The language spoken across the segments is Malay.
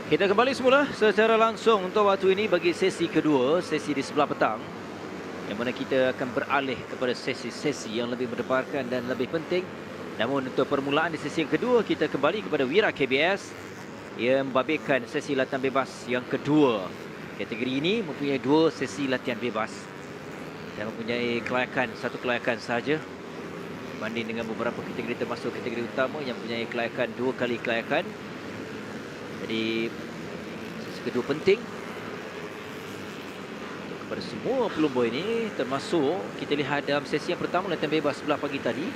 Kita kembali semula secara langsung untuk waktu ini bagi sesi kedua, sesi di sebelah petang, yang mana kita akan beralih kepada sesi-sesi yang lebih berdebarkan dan lebih penting. Namun untuk permulaan di sesi yang kedua, kita kembali kepada Wira KBS yang membabitkan sesi latihan bebas yang kedua. Kategori ini mempunyai 2 sesi latihan bebas dan mempunyai satu kelayakan sahaja berbanding dengan beberapa kategori termasuk kategori utama yang mempunyai kelayakan 2 kali kelayakan. Jadi sesi kedua penting kepada semua pelumba ini, termasuk kita lihat dalam sesi yang pertama latihan bebas sebelah pagi tadi.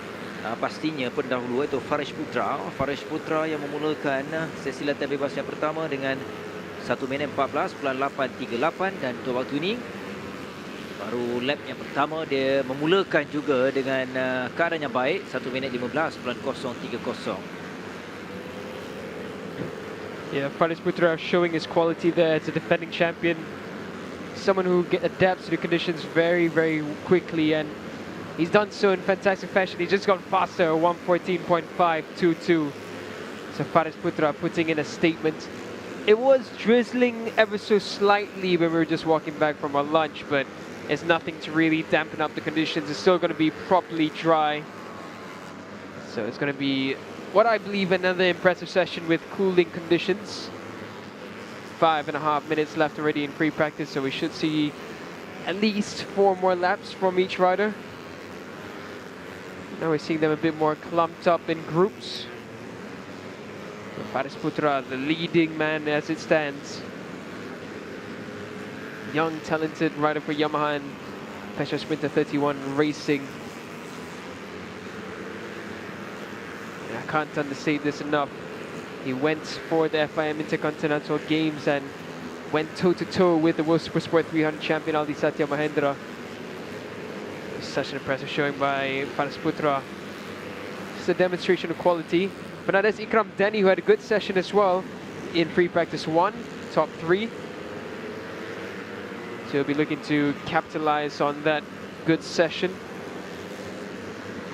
Pastinya pendahulu iaitu Faris Putra yang memulakan sesi latihan bebas yang pertama dengan 1 minit 14.838, dan untuk waktu ini baru lap yang pertama dia memulakan juga dengan keadaan yang baik, 1 minit 15.030. Yeah, Faris Putra showing his quality there as a defending champion. Someone who adapts to the conditions very, very quickly, and he's done so in fantastic fashion. He's just gone faster, 114.522. So Faris Putra putting in a statement. It was drizzling ever so slightly when we were just walking back from our lunch, but it's nothing to really dampen up the conditions. It's still going to be properly dry. So it's going to be what I believe another impressive session with cooling conditions. 5.5 minutes left already in free practice, so we should see at least 4 more laps from each rider. Now we're seeing them a bit more clumped up in groups. Faris Putra, the leading man as it stands. Young, talented rider for Yamaha and Petro Sprinter 31 Racing. I can't understate this enough. He went for the FIM Intercontinental Games and went toe-to-toe with the World Supersport 300 champion Aldi Satya Mahendra. Such an impressive showing by Faris Putra. It's a demonstration of quality. But now there's Ikram Deni, who had a good session as well in free practice 1, top 3. So he'll be looking to capitalize on that good session.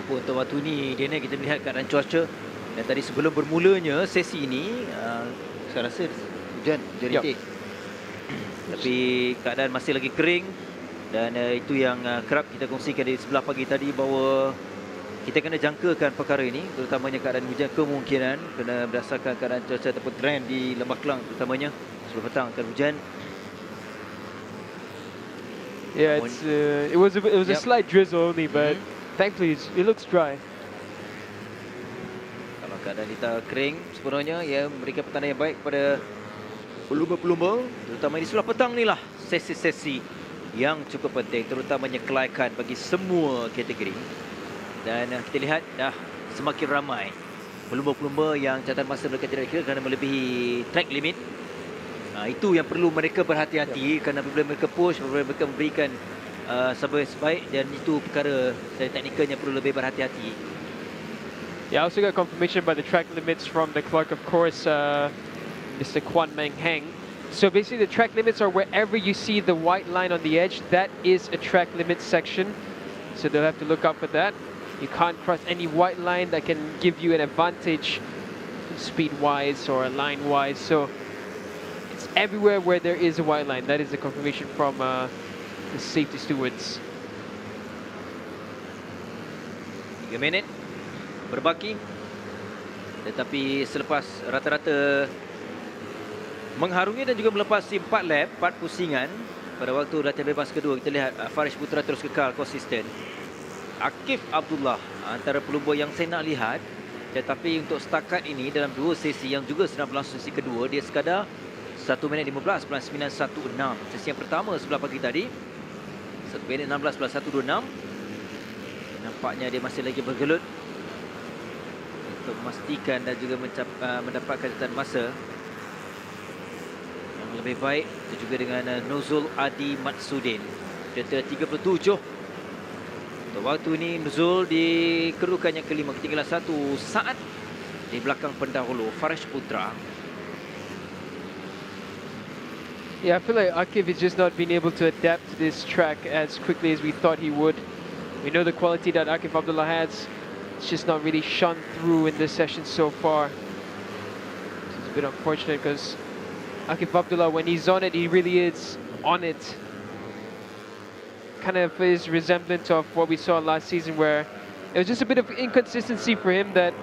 Untuk waktu ni, Daniel, kita melihat keadaan cuaca. Dan tadi sebelum bermulanya sesi ini, saya rasa hujan rintik. Tapi keadaan masih lagi kering. Dan itu yang kerap kita kongsikan di sebelah pagi tadi, bahawa kita kena jangkakan perkara ini, terutamanya keadaan hujan kemungkinan kena berdasarkan keadaan cuaca ataupun trend di Lembah Kelang terutamanya. Sebelum petang akan hujan. Yeah, it was a slight drizzle only, but thankfully it looks dry. Kalau keadaan kita kering sepenuhnya, ia memberikan petanda yang baik kepada pelumba-pelumba, terutama di sebelah petang ni lah sesi-sesi yang cukup penting, terutamanya kelayakan bagi semua kategori. Dan kita lihat dah semakin ramai pelumba-pelumba yang catatan masa mereka tidak kira kerana melebihi track limit. Itu yang perlu mereka berhati-hati, kerana apabila mereka push, apabila mereka memberikan sebaik-baik, dan itu perkara dari teknikalnya perlu lebih berhati-hati. Yeah, I also got confirmation by the track limits from the clerk, of course, Mr. Kwan Meng Heng. So basically the track limits are wherever you see the white line on the edge, that is a track limit section. So they'll have to look out for that. You can't cross any white line that can give you an advantage speed-wise or line-wise. So it's everywhere where there is a white line. That is the confirmation from the safety stewards. 3 minit berbaki. Tetapi selepas rata-rata mengharungi dan juga melepasi 4 lap, 4 pusingan pada waktu latihan bebas kedua, kita lihat Faris Putra terus kekal konsisten. Akif Abdullah antara pelumba yang saya nak lihat, tetapi untuk setakat ini dalam 2 sesi yang juga sedang berlangsung sesi kedua, dia sekadar 1 minit 15.916. Sesi yang pertama sebelah pagi tadi 1 minit 16.126. Nampaknya dia masih lagi bergelut untuk memastikan dan juga mendapatkan catatan masa yang lebih baik. Itu juga dengan Nuzul Adi Matsudin, kereta 37. Untuk waktu ini Nuzul di kedudukan yang kelima, ketinggalan 1 saat di belakang pendahulu Faris Putra. Yeah, I feel like Akif is just not being able to adapt to this track as quickly as we thought he would. We know the quality that Akif Abdullah has. It's just not really shone through in this session so far. It's a bit unfortunate because Akif Abdullah, when he's on it, he really is on it. Kind of is resemblant of what we saw last season, where it was just a bit of inconsistency for him that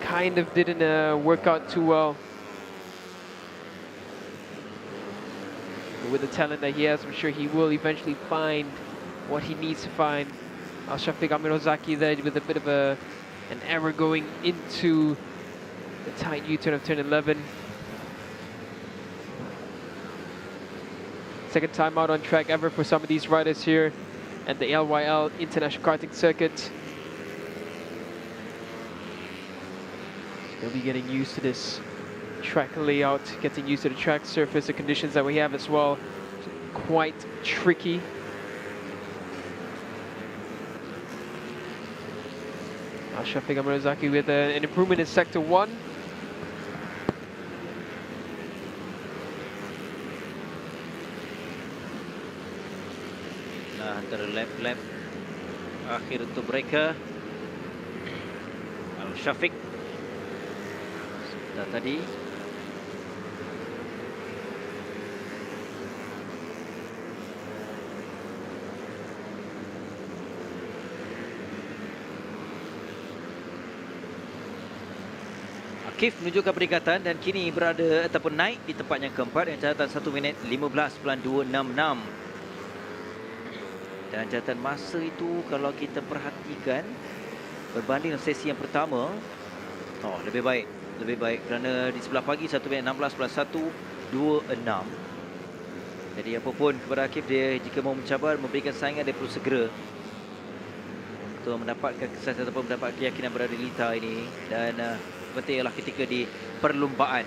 kind of didn't work out too well. But with the talent that he has, I'm sure he will eventually find what he needs to find. Al-Shafiq Amirozaki there with a bit of an error going into the tight U-turn of turn 11. Second time out on track ever for some of these riders here at the LYL International Karting Circuit. They'll be getting used to this track layout, getting used to the track surface, the conditions that we have as well. Quite tricky. Al-Shafiq Amirozaki with an improvement in Sector 1. Antara lap akhir untuk mereka. Al-Shafiq sebentar tadi. Akif menunjukkan peningkatan dan kini berada ataupun naik di tempat yang keempat dengan catatan 1 minit 15.266. Dan catatan masa itu kalau kita perhatikan berbanding dengan sesi yang pertama, lebih baik kerana di sebelah pagi 1 minit 16.126. Jadi apapun kepada Akif, dia jika mau mencabar memberikan saingan, dia perlu segera untuk mendapatkan kesaksian ataupun mendapat keyakinan berada di litar ini. Dan penting ialah ketika di perlumbaan.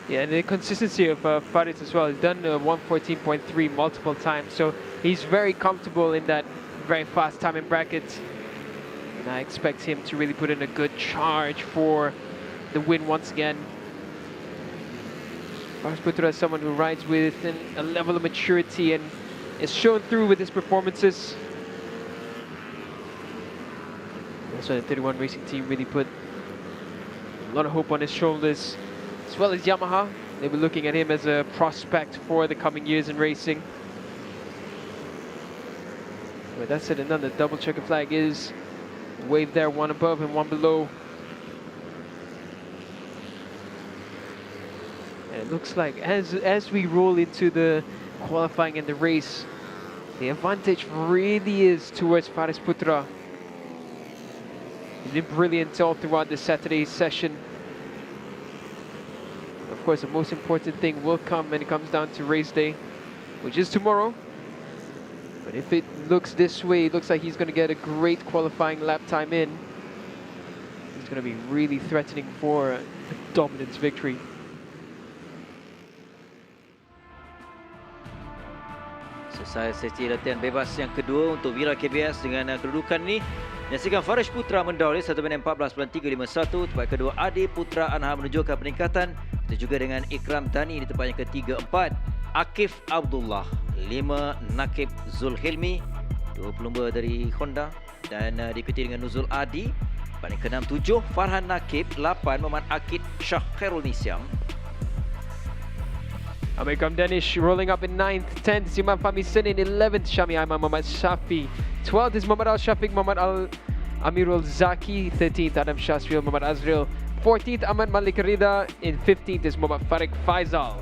Yeah, and the consistency of Farid as well. He's done 114.3 multiple times, so he's very comfortable in that very fast time in bracket. And I expect him to really put in a good charge for the win once again. Faris Putra is someone who rides with a level of maturity and is shown through with his performances. Also, the 31 Racing team really put a lot of hope on his shoulders, as well as Yamaha. They were looking at him as a prospect for the coming years in racing. With that said and done, the double checker flag is waved there, one above and one below. And it looks like as we roll into the qualifying and the race, the advantage really is towards Faris Putra. He's been brilliant all throughout the Saturday session. Of course, the most important thing will come when it comes down to race day, which is tomorrow. But if it looks this way, it looks like he's going to get a great qualifying lap time in. He's going to be really threatening for a dominance victory. Selesai sesi latihan bebas yang kedua untuk Wira KBS dengan kedudukan ni. Menyaksikan Faris Putra mendahului 1 minit 14.351. Tempat kedua Adi Putra Anha menunjukkan peningkatan. Itu juga dengan Ikram Tani di tempat yang ketiga-4. Akif Abdullah 5, Nakib Zulhilmi 2 pelumba dari Honda, dan diikuti dengan Nuzul Adi. Tempat yang ke-6, 7 Farhan Nakib, 8 Muhammad Akid Shah Khairul Nisyam. Amikam Danish rolling up in 9th, 10th Siman Fahmi Sen in 11th Syami Aiman Muhammad Shafi, 12th is Muhammad Al-Shafiq Muhammad Al-Amirul Zaki, 13th Adam Shasril Muhammad Azril, 14th Ahmad Malik Rida, in 15th is Muhammad Farik Faizal.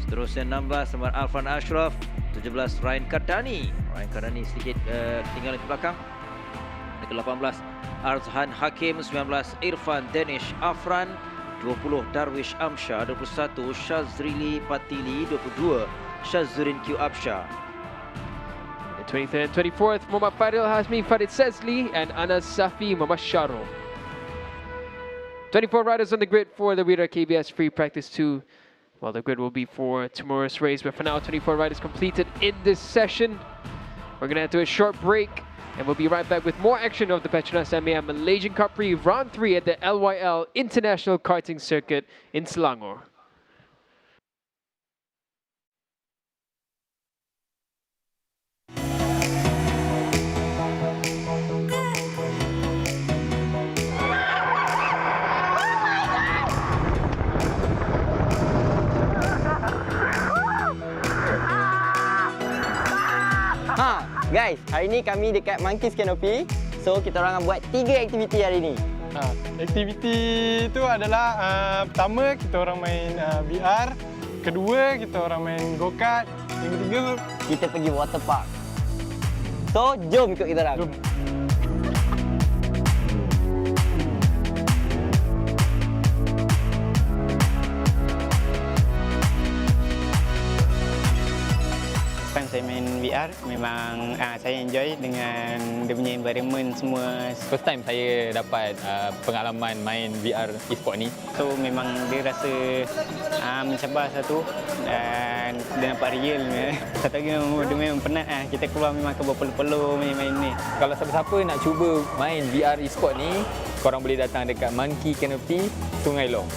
Seterusnya 16 Muhammad Alfan Ashraf, 17 Ryan Kardani. Ryan Kardani sedikit tinggal di belakang. Ke-18 Arzhan Hakim, 19 Irfan Danish Afran, 20 Darwish Amsha, 21 Shazrili Patili, 22 Shazurin Q Absha. The 23rd and 24th Muhammad Fadil Hasmi Farid Sezli and Anas Safi Muhammad Sharo. 24 riders on the grid for the Wira KBS Free Practice 2. Well, the grid will be for tomorrow's race, but for now 24 riders completed in this session. We're going to have to do a short break, and we'll be right back with more action of the Petronas Mam Malaysian Cub Prix Round 3 at the LYL International Karting Circuit in Selangor. guys, hari ni kami dekat Monkey's Canopy. So kita orang buat 3 aktiviti hari ni. Aktiviti itu adalah pertama kita orang main VR, kedua kita orang main go-kart, yang ketiga Kita pergi water park. So jom ikut kita orang. jom. Time saya main VR, memang saya enjoy dengan dia punya environment semua. First time saya dapat pengalaman main VR e-sport ni. So memang dia rasa mencabar satu dan dia nampak real. Satu lagi dia memang penat kita keluar memang ke berpeluh-peluh main-main ni. Kalau siapa-siapa nak cuba main VR e-sport ni, korang boleh datang dekat Monkey Canopy, Sungai Long.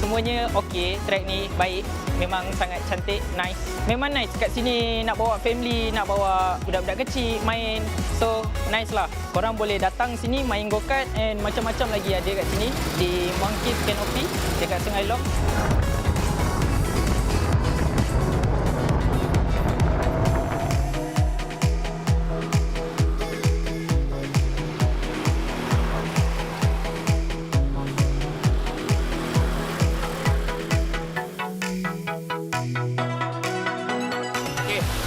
Semuanya okey, track ni baik, memang sangat cantik, nice. Memang nice kat sini nak bawa family, nak bawa budak-budak kecil main. So, nice lah. Korang boleh datang sini main go-kart and macam-macam lagi ada kat sini di Monkey's Canopy dekat Sungai Long.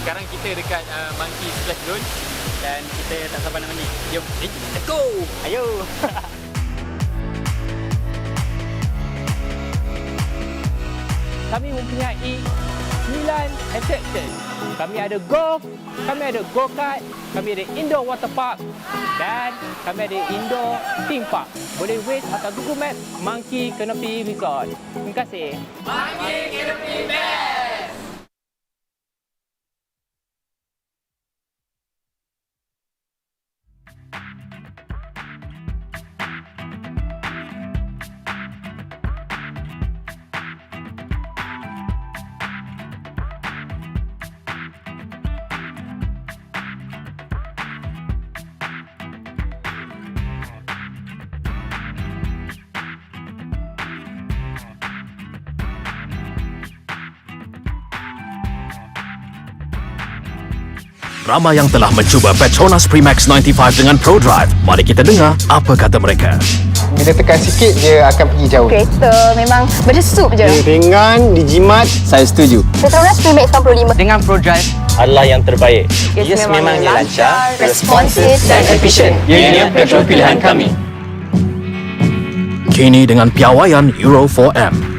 Sekarang kita dekat Monkey Splash Zone dan kita tak sabar nak mandi. Jom, let's go! Ayo! Kami mempunyai 9 attraction. Kami ada golf, kami ada go-kart, kami ada indoor water park dan kami ada indoor theme park. Boleh wait atau Google Map Monkey Canopy Resort. Terima kasih. Monkey Canopy Best! Ramai yang telah mencuba Petronas Premix 95 dengan Pro Drive. Mari kita dengar apa kata mereka. Bila tekan sikit dia akan pergi jauh. Kereta memang macam sup je. Dia ringan, dijimat. Saya setuju. Petronas Premix 95 Dengan Pro Drive adalah yang terbaik. Yes, memang lancar, responsif dan efisien. Ianya petrol pilihan kami. Kini dengan piawaian Euro 4M.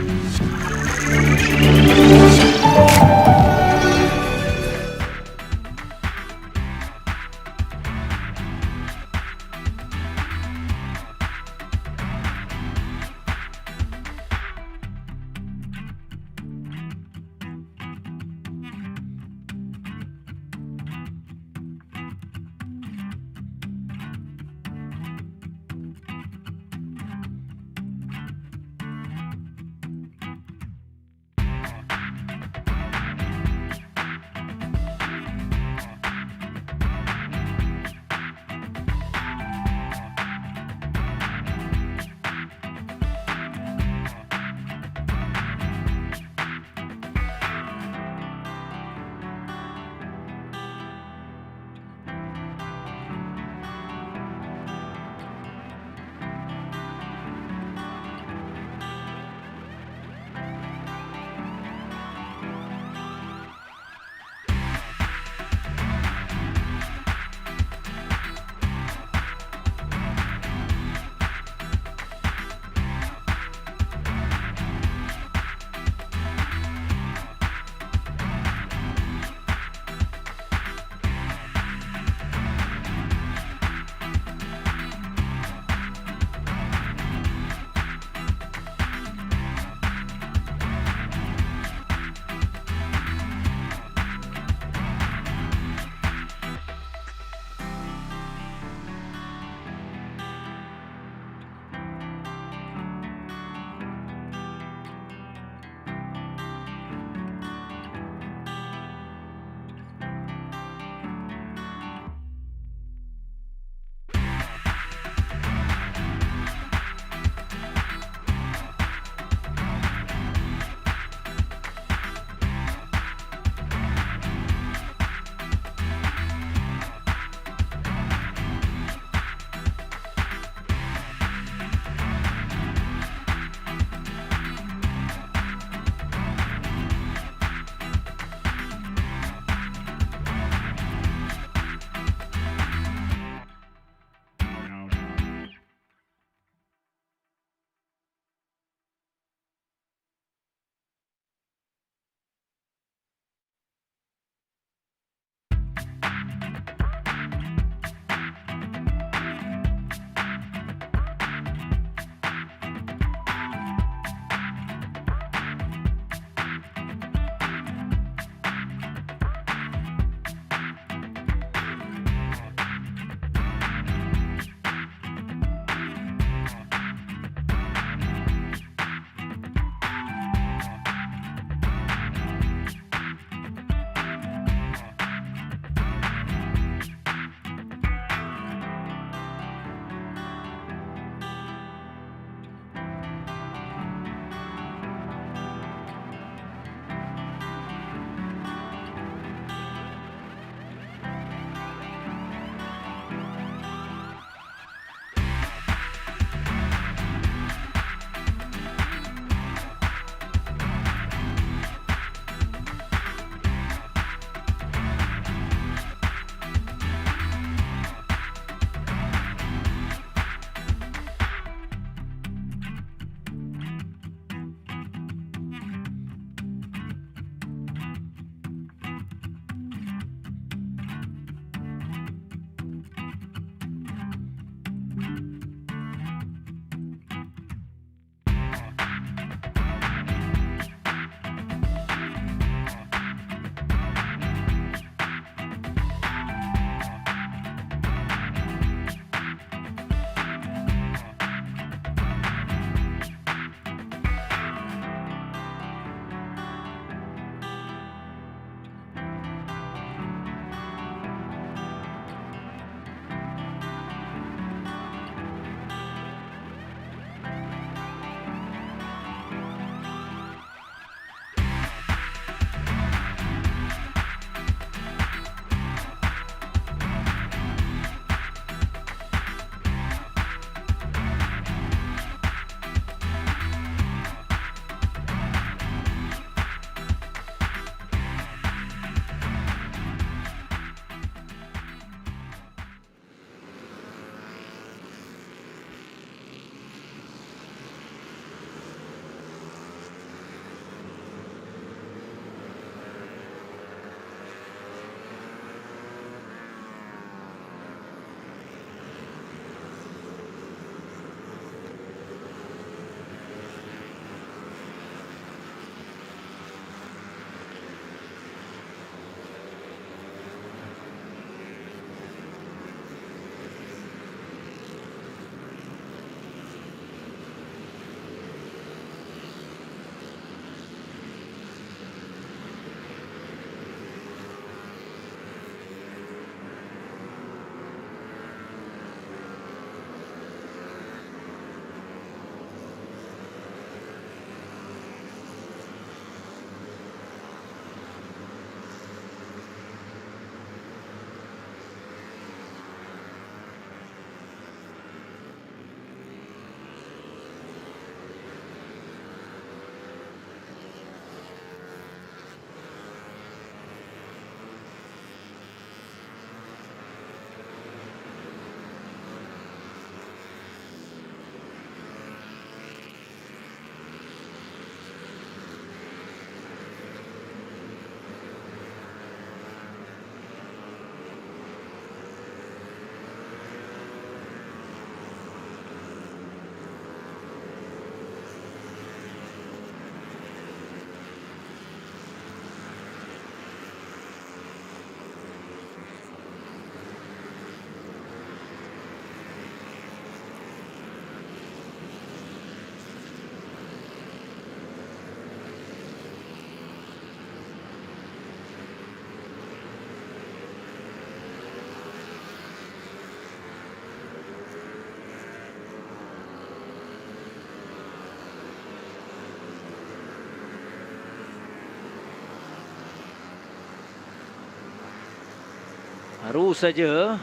Baru saja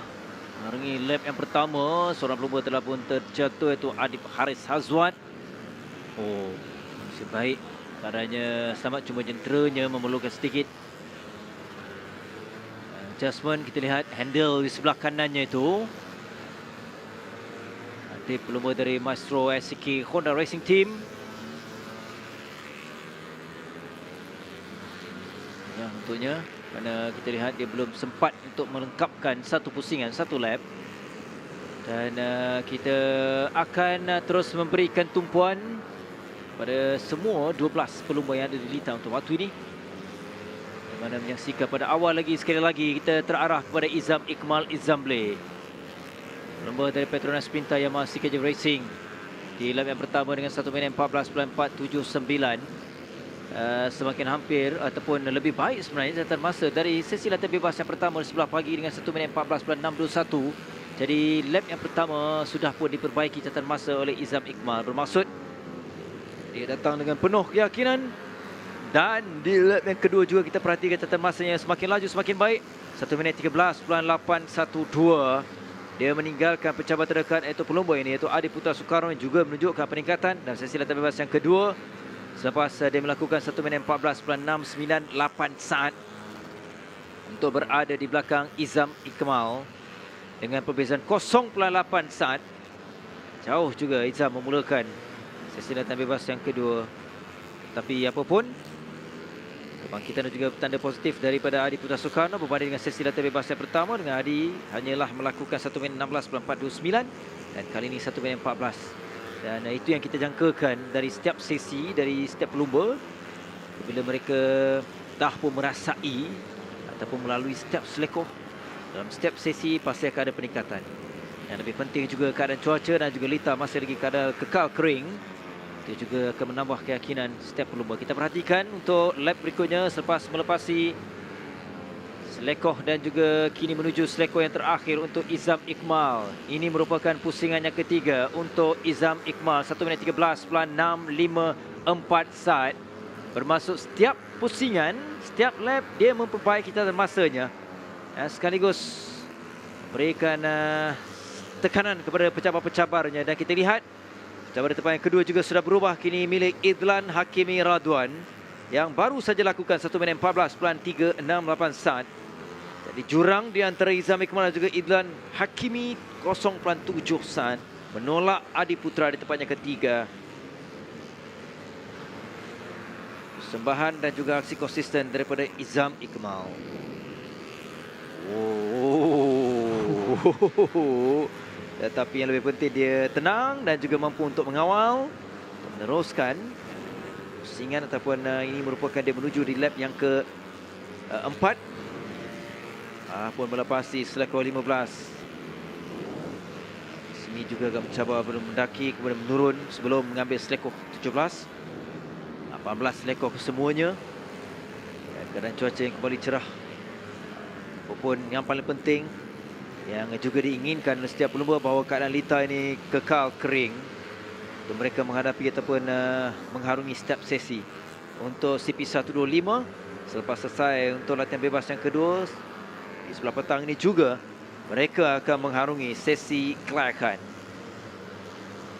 mengarungi lap yang pertama, seorang pelumba telah pun terjatuh iaitu Adib Haris Hazwat. Oh, nasib baik keadaannya selamat, cuma jenderanya memerlukan sedikit adjustment. Kita lihat handle di sebelah kanannya itu. Adib pelumba dari Maestro SK Honda Racing Team. Ya, untuknya kerana kita lihat dia belum sempat untuk melengkapkan satu pusingan, satu lap. Dan kita akan terus memberikan tumpuan pada semua 12 pelumba yang ada di litar untuk waktu ini. Di mana menyaksikan pada awal lagi, sekali lagi kita terarah kepada Izam Ikmal Izamble, pelumba dari Petronas Pintar Yamaha CKJ Racing, di lap yang pertama dengan 1 minit 14.479. Semakin hampir ataupun lebih baik sebenarnya catatan masa dari sesi latihan bebas yang pertama sebelah pagi dengan 1 minit 14.621. Jadi lap yang pertama sudah pun diperbaiki catatan masa oleh Izam Ikmal. Bermaksud dia datang dengan penuh keyakinan. Dan di lap yang kedua juga kita perhatikan catatan masanya semakin laju semakin baik. 1 minit 13.812. Dia meninggalkan pecabar terdekat iaitu pelumba ini iaitu Adi Putra Soekarno, yang juga menunjukkan peningkatan dalam sesi latihan bebas yang kedua. Selepas dia melakukan 1 minit 14.698 saat untuk berada di belakang Izam Ikmal dengan perbezaan 0.8 saat. Jauh juga Izam memulakan sesi latihan bebas yang kedua. Tapi apapun, kebangkitan dan juga tanda positif daripada Adi Putra Soekarno berbanding dengan sesi latihan bebas yang pertama, dengan Adi hanyalah melakukan 1 minit 16.429 dan kali ini 1 minit 14. Dan itu yang kita jangkakan dari setiap sesi, dari setiap pelumba. Bila mereka dah pun merasai ataupun melalui setiap selekoh dalam setiap sesi, pasti akan ada peningkatan. Yang lebih penting juga keadaan cuaca dan juga litar masih lagi keadaan kekal kering. Itu juga akan menambah keyakinan setiap pelumba. Kita perhatikan untuk lap berikutnya selepas melepasi selekoh dan juga kini menuju selekoh yang terakhir untuk Izam Ikmal. Ini merupakan pusingan yang ketiga untuk Izam Ikmal. 1 minit 13.654 saat. Bermaksud setiap pusingan, setiap lap dia memperbaiki catatan masanya. Sekaligus berikan tekanan kepada pecabar-pecabarnya. Dan kita lihat pecabar depan yang kedua juga sudah berubah. Kini milik Idlan Hakimi Radwan yang baru saja lakukan 1 minit 14.368 saat. Jadi jurang di antara Izam Ikmal dan juga Idlan Hakimi 0.7 saat menolak Adi Putra di tempatnya ketiga. Persembahan dan juga aksi konsisten daripada Izam Ikmal. Tetapi yang lebih penting dia tenang dan juga mampu untuk mengawal, untuk meneruskan pusingan ataupun ini merupakan dia menuju di lap yang keempat. Pun melepasi selekoh 15. Di sini juga akan mencabar mendaki kemudian menurun sebelum mengambil selekoh 17. 18 selekoh kesemuanya. Dan keadaan cuaca yang kembali cerah. Apapun yang paling penting, yang juga diinginkan oleh setiap pelumba, bahawa keadaan litar ini kekal kering untuk mereka menghadapi ataupun mengharungi setiap sesi. Untuk CP125 selepas selesai untuk latihan bebas yang kedua di sebelah petang ini juga mereka akan mengharungi sesi kelayakan.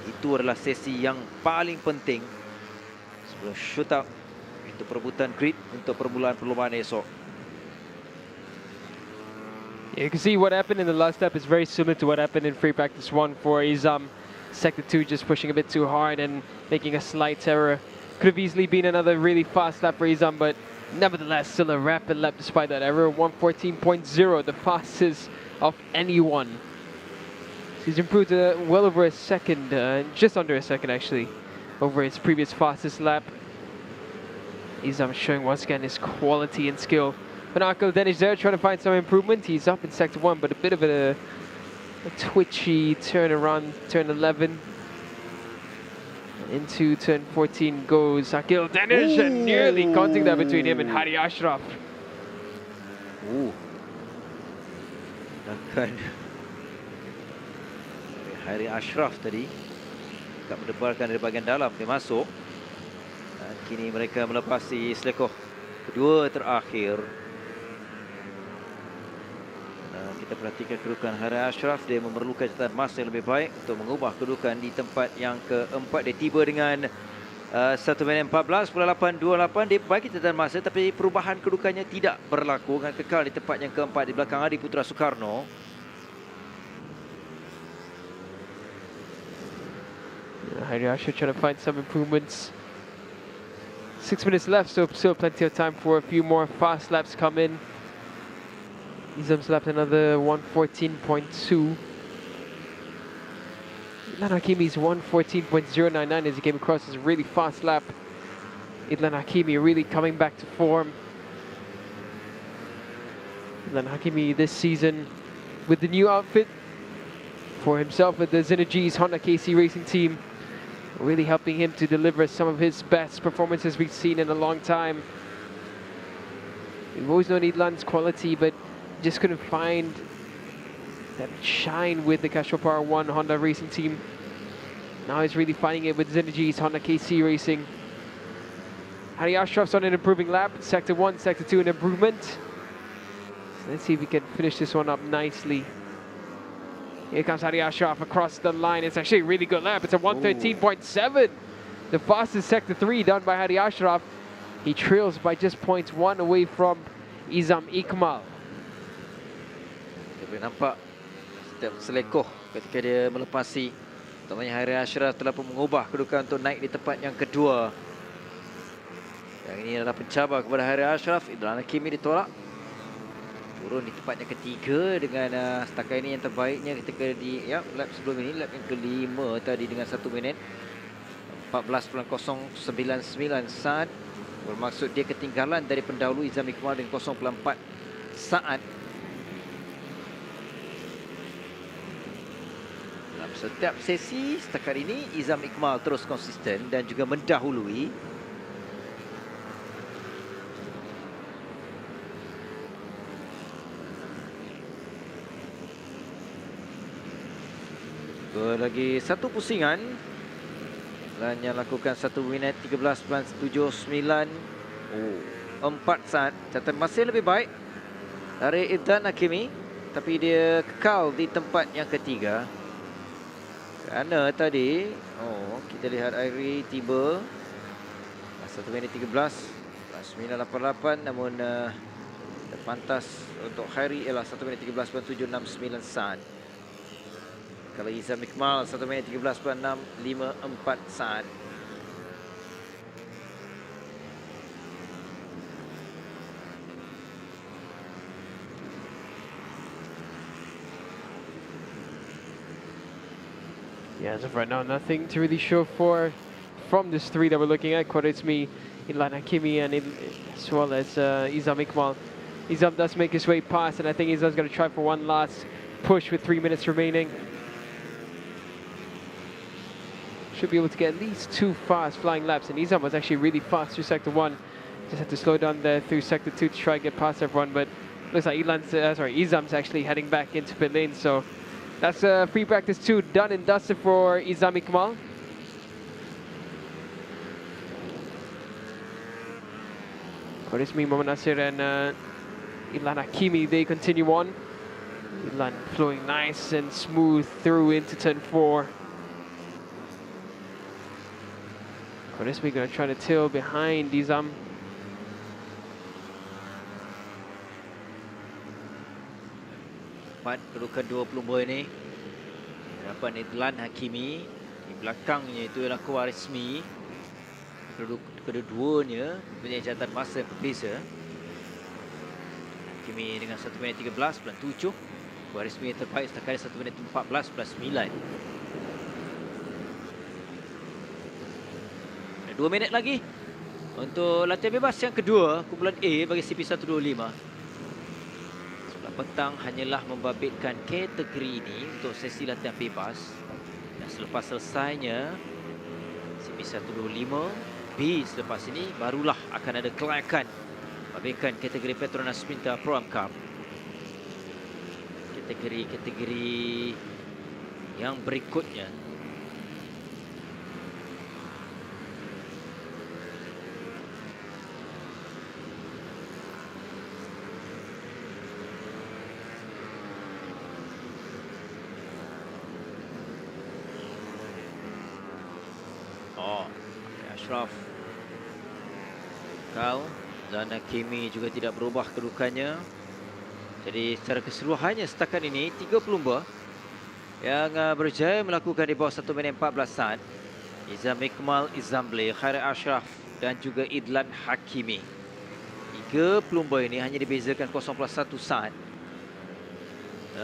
Itu adalah sesi yang paling penting sebelum shoot out untuk perebutan grid untuk permulaan perlombaan esok. Yeah, you can see what happened in the last step is very similar to what happened in free practice 1 for Izam. Sector 2 just pushing a bit too hard and making a slight error. Could have easily been another really fast lap for Izam, but nevertheless still a rapid lap despite that error. 1:14.0, the fastest of anyone. So he's improved well over a second, just under a second actually, over his previous fastest lap. Izam showing once again his quality and skill. Panako then is there trying to find some improvement. He's up in sector 1, but a bit of a twitchy turn around turn 11. Into turn 14 goes Akil Danish, and nearly contact that between him and Hari Ashraf. Dan Hari Ashraf tadi tak mendebarkan dari bahagian dalam, dia masuk. Dan kini mereka melepasi selekoh kedua terakhir. Kita perhatikan kedudukan Hari Ashraf. Dia memerlukan catatan masa yang lebih baik untuk mengubah kedudukan di tempat yang keempat. Dia tiba dengan 1 minit 14.828. Dia bagi catatan masa, tapi perubahan kedudukannya tidak berlaku, dengan kekal di tempat yang keempat di belakang Adi Putra Soekarno. Hari Ashraf trying to find some improvements. 6 minutes left, so still plenty of time for a few more fast laps come in. Izam's lapped another 114.2. Idlan Hakimi's 114.099 as he came across as a really fast lap. Idlan Hakimi really coming back to form. Idlan Hakimi this season with the new outfit for himself with the Zenagis Honda KC Racing team, really helping him to deliver some of his best performances we've seen in a long time. We've always known Idlan's quality, but just couldn't find that shine with the Kejuaraan 1 Honda Racing team. Now he's really finding it with Zenagis Honda KC Racing. Hari Ashraf's on an improving lap. Sector 1, Sector 2 an improvement. So let's see if we can finish this one up nicely. Here comes Hari Ashraf across the line. It's actually a really good lap. It's a 113.7. The fastest Sector 3 done by Hari Ashraf. He trails by just 0.1 away from Izam Iqmal. Boleh nampak setiap selekoh ketika dia melepasi. Terutamanya Hari Ashraf telah pun mengubah kedudukan untuk naik di tempat yang kedua. Yang ini adalah pencabar kepada Hari Ashraf. Idlan Hakimi ditolak. Turun di tempat yang ketiga dengan setakat ini yang terbaiknya ketika di lap sebelum ini, lap yang kelima tadi dengan 1 minit 14.099 saat. Bermaksud dia ketinggalan dari pendahulu Izam Iqmal dengan 0.4 saat. Setiap sesi setakat ini Izam Iqmal terus konsisten dan juga mendahului. Lagi satu pusingan. Dan yang lakukan 1 minit 13.79. 4 saat. Catatan masih lebih baik dari Idlan Hakimi, tapi dia kekal di tempat yang ketiga. Kerana tadi kita lihat Airi tiba 1 minit 13.988, namun terpantas untuk Khairi ialah 1 minit 13.769 saat. Kalau Izam Iqmal 1 minit 13.654 saat. Yeah, as of right now, nothing to really show for from this 3 that we're looking at. It's me, Idlan Hakimi, and as well as Izam Iqmal. Izam does make his way past, and I think Izam's going to try for one last push with 3 minutes remaining. Should be able to get at least 2 fast flying laps, and Izam was actually really fast through Sector 1. Just had to slow down there through Sector 2 to try and get past everyone, but looks like Izam's actually heading back into pit lane, so that's free practice 2 done and dusted for Izam Iqmal. It's me, Mam Malaysian and Idlan Hakimi, they continue on. Idlan flowing nice and smooth through into turn 4. It's me going to try to tail behind Izam. Kedudukan 20 ini hadapan Idlan Hakimi. Di belakangnya itu ialah Kewarismi. Kedua-duanya punya catatan masa yang berbeza. Hakimi dengan 1 minit 13.7. Kewarismi yang terbaik setakat 1 minit 14.9. 2 minit lagi untuk latihan bebas yang kedua, kumpulan A bagi CP125. Sebelah petang hanyalah membabitkan kategori ini untuk sesi latihan bebas. Dan selepas selesainya CP125 B selepas ini, barulah akan ada kelayakan membabitkan kategori Petronas Mam Cup. Kategori yang berikutnya. Ashraf Kau dan Kimi juga tidak berubah kedudukannya. Jadi secara keseluruhannya setakat ini 3 pelumba yang berjaya melakukan di bawah 1 minit 14 saat. Izam Ikmal, Izamble, Khairi Ashraf dan juga Idlan Hakimi. 3 pelumba ini hanya dibezakan 0.1 saat.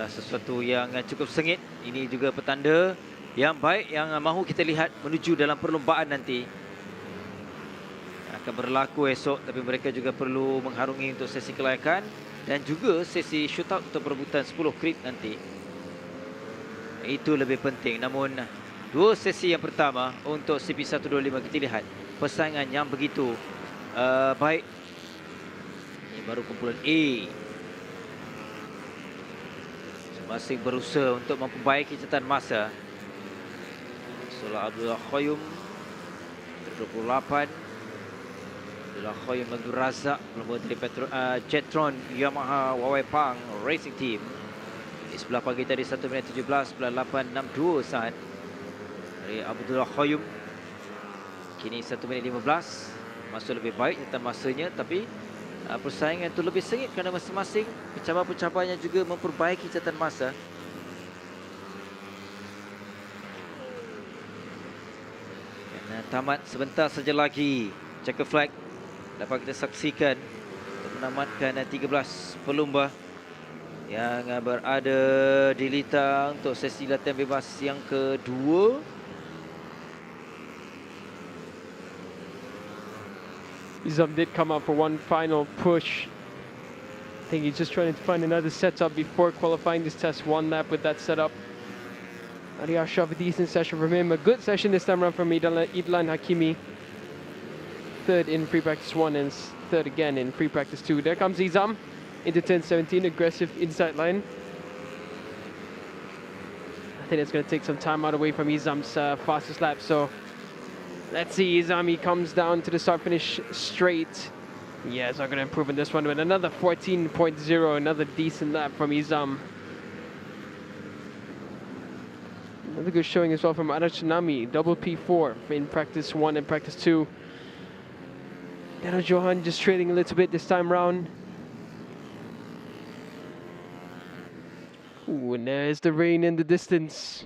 Sesuatu yang cukup sengit. Ini juga petanda yang baik yang mahu kita lihat menuju dalam perlombaan nanti. Akan berlaku esok, tapi mereka juga perlu mengharungi untuk sesi kelayakan dan juga sesi shootout untuk perebutan 10 krip nanti. Itu lebih penting. Namun 2 sesi yang pertama untuk CP125 kita lihat persaingan yang begitu baik. Ini baru kumpulan A. Masing berusaha untuk memperbaiki catatan masa. Solah Abdullah Khoyum 28. Abdullah Khoyum Abdul Razak membuat dari Jetron Yamaha Wawai Pang Racing Team. Di sebelah pagi tadi 1 minit 17 8.62 saat dari Abdullah Khoyum. Kini 1 minit 15. Masuk lebih baik catatan masanya, tapi persaingan itu lebih sengit kerana masing-masing pencabar-pencabarnya juga memperbaiki catatan masa. Dan tamat sebentar saja lagi. Checker flag dapat kita saksikan untuk menamatkan 13 pelumba yang berada di litar untuk sesi latihan bebas yang kedua. Izam did come out for one final push. I think he's just trying to find another setup before qualifying this test. One lap with that setup. Ali Ashraf, a decent session from him. A good session this time around from Idlan Hakimi. Third in free practice 1 and third again in free practice 2. There comes Izam into turn 17, aggressive inside line. I think it's going to take some time out away from Izam's fastest lap. So let's see, Izam, he comes down to the start finish straight. Yeah, it's not going to improve in this one with another 14.0, another decent lap from Izam. Another good showing as well from Arachnami, double P4 in practice 1 and practice 2. Daniel Johan just trailing a little bit this time round. Ooh, and there's the rain in the distance.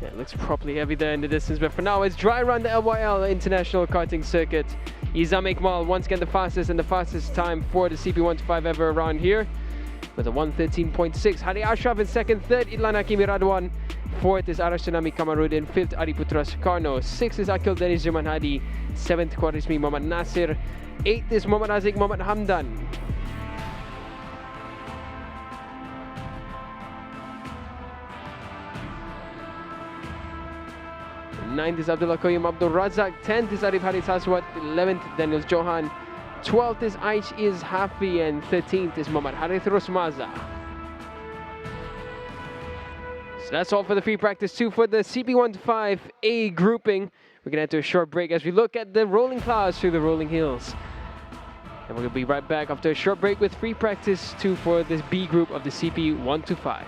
Yeah, it looks properly heavy there in the distance, but for now it's dry around the LYL International Karting Circuit. Izam Ikmal once again the fastest time for the CP125 ever around here with a 1:13.6. Hari Ashraf in second, third Idlan Hakimi Radwan, fourth is Arashanami Kamarudin, fifth Adiputro Sukarno, sixth is Akil Deniz Zaman Hadi, seventh Qarismi Muhammad Nasir, eighth is Muhammad Azik Muhammad Hamdan. Ninth is Abdullah Koyum Abdul Razak, 10th is Arif Haris Haswat, 11th Daniel Johan, 12th is Aish Iz Hafi, and 13th is Muhammad Harith Rosmaza. So that's all for the free practice 2 for the CP125A grouping. We're going to head to a short break as we look at the rolling clouds through the rolling hills. And we're going to be right back after a short break with free practice 2 for this B group of the CP125.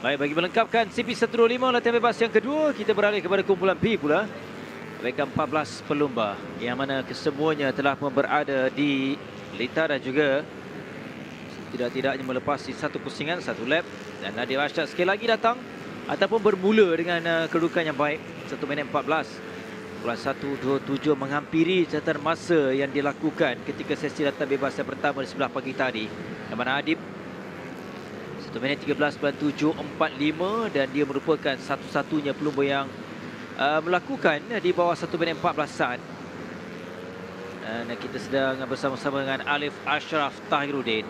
Baik, bagi melengkapkan CP125 latihan bebas yang kedua, kita beralih kepada kumpulan B pula. Mereka 14 pelumba yang mana kesemuanya telah berada di litar dan juga tidak-tidaknya melepasi satu pusingan, satu lap. Dan Nadir Rashad sekali lagi datang ataupun bermula dengan kedudukan yang baik. 1 minit 14. Kumpulan 127 menghampiri catatan masa yang dilakukan ketika sesi latihan bebas yang pertama di sebelah pagi tadi. Yang mana Adib 1 minit 13.745 dan dia merupakan satu-satunya pelumba yang melakukan di bawah 1 minit 14 saat. Dan kita sedang bersama-sama dengan Alif Ashraf Tahiruddin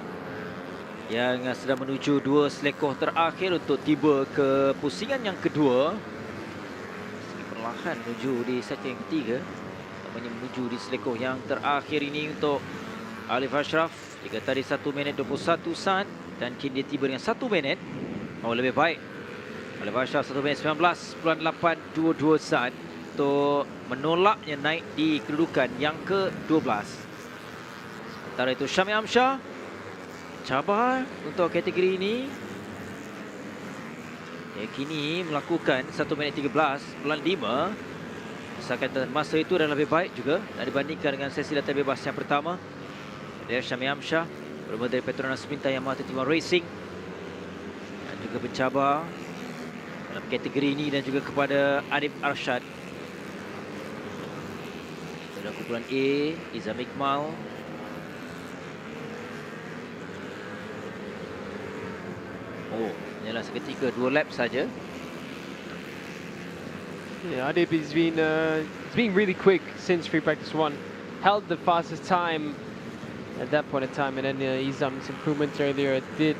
yang sedang menuju 2 selekoh terakhir untuk tiba ke pusingan yang kedua. Perlahan menuju di sektor yang ketiga, menuju di selekoh yang terakhir ini untuk Alif Ashraf. Jika tadi 1 minit 21 saat dan kini dia tiba dengan 1 minit lebih baik. Alif Ashraf 1 minit 19.822 saat untuk menolaknya naik di kedudukan yang ke-12. Sementara itu Syami Amsyah cabar untuk kategori ini. Dia kini melakukan 1 minit 13.5. Misalkan masa itu adalah lebih baik juga dibandingkan dengan sesi latihan bebas yang pertama. Dari Syami Amsyah bermula dari Petronas Mam Yamaha 31 Racing dan juga bercabar dalam kategori ini dan juga kepada Adib Arshad. Dalam kumpulan A, Izam Iqmal. Ialah seketika 2 lap saja. Yeah, Adib has been being really quick since free practice 1. Held the fastest time at that point in time, and then Izam's improvement earlier did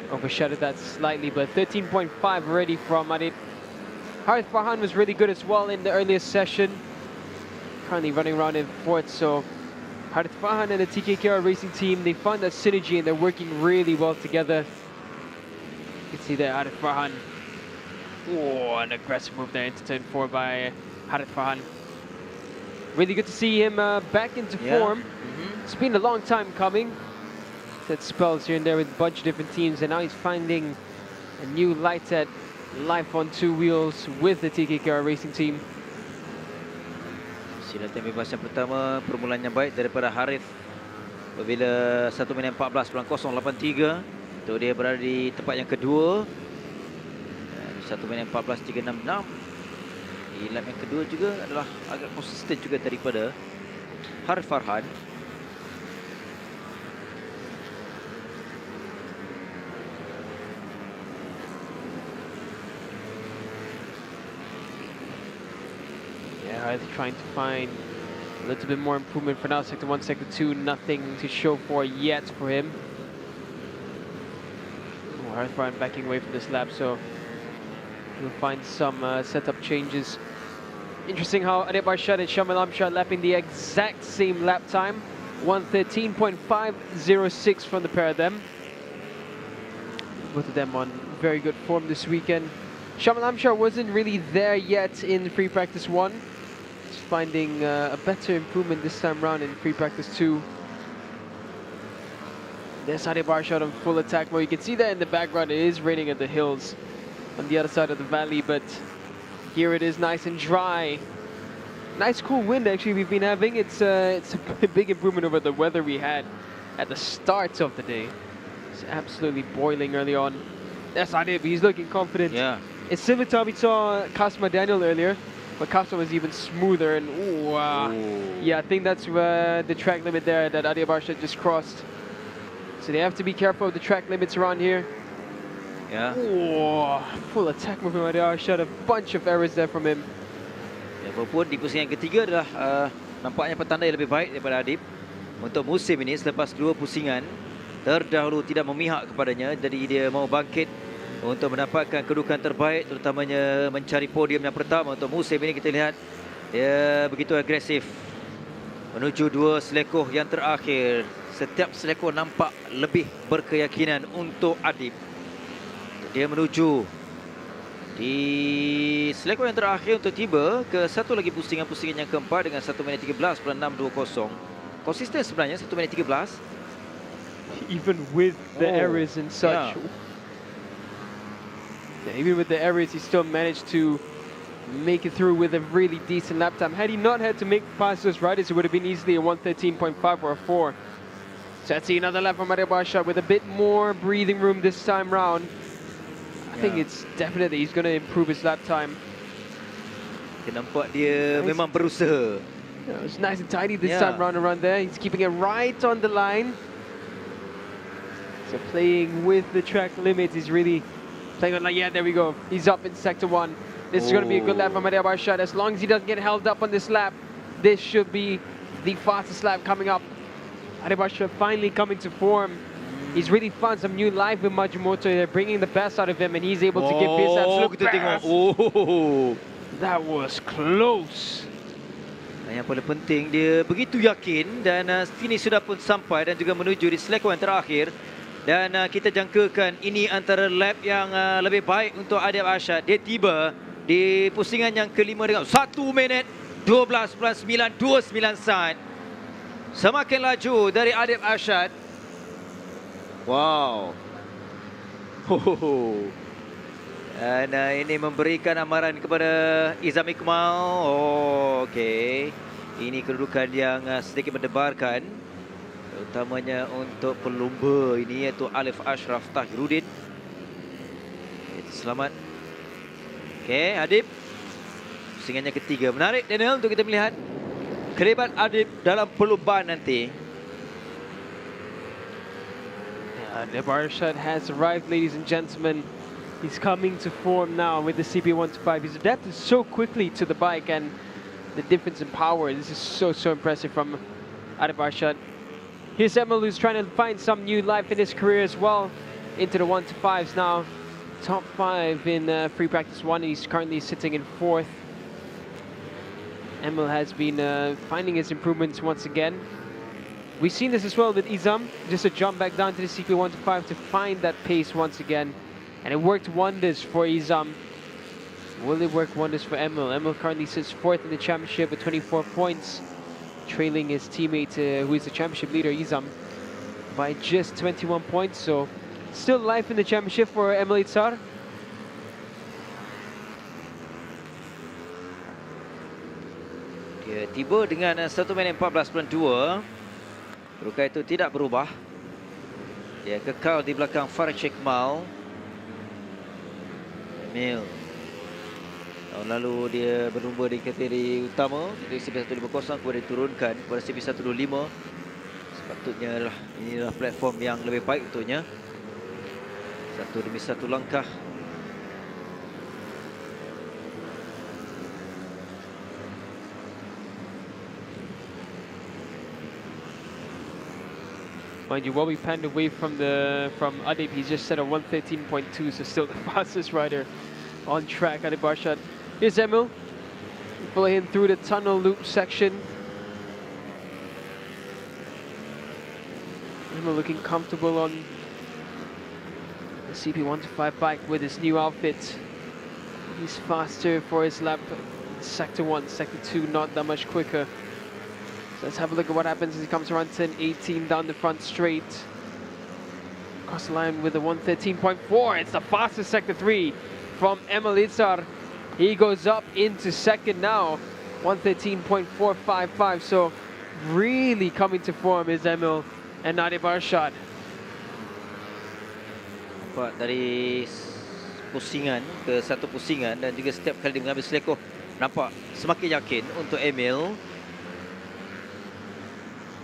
overshadow that slightly, but 13.5 already from Adib. Harith Farhan was really good as well in the earlier session, currently running around in 4th. So Harith Farhan and the TKKR racing team, they found that synergy and they're working really well together. You can see there Harith Farhan. Oh, an aggressive move there into turn 4 by Harith Farhan. Really good to see him back into form. It's been a long time coming. Had spells here and there with a bunch of different teams, and now he's finding a new light at life on 2 wheels with the TKKR racing team. Latihan bebas yang pertama, permulaan yang baik daripada Harith apabila 1 minit 14.083 untuk dia berada di tempat yang kedua. 1 minit 14.366 di lap yang kedua juga adalah agak konsisten juga daripada Harith Farhan. Trying to find a little bit more improvement for now. Sector 1, Sector 2, nothing to show for yet for him. Harith Farhan backing away from this lap, so we'll find some setup changes. Interesting how Adib Arshad and Syamil Amsyah lapping the exact same lap time. 1:13.506 from the pair of them. Both of them on very good form this weekend. Syamil Amsyah wasn't really there yet in free practice 1. Finding a better improvement this time round in free practice 2. There's Adib Arshad on full attack mode. You can see that in the background. It is raining at the hills on the other side of the valley, but here it is nice and dry. Nice cool wind actually we've been having. It's a big improvement over the weather we had at the start of the day. It's absolutely boiling early on. That's Adib. He's looking confident. Yeah. It's similar to how we saw Kasma Daniel earlier. But Kasma was even smoother, and yeah, I think that's the track limit there that Adib Arshad just crossed. So they have to be careful of the track limits around here. Yeah. Full attack move from Adib Arshad, a bunch of errors there from him. Ya, walaupun di pusingan ketiga adalah nampaknya petanda yang lebih baik daripada Adib untuk musim ini selepas 2 pusingan terdahulu tidak memihak kepadanya, jadi dia mau bangkit untuk mendapatkan kedudukan terbaik, terutamanya mencari podium yang pertama untuk musim ini. Kita lihat dia begitu agresif menuju 2 selekoh yang terakhir. Setiap selekoh nampak lebih berkeyakinan untuk Adib. Dia menuju di selekoh yang terakhir untuk tiba ke satu lagi pusingan yang keempat dengan 1 minit 13.620. Konsisten sebenarnya 1 minit 13. Even with the errors and such. Yeah. Yeah, even with the errors, he still managed to make it through with a really decent lap time. Had he not had to make past those riders, it would have been easily a 1:13.5 or a 4. So let's see another lap from Ade Barshat with a bit more breathing room this time round. I think it's definitely he's going to improve his lap time. Kita nampak dia memang berusaha. Yeah, it's nice and tidy this time round around there. He's keeping it right on the line. So playing with the track limits, he's really playing on like, yeah, there we go. He's up in sector 1. This is going to be a good lap from Ade Barshat. As long as he doesn't get held up on this lap, this should be the fastest lap coming up. Ade Barshat finally coming to form. He's really found some new life with Majimoto. They're bringing the best out of him, and he's able to give his absolute best. That was close. Yang paling penting, dia begitu yakin dan sini sudah pun sampai dan juga menuju di selekoan terakhir. Dan kita jangkakan ini antara lap yang lebih baik untuk Ade Barshat. Dia tiba di pusingan yang kelima dengan 1 minit 12.929 saat. Semakin laju dari Ade Barshat. Wow. Dan ini memberikan amaran kepada Izam Iqmal. Oh, okey. Ini kedudukan yang sedikit mendebarkan, terutamanya untuk pelumba ini, iaitu Alif Ashraf Tahiruddin. Selamat. Okey, Adib. Pusingannya ketiga. Menarik, Daniel, untuk kita melihat kelebat Adib dalam perlombaan nanti. Ade Barshat has arrived, ladies and gentlemen. He's coming to form now with the CP125. He's adapted so quickly to the bike and the difference in power. This is so impressive from Ade Barshat. Here's Emil, who's trying to find some new life in his career as well. Into the 1-5s now. Top 5 in free practice 1. He's currently sitting in 4th. Emil has been finding his improvements once again. We've seen this as well with Izam. Just a jump back down to the CP125 to find that pace once again. And it worked wonders for Izam. Will it work wonders for Emil? Emil currently sits 4th in the championship with 24 points, trailing his teammate, who is the championship leader, Izam, by just 21 points. So still life in the championship for Emil Itzar. Dia tiba dengan 1 minit 14.2. Kedudukan itu tidak berubah. Dia kekal di belakang Farid Iqmal. Emil. Tahun lalu dia berlumba di kategori utama, di CP150, kemudian diturunkan kepada CP125. Sepatutnya inilah platform yang lebih baik untuknya. Satu demi satu langkah. Mind you, while we panned away from Adib, he's just set a 1:13.2, so still the fastest rider on track. Ade Barshat. Here's Emil, following him through the tunnel loop section. Emil looking comfortable on the CP125 bike with his new outfit. He's faster for his lap. Sector 1, Sector 2, not that much quicker. Let's have a look at what happens as he comes around 10-18 down the front straight. Across the line with a 1:13.4. It's the fastest Sector 3 from Emil Itzar. He goes up into second now. 1:13.455. So really coming to form is Emil and Ade Barshat. Nampak dari pusingan ke satu pusingan dan juga setiap kali dia mengambil selekoh, nampak semakin yakin untuk Emil.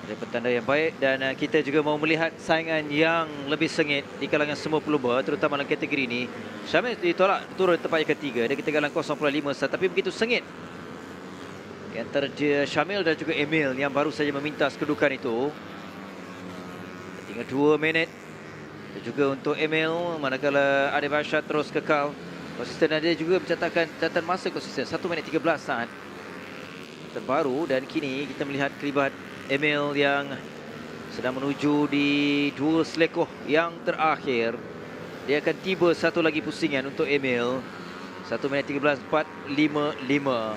Ada petanda yang baik dan kita juga mahu melihat saingan yang lebih sengit di kalangan semua pelumba, terutama dalam kategori ini. Syamil ditolak turun tempat yang ketiga, dia ketinggalan 0.5 tapi begitu sengit di antara Syamil dan juga Emil yang baru saja memintas kedudukan itu. Tinggal 2 minit dan juga untuk Emil, manakala Ade Barshat terus kekal konsisten dan dia juga mencatatkan catatan masa konsisten 1 minit 13 saat terbaru. Dan kini kita melihat kelibat Emil yang sedang menuju di 2 selekoh yang terakhir. Dia akan tiba satu lagi pusingan untuk Emil. 1 minit 13.455.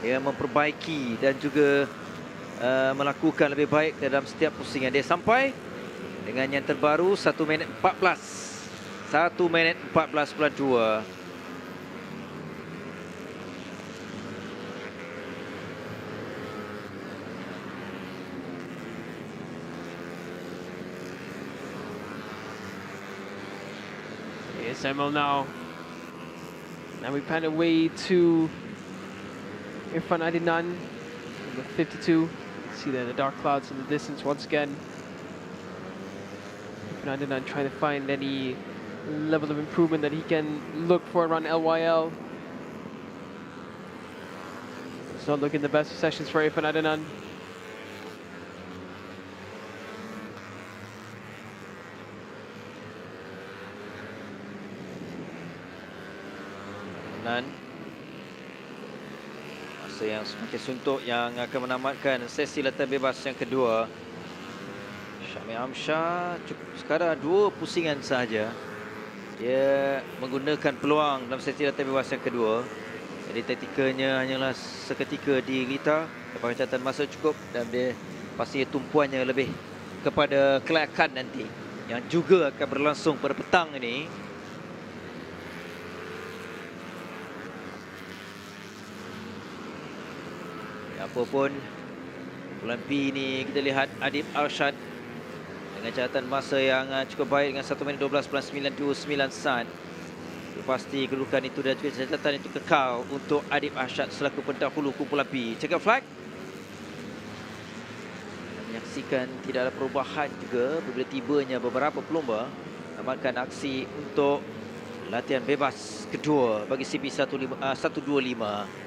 Dia memperbaiki dan juga melakukan lebih baik dalam setiap pusingan. Dia sampai dengan yang terbaru 1 minit 14 1 minit 14.2. Here's Emil now. Now we pan away to Irfan Adnan, number 52. See there the dark clouds in the distance once again. Irfan Adnan trying to find any level of improvement that he can look for around LYL. It's not looking the best of sessions for Irfan Adnan. Masa yang semakin suntuk yang akan menamatkan sesi latihan bebas yang kedua. Syami Amsyah cukup sekadar 2 pusingan sahaja. Dia menggunakan peluang dalam sesi latihan bebas yang kedua. Jadi taktikalnya hanyalah seketika di litar. Lepas catatan masa cukup dan dia pastinya tumpuannya lebih kepada kelayakan nanti yang juga akan berlangsung pada petang ini. Apapun bulan P ini kita lihat Adib Arshad dengan catatan masa yang cukup baik dengan 1 minit 12.929 saat. Pasti kedudukan itu dan juga catatan itu kekal untuk Adib Arshad selaku pendahulu kumpulan P. Check out flag. Menyaksikan tidak ada perubahan juga apabila tibanya beberapa pelumba namatkan aksi untuk latihan bebas kedua bagi CP 125.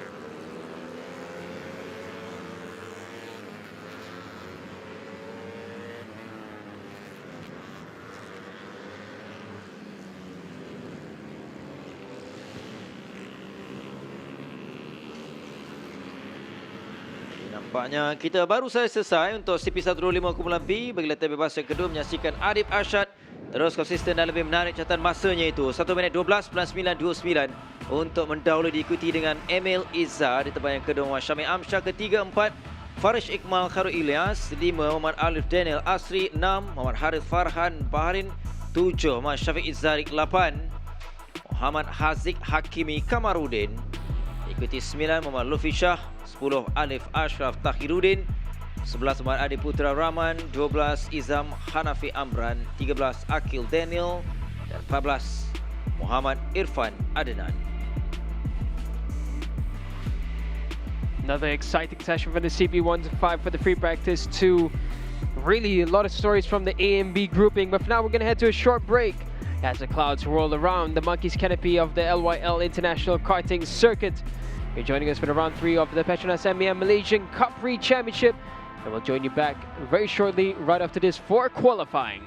Nampaknya kita baru saja selesai untuk CP125 kumpulan B bagi latihan bebas yang kedua menyaksikan Adib Arshad terus konsisten dan lebih menarik catatan masanya itu 1 minit 12.929 untuk mendahului diikuti dengan Emil Izzar di tempat yang kedua Syami Amsyah ketiga 4 Farish Iqmal Khairul Ilyas 5 Muhammad Alif Daniel Asri 6 Muhammad Harith Farhan Baharin 7 Muhammad Syafiq Izzarik 8 Muhammad Haziq Hakimi Kamarudin ikuti 9 Muhammad Lufi Shah 10 Alif Ashraf Tahiruddin 11 Muhammad Adi Putra Rahman 12 Izam Hanafi Amran 13 Akil Daniel dan 14 Muhammad Irfan Adnan. Another exciting session for the CB1 to 5 for the free practice 2. Really a lot of stories from the A and B grouping, but for now we're going to head to a short break as the clouds roll around the monkey's canopy of the LYL International Karting Circuit. You're joining us for the round 3 of the Petronas Mam Malaysian Cub Prix Championship, and we'll join you back very shortly right after this for qualifying.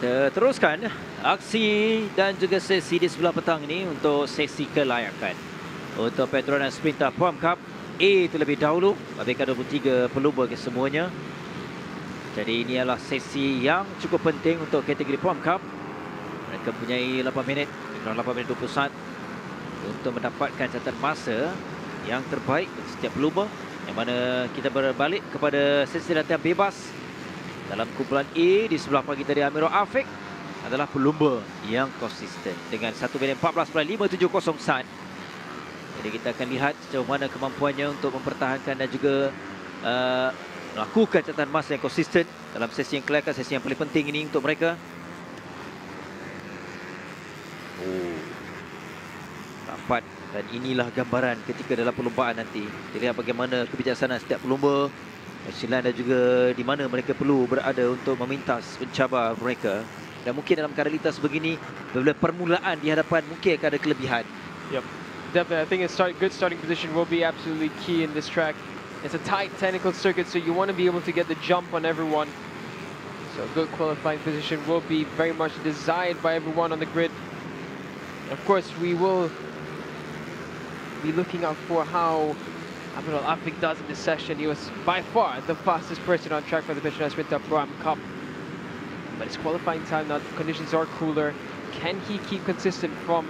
Kita teruskan aksi dan juga sesi di sebelah petang ini untuk sesi kelayakan. Untuk Petronas Mam Cup A terlebih dahulu, mabaikan 23 pelumba kesemuanya. Jadi ini adalah sesi yang cukup penting untuk kategori Mam Cup. Mereka mempunyai 8 minit, 8 minit 21 untuk mendapatkan catatan masa yang terbaik untuk setiap pelumba. Yang mana kita berbalik kepada sesi latihan bebas. Dalam kumpulan A di sebelah pagi tadi, Amirul Afiq adalah pelumba yang konsisten dengan 1 minit 14.570 saat. Jadi kita akan lihat sejauh mana kemampuannya untuk mempertahankan dan juga melakukan catatan masa yang konsisten dalam sesi yang kelayakan, sesi yang paling penting ini untuk mereka. Rapat, dan inilah gambaran ketika dalam perlumbaan nanti. Kita lihat bagaimana kebijaksanaan setiap pelumba, kesilan dan juga di mana mereka perlu berada untuk memintas pencabar mereka. Dan mungkin dalam keadaan lintas begini, bila permulaan di hadapan mungkin akan ada kelebihan. Yep, definitely. I think a good starting position will be absolutely key in this track. It's a tight technical circuit, so you want to be able to get the jump on everyone. So a good qualifying position will be very much desired by everyone on the grid. Of course, we will be looking out for how Amirul Afiq does in this session. He was by far the fastest person on track for the Petronas Mam Cup. But it's qualifying time now, the conditions are cooler. Can he keep consistent from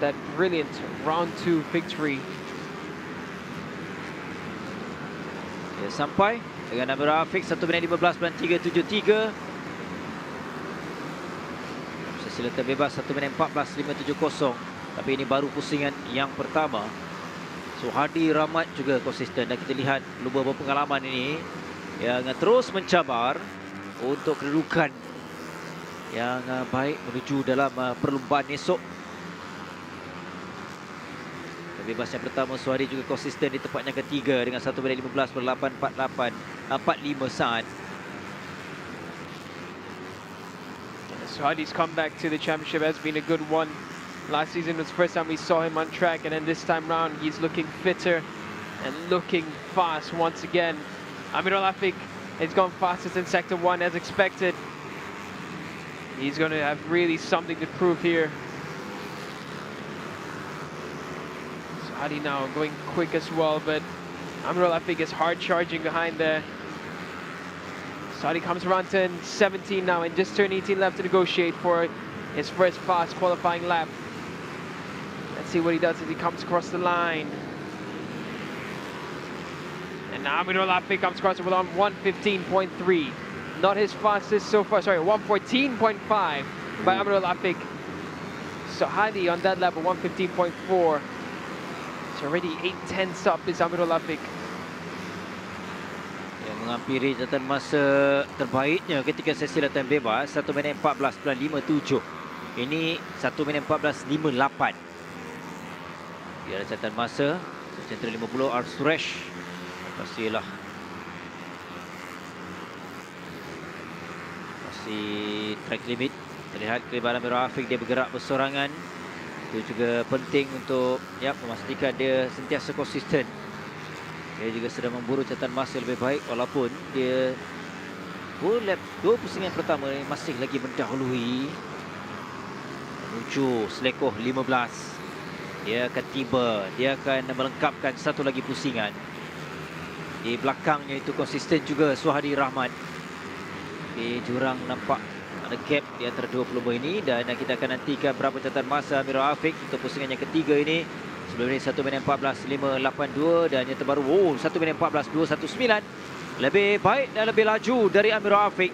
that brilliant round 2 victory? Dia sampai dengan Amirul Afiq 1 minit 15.373. Sesi latihan bebas 1 minit 14.570. Tapi ini baru pusingan yang pertama. Suhadi Rahmat juga konsisten, dan kita lihat pelumba berpengalaman ini yang terus mencabar untuk kedudukan yang baik menuju dalam perlumbaan esok. Bebas yang pertama, Suhadi juga konsisten di tempat yang ketiga dengan 1 minit 15.845 saat. Suhadi's comeback to the championship has been a good one. Last season was the first time we saw him on track, and then this time round he's looking fitter and looking fast once again. Amirul Afiq has gone fastest in Sector 1 as expected. He's going to have really something to prove here. Suhadi now going quick as well, but Amirul Afiq is hard charging behind there. Suhadi comes around turn 17 now and just turn 18 left to negotiate for his first fast qualifying lap. Let's see what he does as he comes across the line. And now Amirul Afiq comes across it with on 115.3. Not his fastest so far, sorry, 114.5 by Amirul Afiq. Suhadi on that lap at 115.4. It's already 8/10 up is Amirul Afiq. Yang menghampiri catatan masa terbaiknya ketika sesi latihan bebas 1 minit 14.57. Ini 1 minit 14.58. Dia ada catatan masa Central 50 Ars Suresh. Pastilah masih track limit. Terlihat kelebihan Amirul Afiq, dia bergerak bersorangan. Itu juga penting untuk memastikan dia sentiasa konsisten. Dia juga sedang memburu catatan masa lebih baik, walaupun dia 2 pusingan pertama ni masih lagi mendahului menuju selekoh 15. Dia akan tiba, dia akan melengkapkan satu lagi pusingan. Di belakangnya itu konsisten juga Suhadi Rahmat. Di jurang nampak ada gap di antara dua pelumba ini, dan kita akan nantikan berapa catatan masa Amirul Afiq untuk pusingan yang ketiga ini. Sebelum ini 1 minit 14.582, dan yang terbaru 1 minit 14.219. Lebih baik dan lebih laju dari Amirul Afiq,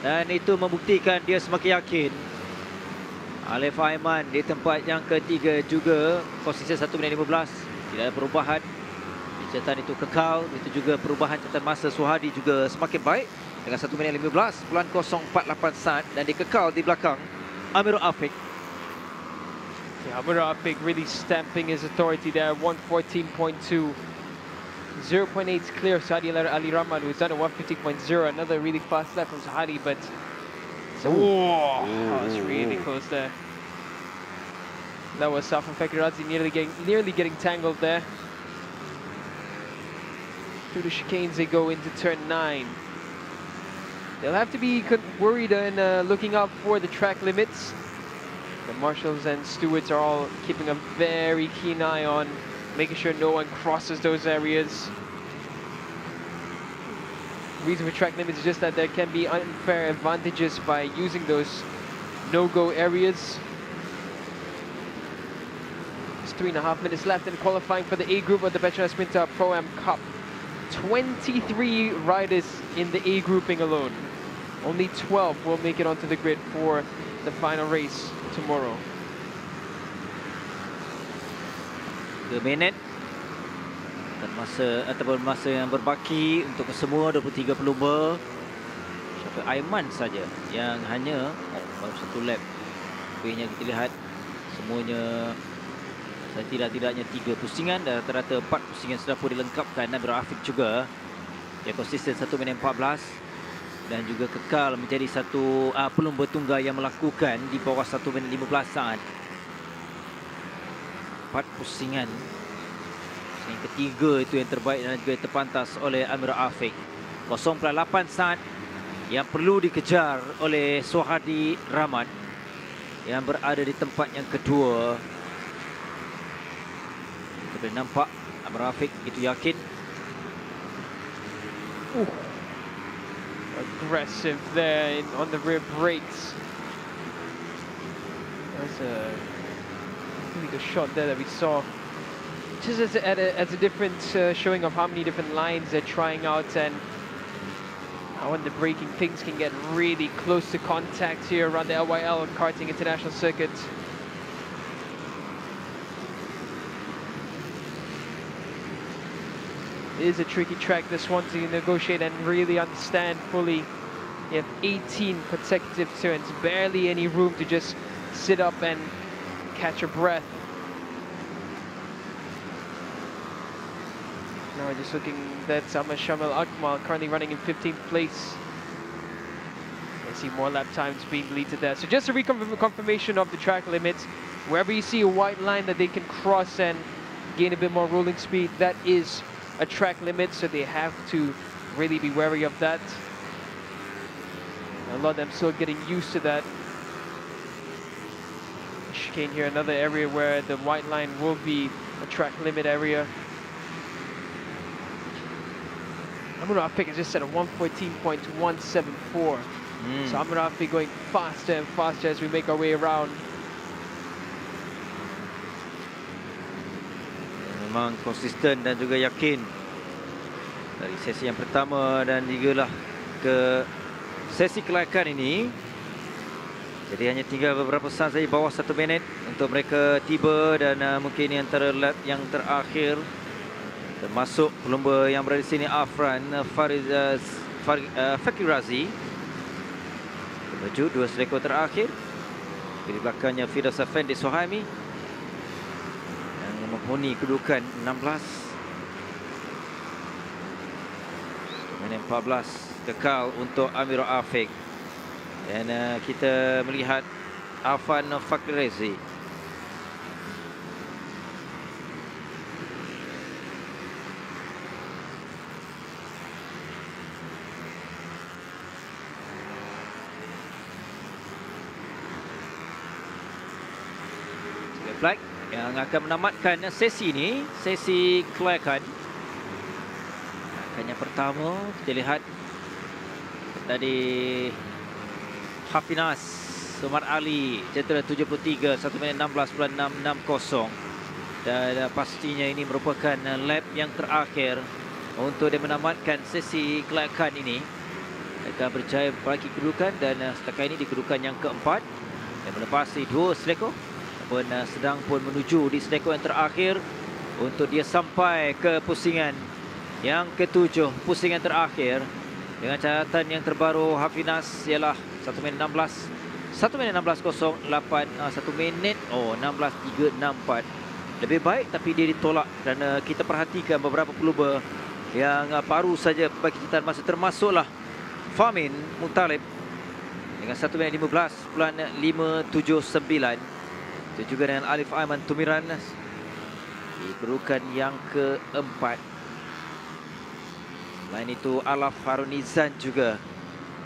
dan itu membuktikan dia semakin yakin. Alif Aiman di tempat yang ketiga juga konsisten 1 minit 15. Tidak ada perubahan. Catatan itu kekal. Itu juga perubahan catatan masa Suhadi juga semakin baik dengan 1 minit 15.048 saat, dan dikekal di belakang Amirul Afiq. Yeah, Amirul Afiq really stamping his authority there. 114.2. 0.8 is clear. Suhadi Ali Rahman, who's done a 150.0. Another really fast lap from Suhadi, but it's really close there. That was Safan Fekiradze nearly getting tangled there. Through the chicanes they go into turn 9. They'll have to be worried and looking out for the track limits. The marshals and stewards are all keeping a very keen eye on making sure no one crosses those areas. The reason for track limits is just that there can be unfair advantages by using those no-go areas. There's 3.5 minutes left in qualifying for the A group of the Petronas Sprinter Pro-Am Cup. 23 riders in the A grouping alone. Only 12 will make it onto the grid for the final race tomorrow. 3 minit dan masa ataupun masa yang berbaki untuk semua 23 pelumba. Syafiq Aiman saja yang hanya baru 1 lap. Lebihnya kita lihat semuanya tidak-tidaknya 3 pusingan dan rata-rata 4 pusingan sudah pun dilengkapkan. Nabil Rafiq juga yang konsisten 1 minit 14 dan juga kekal menjadi satu pelumba tunggal yang melakukan di bawah 1 minit 15 saat. 4 pusingan. Yang ketiga itu yang terbaik dan juga terpantas oleh Amir Afiq. 0.8 saat yang perlu dikejar oleh Suhadi Rahman yang berada di tempat yang kedua. Kita boleh nampak Amir Afiq itu yakin. Aggressive there on the rear brakes. That's a really good shot there that we saw. Just as a different showing of how many different lines they're trying out and how when the braking things can get really close to contact here around the LYL Karting International Circuit. It is a tricky track, this one, to negotiate and really understand fully. You have 18 consecutive turns, barely any room to just sit up and catch your breath. Now we're just looking, that's Shamil Akmal currently running in 15th place. I see more lap times being deleted there. So just a reconfirmation of the track limits. Wherever you see a white line that they can cross and gain a bit more rolling speed, that is a track limit, so they have to really be wary of that. A lot of them still getting used to that. Chicane here, another area where the white line will be a track limit area. Amir Afiq is just at a 114.174. So Amir Afiq going faster and faster as we make our way around. Memang konsisten dan juga yakin dari sesi yang pertama dan juga lah ke sesi kelayakan ini. Jadi hanya tinggal beberapa saat saja bawah 1 minit untuk mereka tiba dan mungkin yang lap yang terakhir termasuk pelumba yang berada di sini Afran Fakir Razi menuju 2 selekor terakhir. Di belakangnya Firdaus Effendi Sohaimi yang menghuni kedudukan 16. Minit 14 kekal untuk Amir Afiq. Dan kita melihat Afan Fakir Razi. Flag yang akan menamatkan sesi ini, sesi kelayakan. Yang pertama kita lihat tadi Hafinas Umar Ali jentera 73 1 minit 16.660 dan pastinya ini merupakan lap yang terakhir untuk dia menamatkan sesi kelayakan ini. Akan berjaya bagi kedudukan dan setakat ini di kedudukan yang keempat dan melepasi 2 selekor pun sedang pun menuju di selekor yang terakhir untuk dia sampai ke pusingan yang ke-7, pusingan terakhir dengan catatan yang terbaru Hafinas ialah 1 minit 16 16.08 1 minit 16.364. Lebih baik tapi dia ditolak kerana kita perhatikan beberapa pelumba yang baru saja bagi catatan masa termasuklah Famin Mutalib dengan 1 minit 15.579. Itu juga dengan Alif Aiman Tumiran di kedudukan yang keempat. Selain itu Alaf Harunizan juga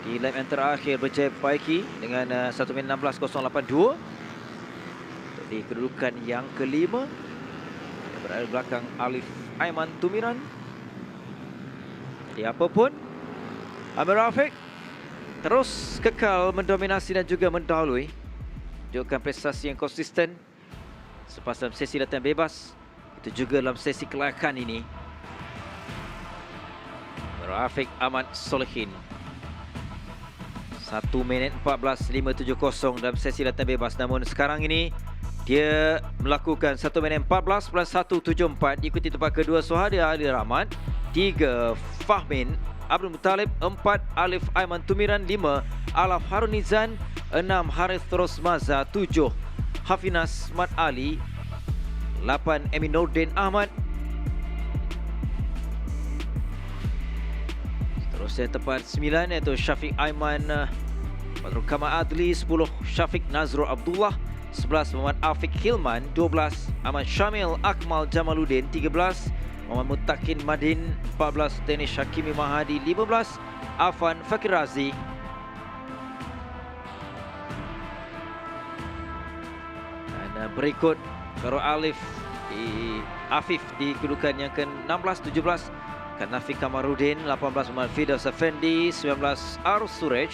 di lap yang terakhir berjaya perbaiki dengan 1 minit 16.082 untuk di kedudukan yang kelima. Yang berada belakang Alif Aiman Tumiran. Jadi apapun, Amir Rafiq terus kekal mendominasi dan juga mendahului. Tunjukkan prestasi yang konsisten selepas dalam sesi latihan bebas, itu juga dalam sesi kelayakan ini. Rafiq Ahmad Solehin 1 minit 14.570 dalam sesi latihan bebas. Namun sekarang ini dia melakukan 1 minit 14.174 diikuti tempat kedua Suhadia Ali Rahmat, 3 Fahmin Abdul Muttalib, 4 Alif Aiman Tumiran, 5 Alaf Harunizan, 6 Harith Rosmaza, 7 Hafinas Mat Ali, 8 Eminuddin Ahmad. Terusnya tempat 9 iaitu Syafiq Aiman Badrul Kamal Adli, 10 Syafiq Nazrul Abdullah, 11 Muhammad Afiq Hilman, 12 Ahmad Syamil Akmal Jamaluddin, 13 Muhammad Mutakin Madin, 14 Danish Hakimi Mahadi, 15 Afan Fakir Razi. Dan berikut Khairul Alif Afif di kedudukan yang ke-16, 17 Kanafi Kamarudin, 18 Muhammad Fidas Effendi, 19 Arus Surej,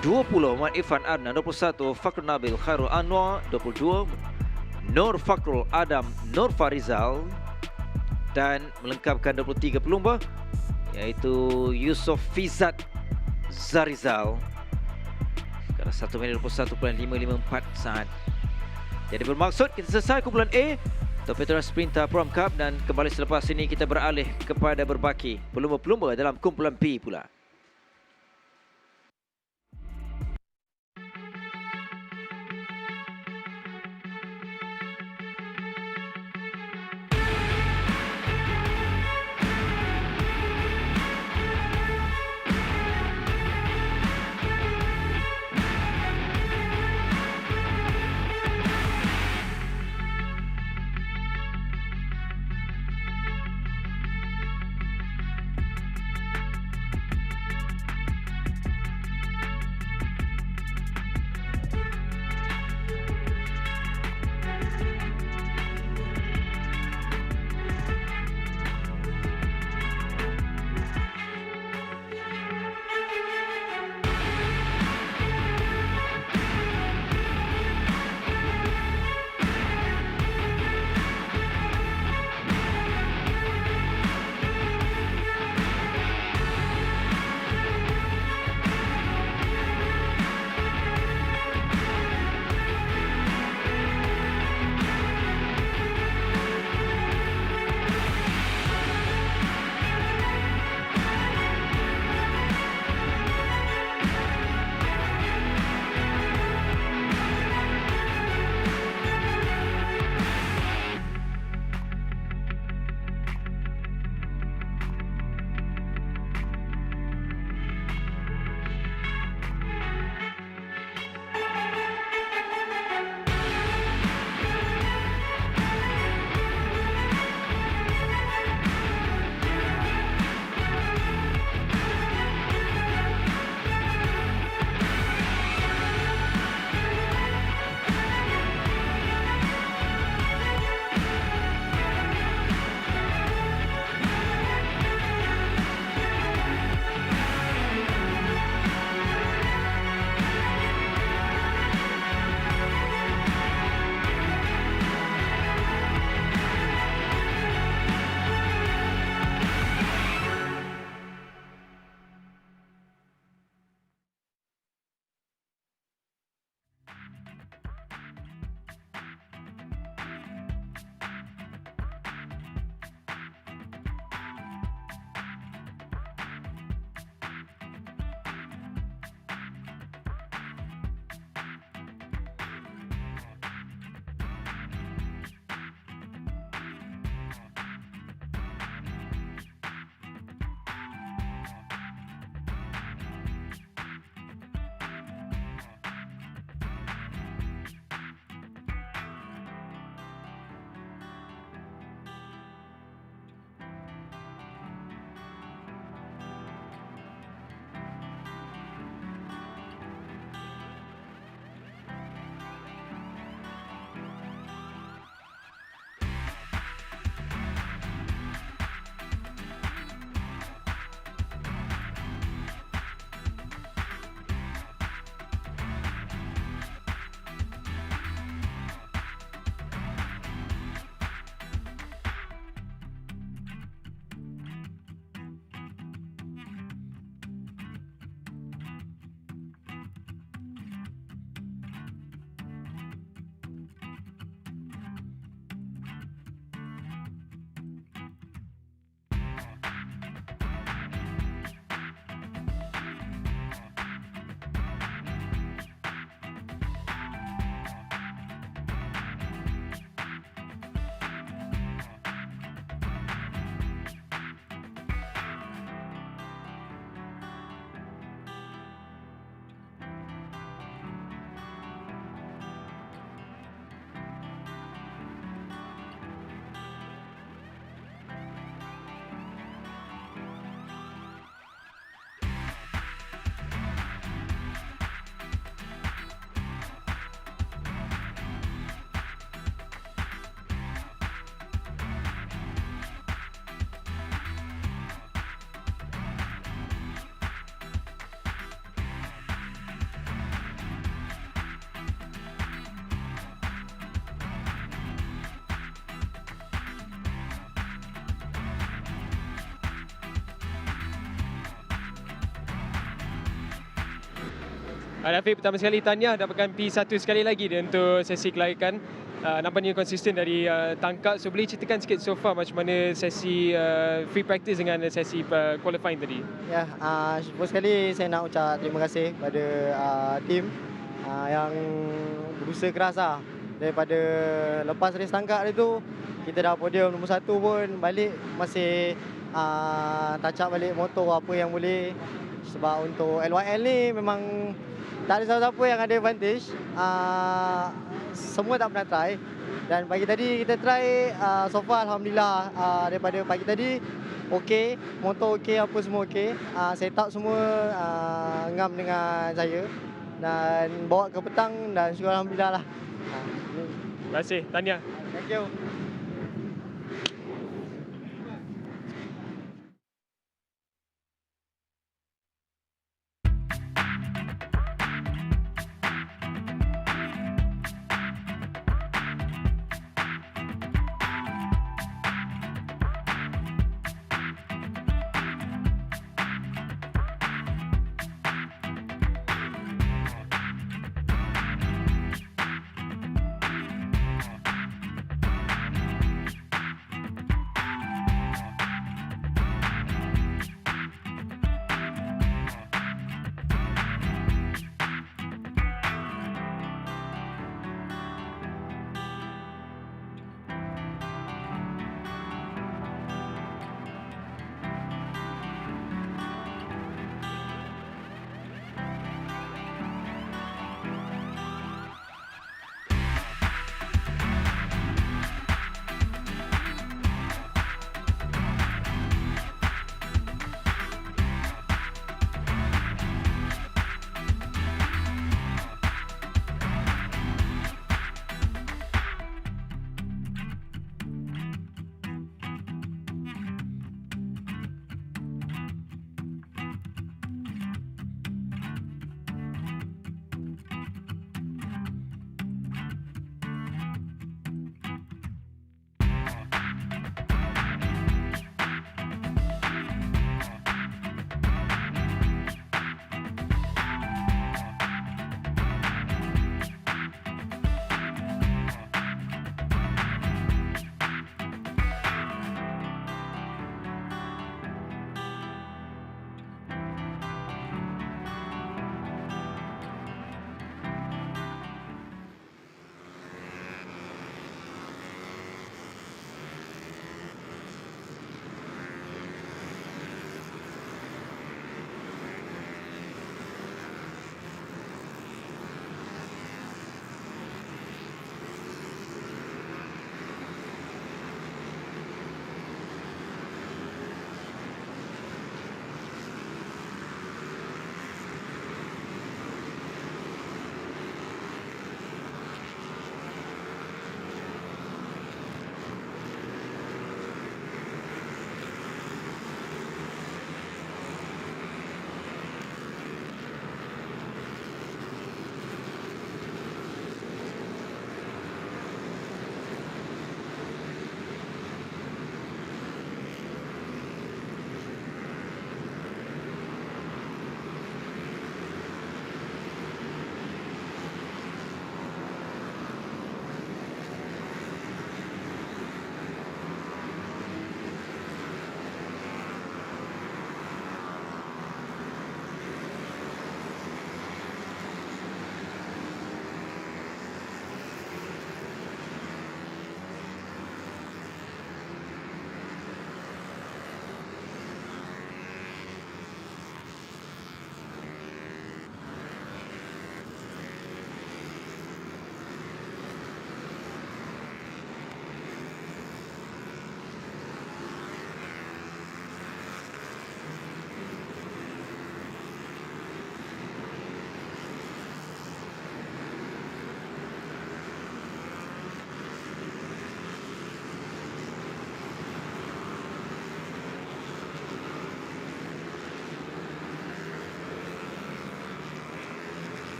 20 Muhammad Irfan Adnan, 21 Fakr Nabil Khairul Anwar, 22 Nur Fakrul Adam Nur Farizal, dan melengkapkan 23 pelumba iaitu Yusof Fizat Zarizal. Sekarang 1 minit 21.554 saat. Jadi bermaksud kita selesai kumpulan A untuk Petronas Sprinter Prom Cup, dan kembali selepas ini kita beralih kepada berbaki pelumba-pelumba dalam kumpulan B pula. Rafiq, pertama sekali tahniah dapatkan P1 sekali lagi dia untuk sesi kelayakan. Nampaknya konsisten dari tangkap. So boleh ceritakan sikit so far macam mana sesi free practice dengan sesi qualifying tadi? Ya, first sekali saya nak ucap terima kasih pada tim yang berusaha keras lah. Daripada lepas race tangkap itu, kita dah podium nombor 1 pun, balik masih touch up balik motor apa yang boleh. Sebab untuk LYL ni memang tak ada siapa-siapa yang ada advantage. Semua tak pernah try. Dan pagi tadi kita try, so far Alhamdulillah daripada pagi tadi okey, motor okey, apa semua okey. Setup semua ngam dengan saya. Dan bawa ke petang dan syukur Alhamdulillah lah. Terima kasih, tahniah. Thank you.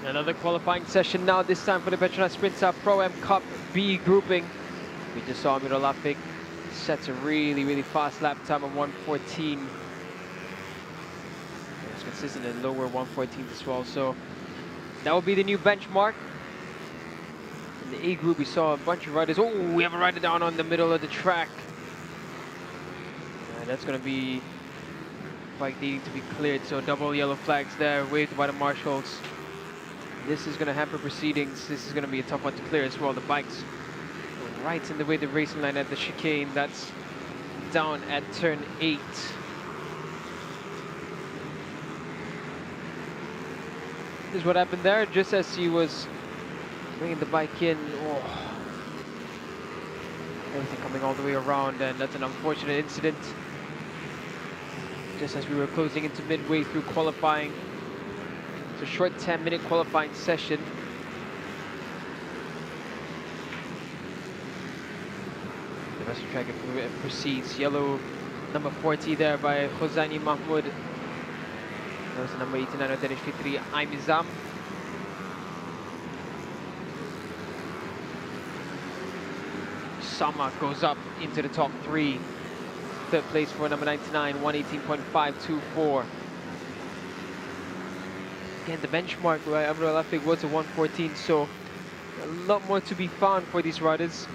Another qualifying session now, this time for the Petronas Sprint Pro-Am Cup B grouping. We just saw Amirul Afiq set a really fast lap time of 1:14. It's consistent in lower 1:14 as well, so that will be the new benchmark. In the A group, we saw a bunch of riders. Oh, we have a rider down on the middle of the track. That's going to be bike needing to be cleared, so double yellow flags there, waved by the marshals. This is going to hamper proceedings. This is going to be a tough one to clear as well. The bike's right in the way of the racing line at the chicane. That's down at turn 8. This is what happened there, just as he was bringing the bike in. Oh. Everything coming all the way around, and that's an unfortunate incident. Just as we were closing into midway through qualifying. It's a short 10-minute qualifying session. The rest of the track proceeds. Yellow number 40 there by Khozani Mahmoud. That was the number 89 of Danish Fitri Aimizam. Sama goes up into the top 3. Third place for number 99, 118.524. Again, the benchmark by Amirul Afiq was a 1:14, so a lot more to be found for these riders.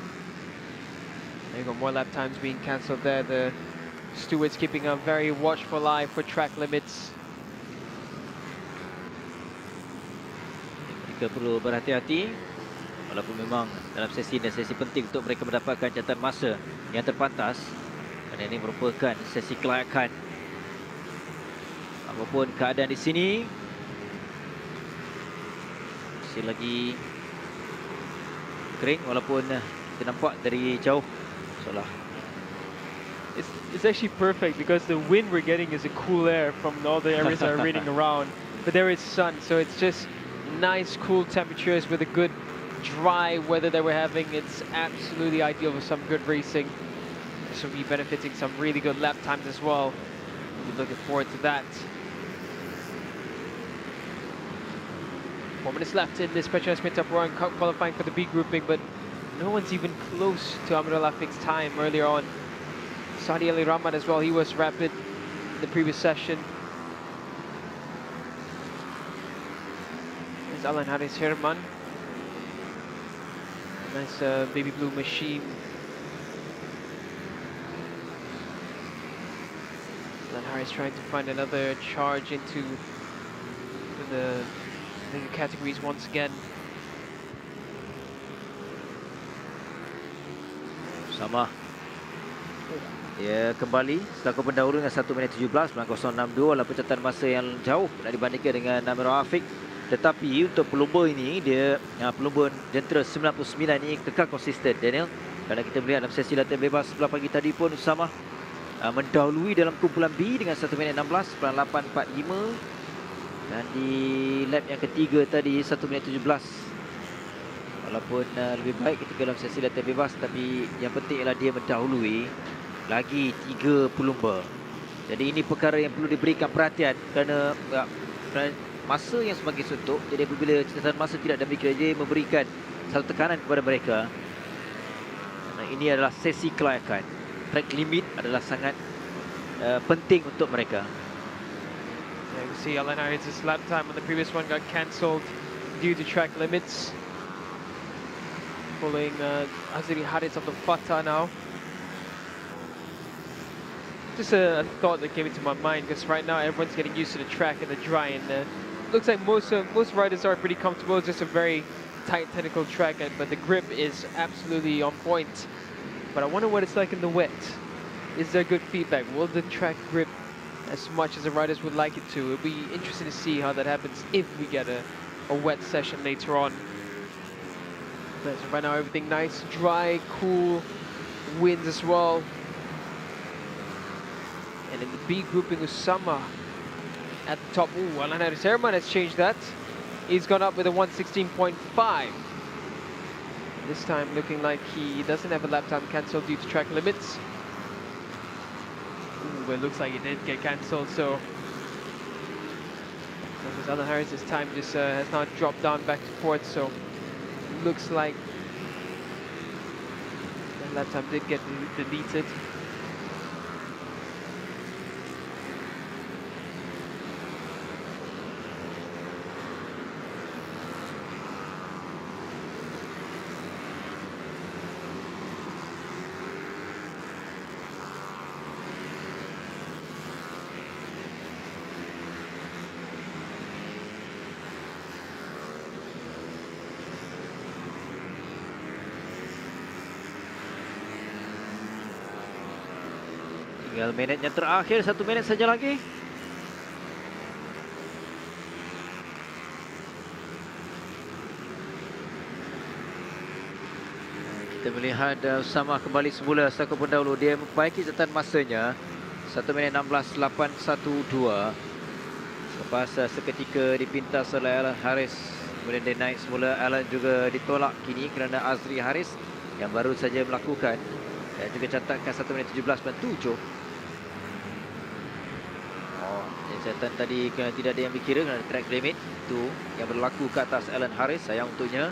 There you go, more lap times being cancelled there. The stewards keeping a very watchful eye for track limits. Mereka perlu berhati-hati, walaupun memang dalam sesi ini sesi penting untuk mereka mendapatkan catatan masa yang terpantas. Dan ini merupakan sesi kelayakan. Apapun keadaan di sini, masih lagi kering walaupun kita nampak dari jauh seolah. It's actually perfect because the wind we're getting is a cool air from all the areas that are raining around. But there is sun, so it's just nice cool temperatures with a good dry weather that we're having. It's absolutely ideal for some good racing. This will be benefiting some really good lap times as well. We're looking forward to that. 4 minutes left in this Petronas Mam Cup qualifying for the B grouping, but no one's even close to Amirul Afiq's time earlier on. Saudi Ali Rahman as well, he was rapid in the previous session. There's Alan Haris Herman. Nice baby blue machine. Alan Haris trying to find another charge into the categories once again. Sama. Dia kembali selaku pendahulu dengan 1 minit 17 9.062 walaupun catatan masa yang jauh nak dibandingkan dengan Amirul Afiq. Tetapi untuk pelumba ini, dia pelumba jentera 99 ini kekal konsisten, Daniel. Kerana kita melihat dalam sesi latihan bebas sebelah pagi tadi pun Usama mendahului dalam kumpulan B dengan 1 minit 16.845. Dan di lap yang ketiga tadi 1 minit 17. Walaupun lebih baik ketika dalam sesi latihan bebas, tapi yang penting ialah dia mendahului lagi 3 pelumba. Jadi ini perkara yang perlu diberikan perhatian kerana masa yang semakin suntuk. Jadi apabila catatan masa tidak demikian, dia memberikan satu tekanan kepada mereka. Nah, ini adalah sesi kelayakan. Track limit adalah sangat penting untuk mereka. Yeah, you can see Alan Haris' lap time on the previous one got cancelled due to track limits. Pulling Azri Haris of the Fatah now. Just a thought that came into my mind, because right now everyone's getting used to the track and the dry, and looks like most riders are pretty comfortable. It's just a very tight technical track, but the grip is absolutely on point. But I wonder what it's like in the wet. Is there good feedback? Will the track grip as much as the riders would like it to? It'll be interesting to see how that happens if we get a wet session later on. But right now everything nice, dry, cool, winds as well. And in the B grouping, Usama at the top. Ooh, Alan Haris Herman has changed that. He's gone up with a 116.5. This time looking like he doesn't have a lap time cancelled due to track limits. Ooh, it looks like it did get cancelled, so Because Alan Harris's time just has now dropped down back to fourth, so looks like that lap time did get deleted. Tinggal minit yang terakhir, 1 minit saja lagi. Kita melihat Usama kembali semula setakat pendahulu. Dia memperbaiki catatan masanya 1 minit 16.812. Lepas seketika dipintas oleh Alan Harris, kemudian dia naik semula. Alan juga ditolak kini kerana Azri Harris yang baru saja melakukan dan juga catatkan 1 minit 17.7. Catatan tadi kerana tidak ada yang dikira kerana track limit itu yang berlaku ke atas Alan Harris, sayang untuknya.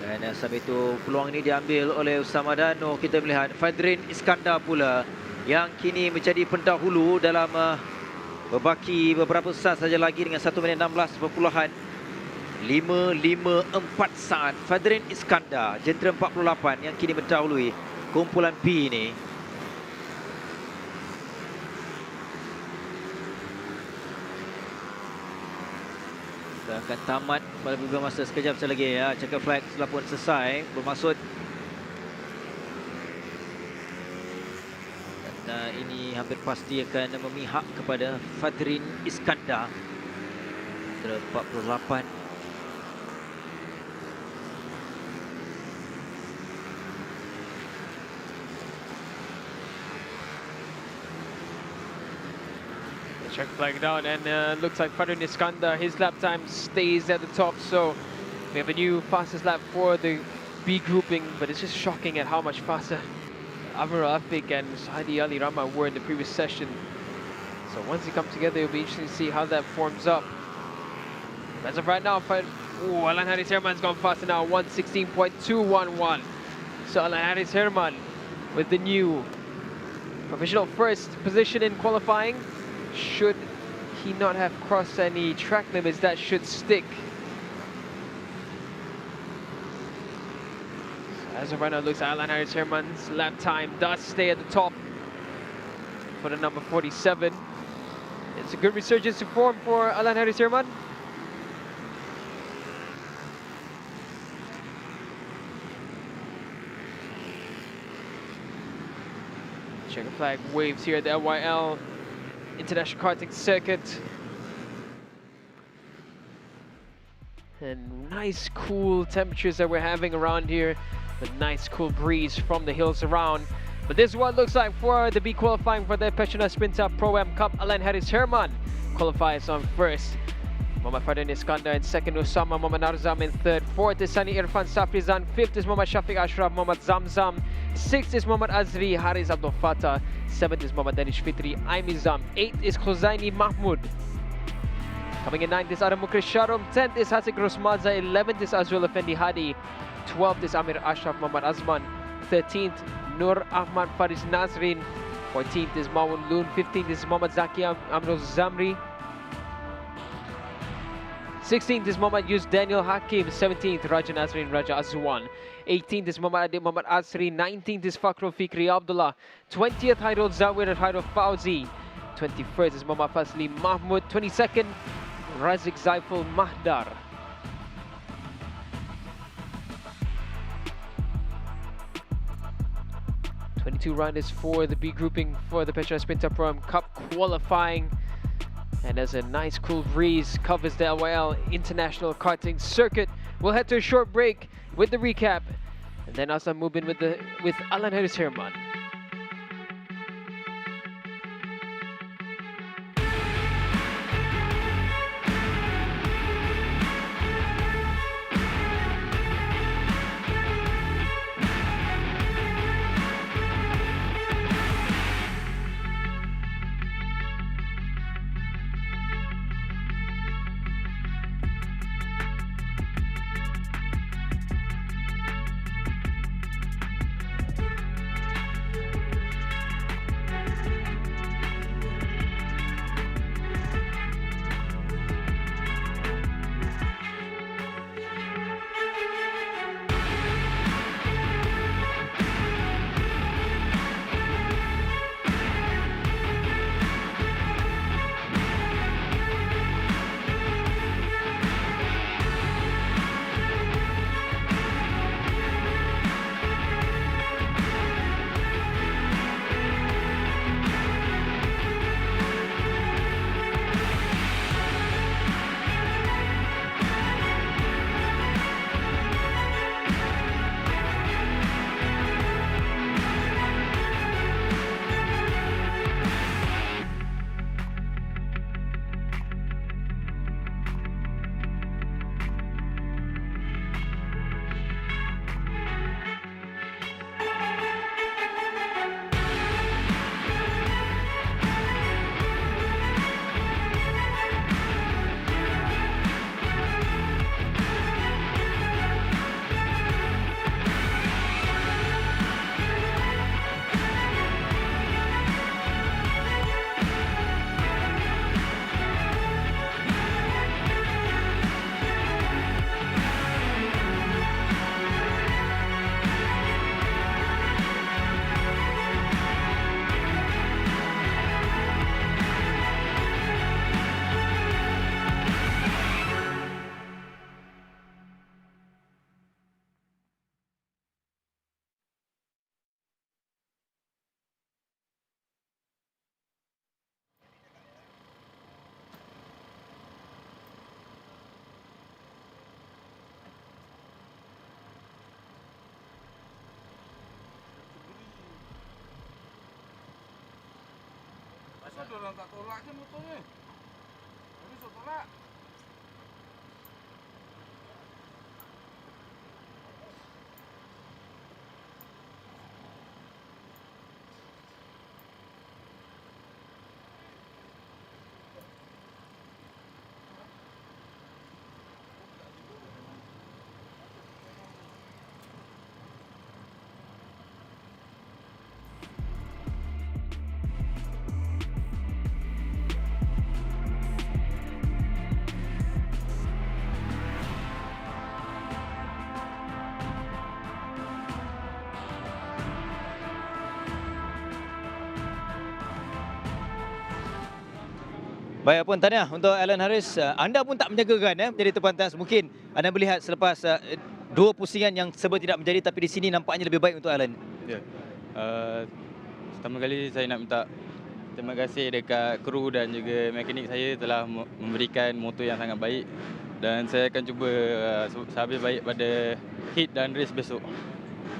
Dan sampai itu peluang ini diambil oleh Usama Dano. Kita melihat Fadrin Iskandar pula yang kini menjadi pendahulu dalam berbaki beberapa saat saja lagi dengan 1 minit 16.554 saat. Fadrin Iskandar, jentera 48 yang kini mendahului kumpulan B ini. Akan tamat pada beberapa masa sekejap saja lagi ya. Checker flag telah pun selesai, bermaksud dan ini hampir pasti akan memihak kepada Fadrin Iskandar, jentera 48. Check flag down, and looks like Fadrin Iskandar, his lap time stays at the top, so we have a new fastest lap for the B grouping, but it's just shocking at how much faster Amirul Afiq and Saidi Ali Rahman were in the previous session. So once they come together, it'll be interesting to see how that forms up. As of right now, Alan Haris Herman's gone faster now, 1:16.211. So Alan Haris Herman with the new provisional first position in qualifying. Should he not have crossed any track limits, that should stick. So as of right now, it looks like Alan Harris Herman's lap time does stay at the top for the number 47. It's a good resurgence to form for Alan Harris Herman. Checker flag waves here at the LYL International Karting Circuit. And nice cool temperatures that we're having around here. A nice cool breeze from the hills around. But this is what it looks like for the B qualifying for the Petronas Pro Am Cup. Alan Haris Herman qualifies on first. Muhammad Fadrin Iskandar in second, Usama Muhammad Arzam in third. Fourth is Sani Irfan Safrizan. Fifth is Muhammad Shafiq Ashraf Muhammad Zamzam. Sixth is Muhammad Azri Haris Abdul Fattah. Seventh is Muhammad Danish Fitri Aimizam. Eighth is Khuzaini Mahmoud. Coming in ninth is Adam Mukrish Sharum. 10th is Hasik Rosmaza. 11th is Azrul Effendi Hadi. 12th is Amir Ashraf Muhammad Azman. 13th Nur Ahmad Faris Nazrin. 14th is Mawun Loon. 15th is Muhammad Zaki Amroz Zamri. 16th is Muhammad Yus Daniel Hakim. 17th Raja Nazrin Raja Azwan. 18th is Muhammad Adib Muhammad Asri. 19th is Fakrul Fikri Abdullah. 20th Hairul Zawir Hairul Fauzi. 21st is Muhammad Fazli Mahmud. 22nd Razik Zaiful Mahdar. Two riders for the B grouping for the Petronas Pro Am Cup qualifying. And as a nice cool breeze covers the LYL International Karting Circuit, we'll head to a short break with the recap, and then also move in with Alan Haris Herman. Baik, pun tahniah untuk Alan Harris. Anda pun tak menjagakan menjadi terpantas. Mungkin anda melihat selepas dua pusingan yang serba tidak menjadi, tapi di sini nampaknya lebih baik untuk Alan. Ya. Pertama kali saya nak minta terima kasih dekat kru dan juga mekanik saya telah memberikan motor yang sangat baik, dan saya akan cuba sehabis baik pada hit dan race besok.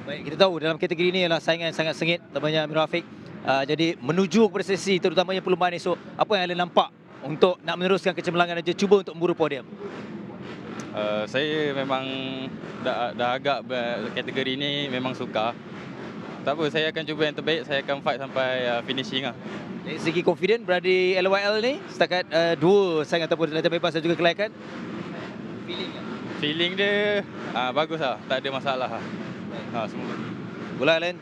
Baik, kita tahu dalam kategori ini adalah saingan sangat sengit, temannya Amir Rafiq. Jadi menuju kepada sesi terutamanya perlumbaan esok, apa yang Alan nampak untuk nak meneruskan kecemerlangan dan cuba untuk memburu podium? Saya memang dah agak kategori ini memang suka. Tak apa, saya akan cuba yang terbaik, saya akan fight sampai finishing lah. Dari segi confident berada di LYL ni, setakat dua saing ataupun latihan bebas dan juga kelayakan, Feeling dia bagus lah, tak ada masalah lah. Semua. Bola Alan.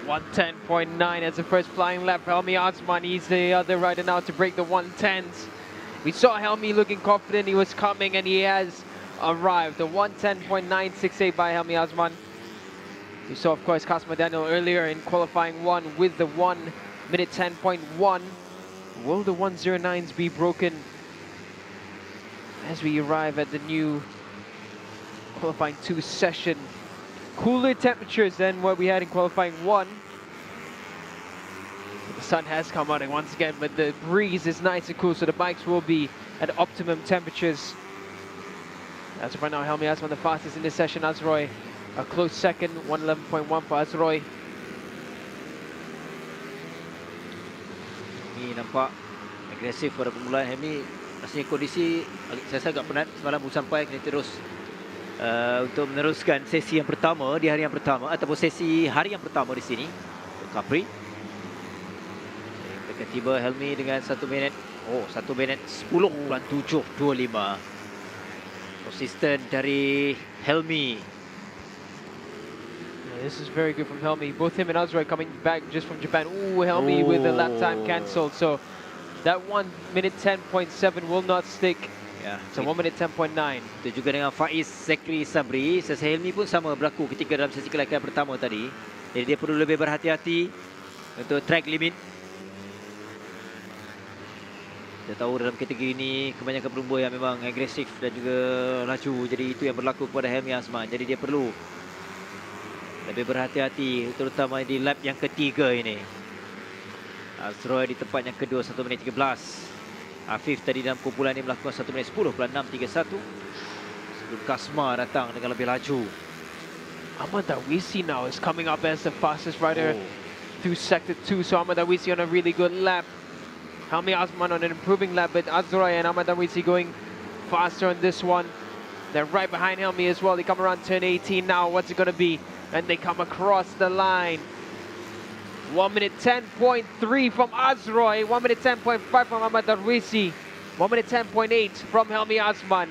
110.9 as the first flying lap. Helmi Osman, he's the other rider now to break the 110s. We saw Helmi looking confident, he was coming, and he has arrived. The 110.968 by Helmi Osman. We saw, of course, Kasma Daniel earlier in qualifying 1 with the 1 minute 10.1. Will the 109s be broken as we arrive at the new qualifying 2 session? Cooler temperatures than what we had in qualifying 1. The sun has come out once again, but the breeze is nice and cool, so the bikes will be at optimum temperatures. As of right now, Helmi Osman the fastest in this session. Azroy a close second, 111.1 for Azroy. Ini nampak agresif pada permulaan. Helmi rasanya kondisi saya rasa agak penat semalam baru sampai, kena terus untuk meneruskan sesi yang pertama di hari yang pertama ataupun sesi hari yang pertama di sini untuk Cubprix. Mereka tiba Helmi dengan 1 minit 1 minit 10.725. Konsisten dari Helmi. This is very good from Helmi. Both him and Azroy coming back just from Japan. Ooh, Helmi with the lap time cancelled. So that 1 minute 10.7 will not stick. Ya, So 1 minute 10.9. itu juga dengan Faiz Zekri Sabri. Sesi Helmi pun sama berlaku ketika dalam sesi kelayakan pertama tadi. Jadi dia perlu lebih berhati-hati untuk track limit. Kita tahu dalam kategori ini kebanyakan pelumba yang memang agresif dan juga laju. Jadi itu yang berlaku kepada Helmi Osman. Jadi dia perlu lebih berhati-hati, terutama di lap yang ketiga ini. Azroy di tempat yang kedua 1 minit 13. Afif tadi dalam kumpulan ini melakukan 1 minit 10.631. Sebelum Kasma datang dengan lebih laju. Ahmad Dawisi now is coming up as the fastest rider through sector 2. So Ahmad Dawisi on a really good lap. Helmi Osman on an improving lap, but Azroy and Ahmad Dawisi going faster on this one. They're right behind Helmi as well. They come around turn 18 now. What's it going to be? And they come across the line. 1 minute 10.3 from Azroy. 1 minute 10.5 from Ahmad Darwisi. 1 minute 10.8 from Helmi Osman.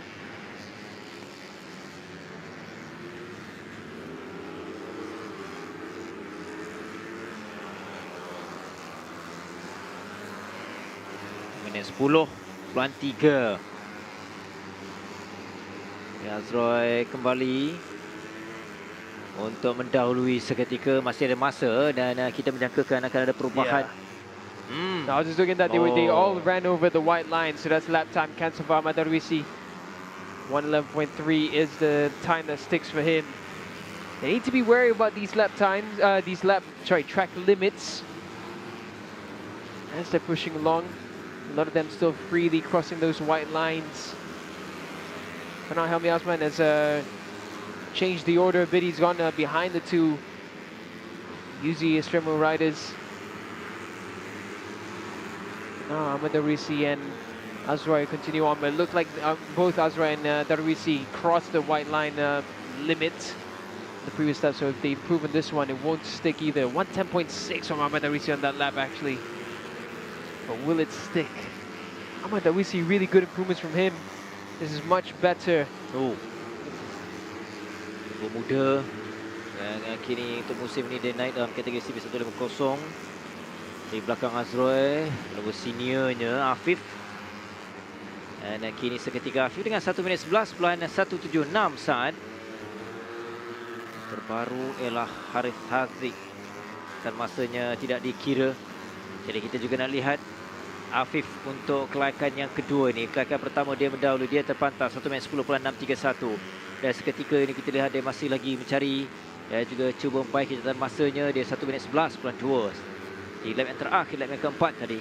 Minit 10.3. Azroy kembali untuk mendahului seketika. Masih ada masa dan kita menjangkakan akan ada perubahan. Now I was just looking at that they all ran over the white line, so that's lap time cancelled for Ahmad Darwisi. 111.3 is the time that sticks for him. They need to be wary about these lap times, track limits as they're pushing along. A lot of them still freely crossing those white lines. For now, Helmi Osman has changed the order a bit. He's gone behind the 2 Uzi Estremo riders. Now Ahmad Darwisi and Azroy continue on, but it looked like both Azroy and Darwisi crossed the white line limit the previous lap, so if they improve on this one, it won't stick either. 110.6 from Ahmad Darwisi on that lap actually. But will it stick? Ahmad Darwisi, really good improvements from him. This is much better. Muda dan kini untuk musim ini dia naik dalam kategori CB150 di belakang Azroy, lalu seniornya Afif. Dan kini seketika Afif dengan 1 minit 11.176 saat. Terbaru ialah Harith Haziq dan masanya tidak dikira. Jadi kita juga nak lihat Afif untuk kelayakan yang kedua ini. Kelayakan pertama dia mendahului, dia terpantas 1 minit 10.631. Dan seketika ini kita lihat dia masih lagi mencari dan juga cuba memperbaiki catatan masanya. Dia 1 minit 11.2 di lap yang terakhir, lap yang keempat tadi.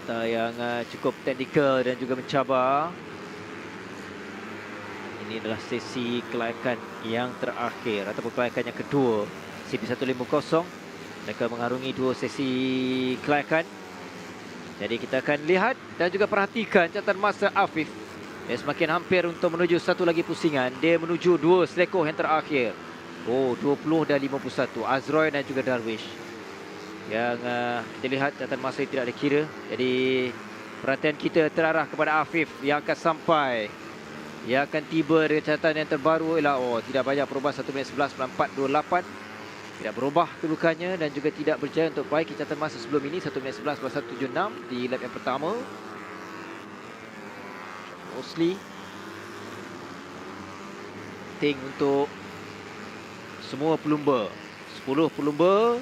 Kita yang cukup teknikal dan juga mencabar. Ini adalah sesi kelayakan yang terakhir ataupun kelayakan yang kedua CB150. Mereka mengarungi 2 sesi kelayakan. Jadi kita akan lihat dan juga perhatikan catatan masa Afif. Dia semakin hampir untuk menuju satu lagi pusingan. Dia menuju 2 selekoh yang terakhir. 20 dan 51. Azroy dan juga Darwish. Yang kita lihat catatan masa tidak dikira. Jadi perhatian kita terarah kepada Afif yang akan sampai Ia akan tiba dengan catatan yang terbaru ialah tidak banyak perubahan 1 minit 11.9428. Tidak berubah kedudukannya dan juga tidak berjaya untuk perbaiki catatan masa sebelum ini 1 minit 11.76 di lap yang pertama. Mostly penting untuk semua pelumba. 10 pelumba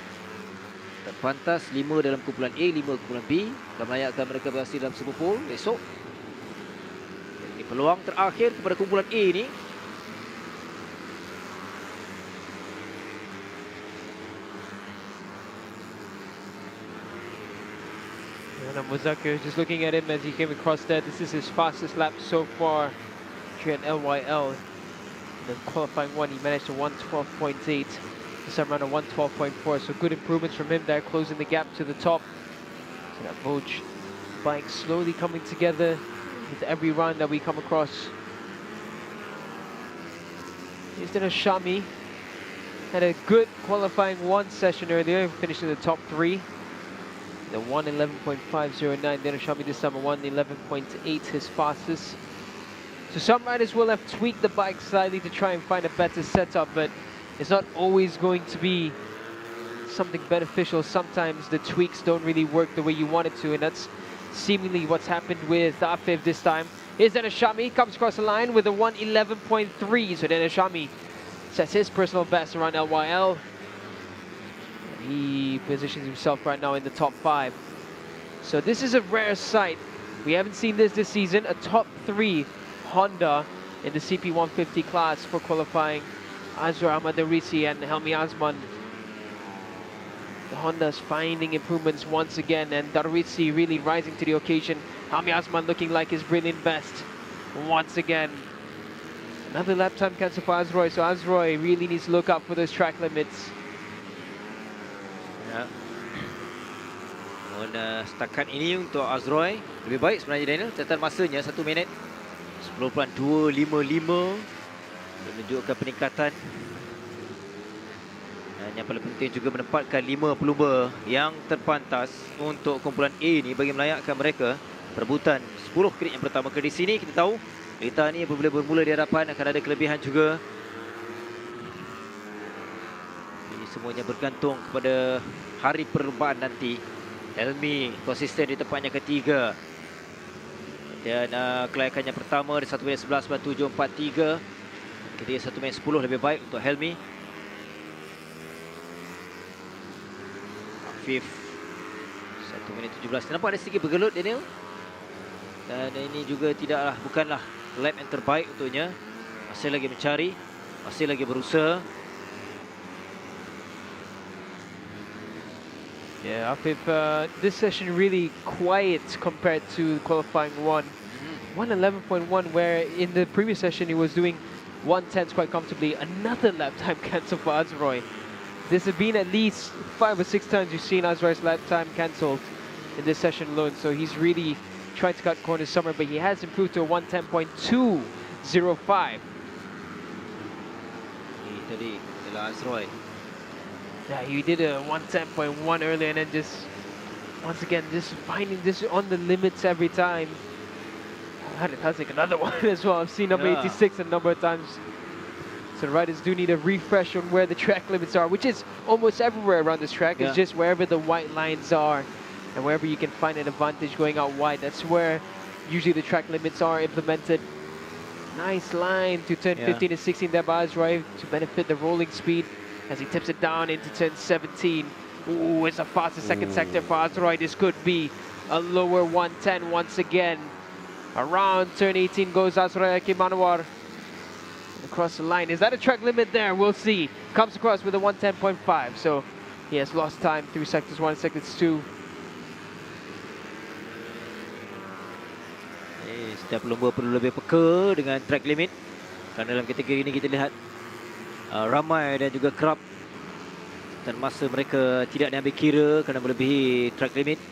terpantas 5 dalam kumpulan A, 5 kumpulan B. Akan melayakkan mereka berhasil dalam sepupul esok. Ini peluang terakhir kepada kumpulan A ni. And Muzakir just looking at him as he came across there. This is his fastest lap so far here at LYL. In the qualifying one, he managed to 112.8. This time around a 112.4. So good improvements from him there, closing the gap to the top. So that Voj bike slowly coming together with every run that we come across. He's done a Shami. Had a good qualifying one session earlier, finished in the top 3. The 1:11.509, then Shami this time a 1:11.8, his fastest. So some riders will have tweaked the bike slightly to try and find a better setup, but it's not always going to be something beneficial. Sometimes the tweaks don't really work the way you want it to, and that's seemingly what's happened with Afif this time. Here's Dennis Shami, comes across the line with a 1:11.3, so Dennis Shami sets his personal best around LYL. He positions himself right now in the top 5. So this is a rare sight. We haven't seen this season. A top 3 Honda in the CP150 class for qualifying Azra Ahmadarisi and Helmi Azman. The Honda's finding improvements once again, and Darwisi really rising to the occasion. Helmi Azman looking like his brilliant best once again. Another lap time cancel for Azroy, so Azroy really needs to look out for those track limits. Ya. Setakat ini untuk Azroy lebih baik sebenarnya, Daniel. Catatan masanya 1 minit 10.255 menunjukkan peningkatan. Dan yang paling penting juga menempatkan 5 pelumba yang terpantas untuk kumpulan A ni bagi melayakkan mereka perebutan 10 kredit yang pertama. Di sini kita tahu kereta ni apabila bermula di hadapan akan ada kelebihan juga. Semuanya bergantung kepada hari perlombaan nanti. Helmi konsisten di tempatnya ketiga. Dan kelayakannya pertama di 1 minit 11.743. Jadi 1 minit 10 lebih baik untuk Helmi. Afif 1 minit 17. Nampak ada sedikit bergelut, Daniel. Dan ini juga bukanlah lap yang terbaik untuknya. Masih lagi mencari, masih lagi berusaha. Yeah, Afif, this session really quiet compared to qualifying 1. 1:11.1, where in the previous session he was doing 1:10s quite comfortably. Another lap time cancel for Azroy. This has been at least 5 or 6 times you've seen Azroy's lap time cancelled in this session alone. So he's really trying to cut corners somewhere, but he has improved to a 1:10.205. Ini tadi adalah Azroy. Yeah, he did a 1:10.1 earlier, and then just once again just finding this on the limits every time. I had to take another one as well. I've seen number 86 a number of times. So the riders do need a refresh on where the track limits are, which is almost everywhere around this track. It's just wherever the white lines are and wherever you can find an advantage going out wide. That's where usually the track limits are implemented. Nice line to turn 15 and 16 there by Azroy to benefit the rolling speed as he tips it down into turn 17. Ooh, it's a faster second sector for Azroy. This could be a lower 1:10 once again. Around turn 18 goes Azroy Akimanwar. Across the line. Is that a track limit there? We'll see. Comes across with a 1:10.5. So he has lost time through sectors 1 and sectors 2. Setiap pelumba perlu lebih peka dengan track limit. Kerana dalam kategori ini kita lihat ramai dan juga kerap dan masa mereka tidak diambil kira kerana melebihi track limit.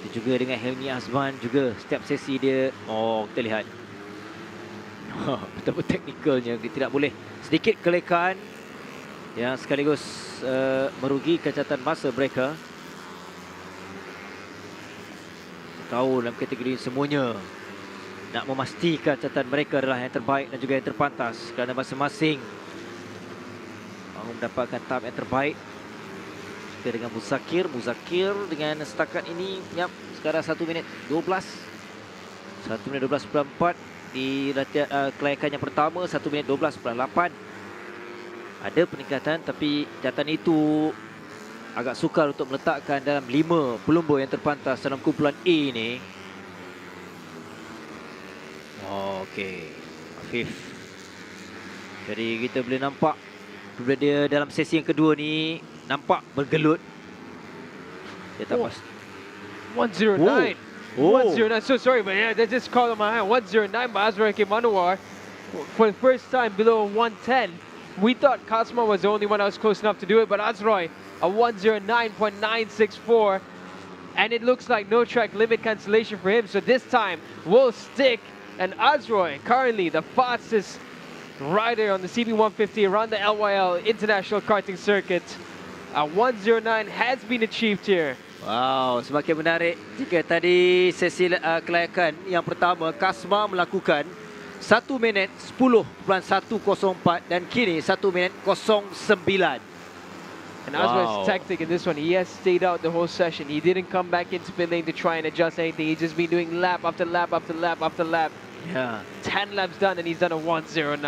Itu juga dengan Helmi Azman juga setiap sesi dia kita lihat betapa teknikalnya. Dia tidak boleh sedikit kelekaan yang sekaligus merugikan catatan masa mereka. Tahu dalam kategori semuanya nak memastikan catatan mereka adalah yang terbaik dan juga yang terpantas kerana masing-masing mahu mendapatkan tahap yang terbaik. Kita dengan Muzakir dengan setakat ini sekarang 1 minit 12. 1 minit 12.4 di latihan kelayakan yang pertama, 1 minit 12.8. Ada peningkatan tapi catatan itu agak sukar untuk meletakkan dalam 5 pelumba yang terpantas dalam kumpulan A ni. Okey, Afif. Jadi kita boleh nampak bila dia dalam sesi yang kedua ni nampak bergelut. Dia tak pas. 109. Oh. 109. So sorry, but yeah, they just called on my hand. 109 by Azrai Manowar for the first time below 110. We thought Kasma was the only one that was close enough to do it, but Azrai a 109.964, and it looks like no track limit cancellation for him. So this time we'll stick. And Azrai, currently the fastest rider on the CB150 around the LYL International Karting Circuit. 109 has been achieved here. Wow, semakin menarik jika tadi sesi kelayakan yang pertama Kasma melakukan 1 minit 10.104 dan kini 1 minit 09. And Azrai's tactic in this one, he has stayed out the whole session. He didn't come back into pit lane to try and adjust anything. He's just been doing lap after lap after lap after lap. Yeah. 10 laps done and he's done a 109.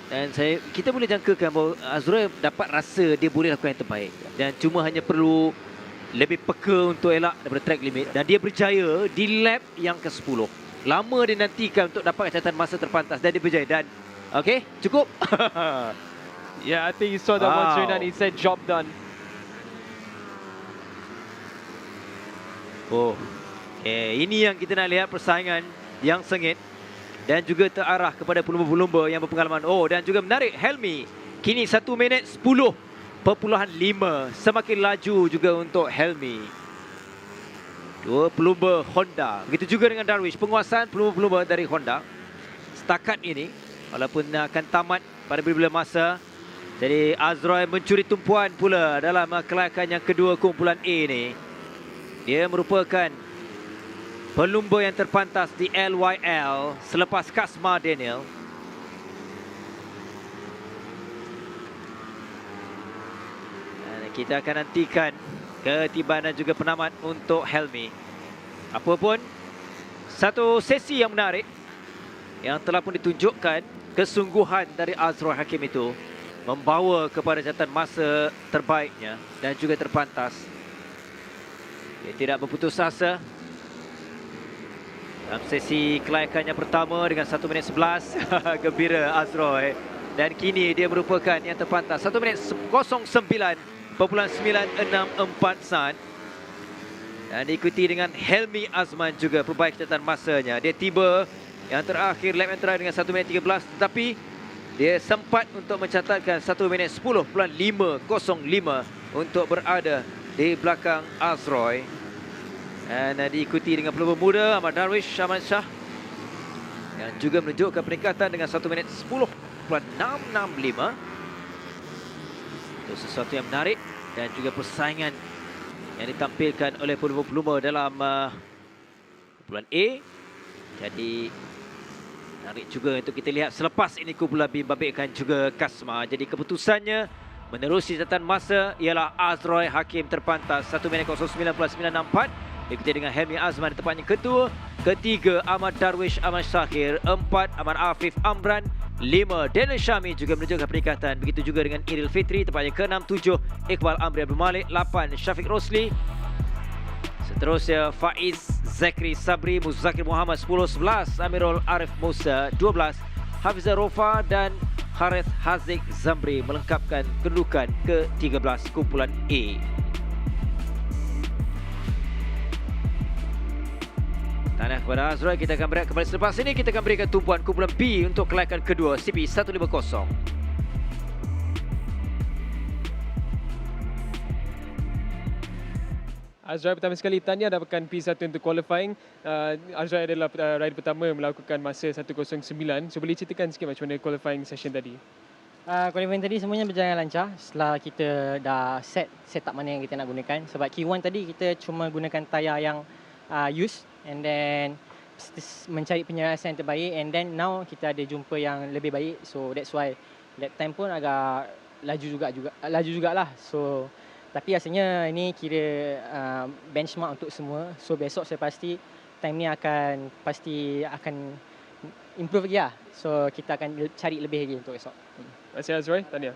Dan kita boleh jangkakan bahawa Azrai dapat rasa dia boleh lakukan yang terbaik. Dan cuma hanya perlu lebih peka untuk elak daripada track limit. Dan dia berjaya di lap yang ke-10. Lama dia nantikan untuk dapat catatan masa terpantas dan dia berjaya. Dan okey, cukup. Yeah, I think he saw that 109. He said job done. Oh, ini yang kita nak lihat, persaingan yang sengit dan juga terarah kepada pelumba-pelumba yang berpengalaman. Oh, dan juga menarik, Helmi kini 1 minit 10.5, semakin laju juga untuk Helmi. Dua pelumba Honda, begitu juga dengan Darwish, penguasaan pelumba-pelumba dari Honda setakat ini walaupun akan tamat pada bila-bila masa. Jadi Azrai mencuri tumpuan pula dalam kelayakan yang kedua kumpulan A ni. Dia merupakan pelumba yang terpantas di LYL selepas Kasma Daniel. Dan kita akan nantikan ketibaan dan juga penamat untuk Helmi. Apapun, satu sesi yang menarik yang telah pun ditunjukkan kesungguhan dari Azrai Hakim itu membawa kepada catatan masa terbaiknya dan juga terpantas. Dia tidak berputus asa dalam sesi kelayakan yang pertama dengan 1 minit 11. Gembira Azrai. Dan kini dia merupakan yang terpantas 1 minit 09.964 saat. Dan diikuti dengan Helmi Azman juga perbaiki catatan masanya. Dia tiba yang terakhir, lap yang terakhir dengan 1 minit 13. Tetapi dia sempat untuk mencatatkan 1 minit 10.505 untuk berada di belakang Azrai. Dan diikuti dengan pelumba muda Ahmad Darwish Ahmad Shah yang juga menunjukkan peningkatan dengan 1 minit 10.665. Itu sesuatu yang menarik dan juga persaingan yang ditampilkan oleh pelumba-pelumba dalam kumpulan A. Jadi menarik juga untuk kita lihat selepas ini kumpulan B membabitkan juga Kasma. Jadi keputusannya menerusi catatan masa ialah Azrai Hakim terpantas 1 minit 09.964. Diikuti dengan Helmi Azman di tempatnya kedua. Ketiga Ahmad Darwish Ahmad Syakir. 4 Ahmad Afif Amran. 5 Daniel Syami juga menunjukkan peningkatan. Begitu juga dengan Iril Fitri tempatnya ke-6. 7 Iqbal Amri Abdul Malik. 8 Syafiq Rosli. Seterusnya Faiz Zakri Sabri Muzakir Muhammad 10. 11 Amirul Arif Musa. 12 Hafizah Rofa dan Harith Haziq Zamri melengkapkan kedudukan ke-13 kumpulan A. Tanah kepada Azrai, kita akan berehat kembali selepas ini. Kita akan berikan tumpuan kumpulan B untuk kelayakan kedua CP150. Azrai pertama sekali tahniah dapatkan P1 untuk qualifying. Azrai adalah rider pertama yang melakukan masa 109. So boleh ceritakan sikit macam mana qualifying session tadi? Qualifying tadi semuanya berjalan lancar setelah kita dah setup mana yang kita nak gunakan. Sebab Q1 tadi kita cuma gunakan tayar yang used, and then mencari penyelesaian terbaik, and then now kita ada jumpa yang lebih baik, so that's why that time pun agak laju jugalah. So tapi rasanya ini kira benchmark untuk semua, so besok saya pasti time ni pasti akan improve lagi lah. So kita akan cari lebih lagi untuk esok. Terima kasih Azroy. Tanya.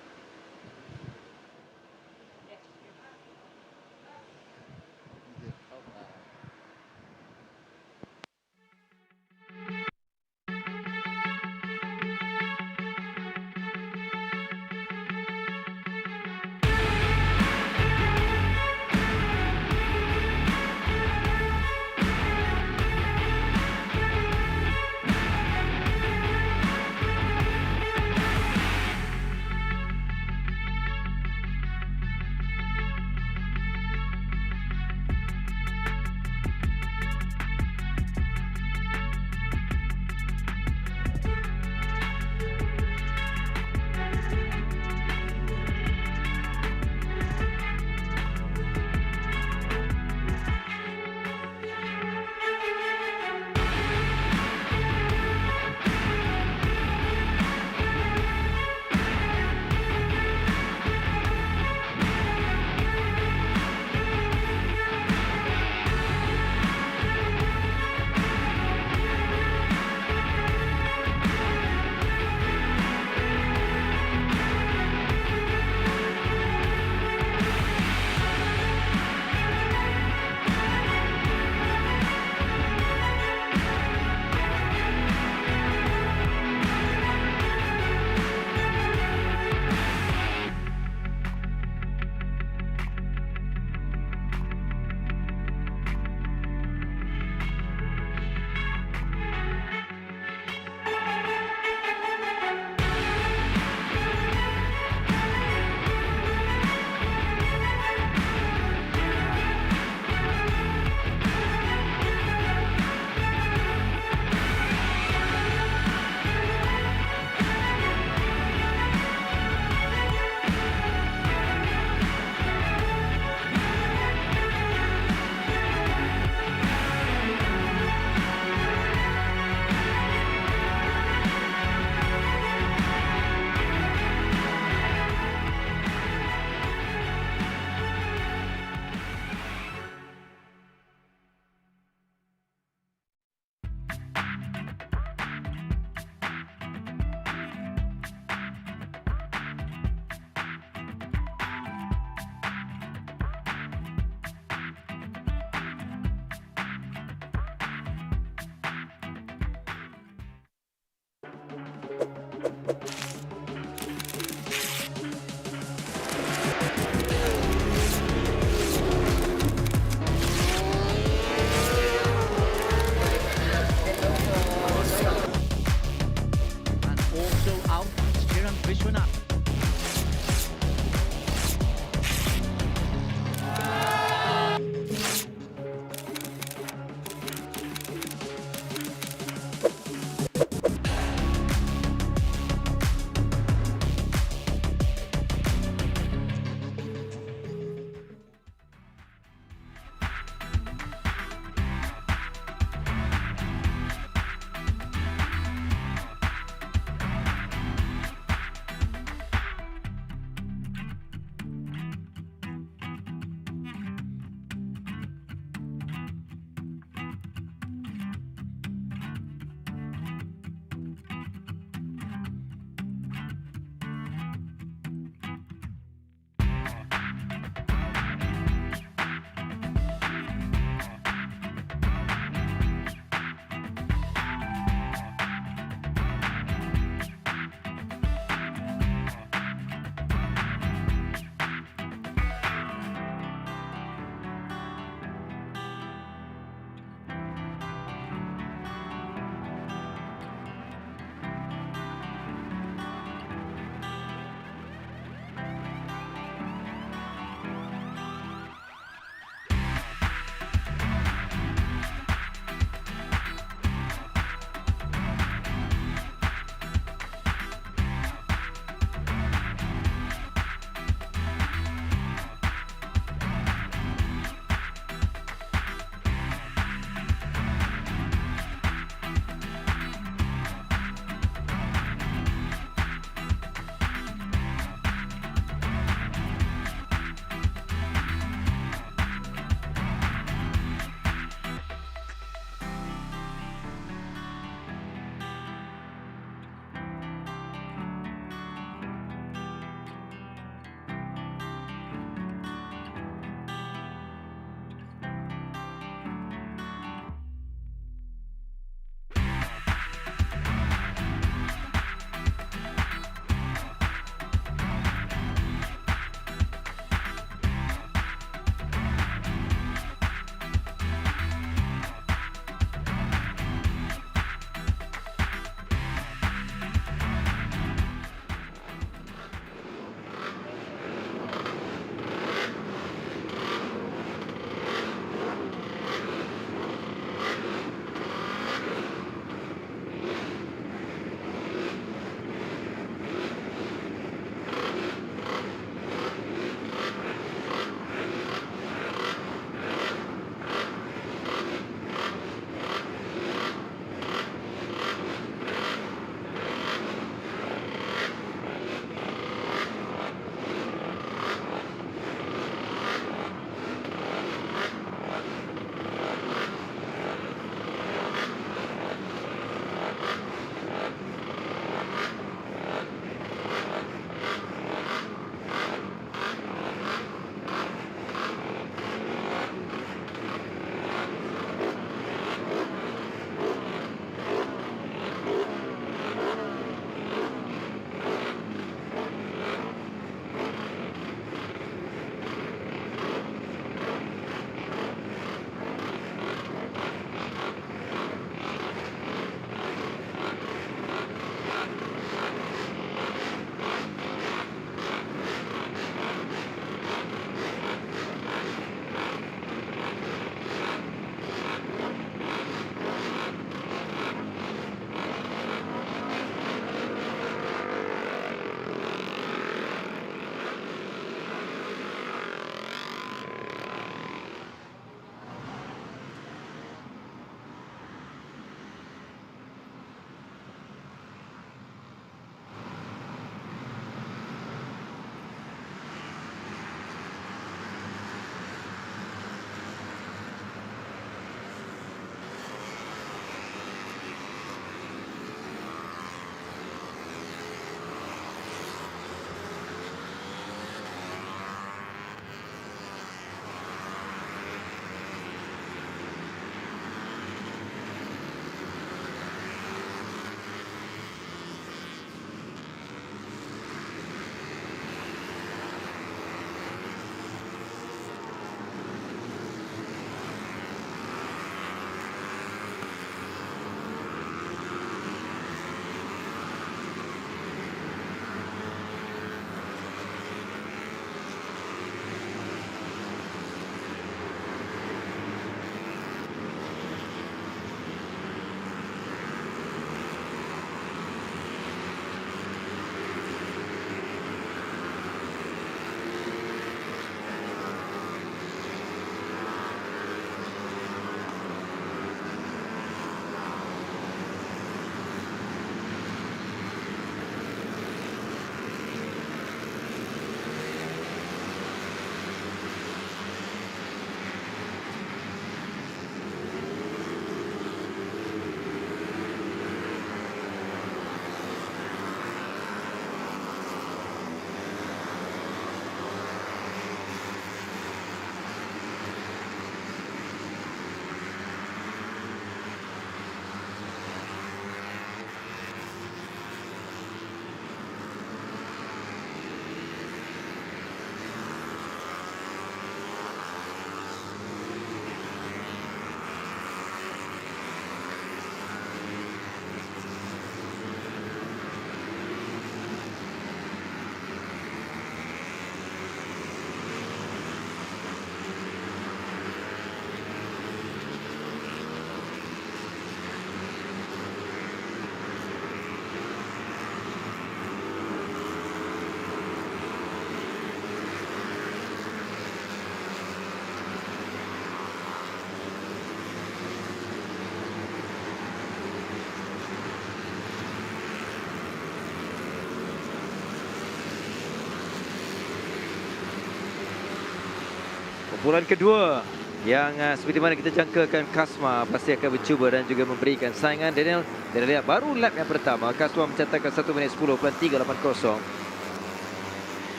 Kumpulan kedua yang seperti mana kita jangkakan, Kasma pasti akan mencuba dan juga memberikan saingan. Daniel, kita lihat baru lap yang pertama, Kasma mencatatkan 1 minit 10.380.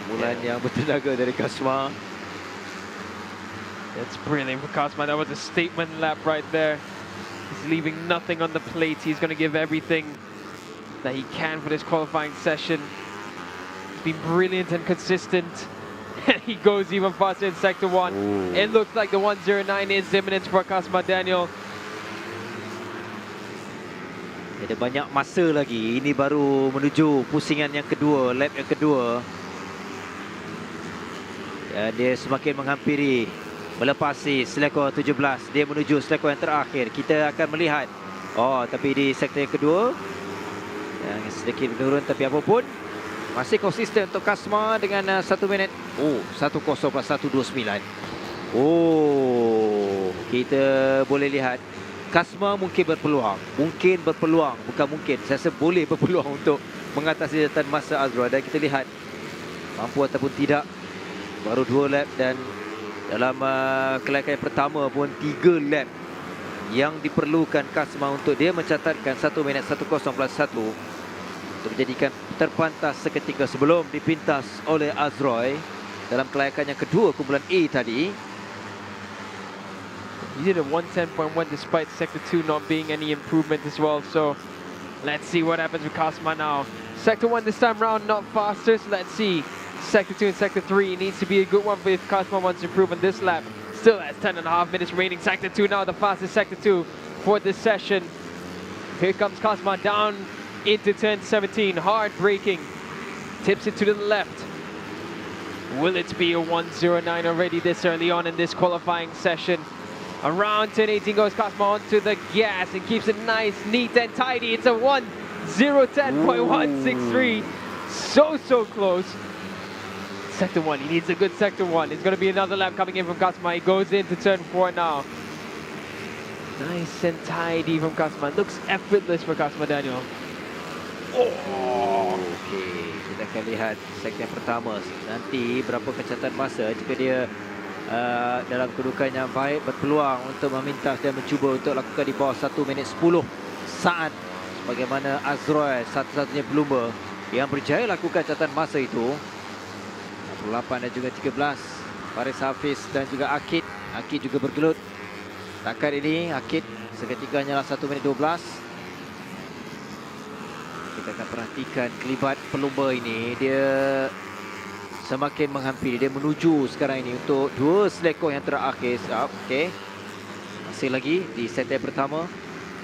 Kumpulan yang bertenaga dari Kasma. That's brilliant for Kasma. That was a statement lap right there. He's leaving nothing on the plate. He's going to give everything that he can for this qualifying session. He's been brilliant and consistent. And he goes even faster in Sector 1. Ooh. It looks like the 109 is imminent for Kasma Daniel. Ada banyak masa lagi. Ini baru menuju pusingan yang kedua, lap yang kedua. Dan dia semakin menghampiri, melepasi selekor 17. Dia menuju selekor yang terakhir. Kita akan melihat. Oh, tapi di sektor yang kedua yang sedikit menurun, tapi apapun masih konsisten untuk Kasma dengan 1 minit. Oh, 10 plus 129. Oh, kita boleh lihat Kasma mungkin berpeluang. Bukan mungkin. Saya rasa boleh berpeluang untuk mengatasi jatuhan masa Azra. Dan kita lihat mampu ataupun tidak. Baru 2 lap dan dalam kelayakan yang pertama pun 3 lap yang diperlukan Kasma untuk dia mencatatkan 1 minit 10 plus 1 untuk menjadikan terpantas seketika sebelum dipintas oleh Azroy dalam kelayakan yang kedua kumpulan A tadi. He did a 110.1 despite Sector 2 not being any improvement as well. So let's see what happens with Kasma now. Sector 1 this time round not faster, so let's see. Sector 2 and Sector 3 needs to be a good one if Kasma wants to improve on this lap. Still has 10.5 minutes remaining. Sector 2 now the fastest Sector 2 for this session. Here comes Kasma down into turn 17, hard braking, tips it to the left. Will it be a 109 already this early on in this qualifying session? Around turn 18 goes Kasma onto the gas and keeps it nice, neat and tidy. It's a 1:010.163. So close. Sector 1, he needs a good Sector 1. It's going to be another lap coming in from Kasma. He goes into turn 4 now. Nice and tidy from Kasma. Looks effortless for Kasma Daniel. Oh, okey. Kita akan lihat sektor yang pertama nanti berapa kecacatan masa jika dia dalam kedudukan yang baik, berpeluang untuk memintas dan mencuba untuk lakukan di bawah 1 minit 10 saat sebagaimana Azroy satu-satunya pelumba yang berjaya lakukan catatan masa itu. 48 dan juga 13. Faris Hafiz dan juga Akid juga bergelut. Takat ini Akid seketika hanyalah 1 minit 12. Kita akan perhatikan kelibat pelumba ini. Dia semakin menghampiri. Dia menuju sekarang ini untuk 2 selekor yang terakhir. Okey. Masih lagi di sektor pertama.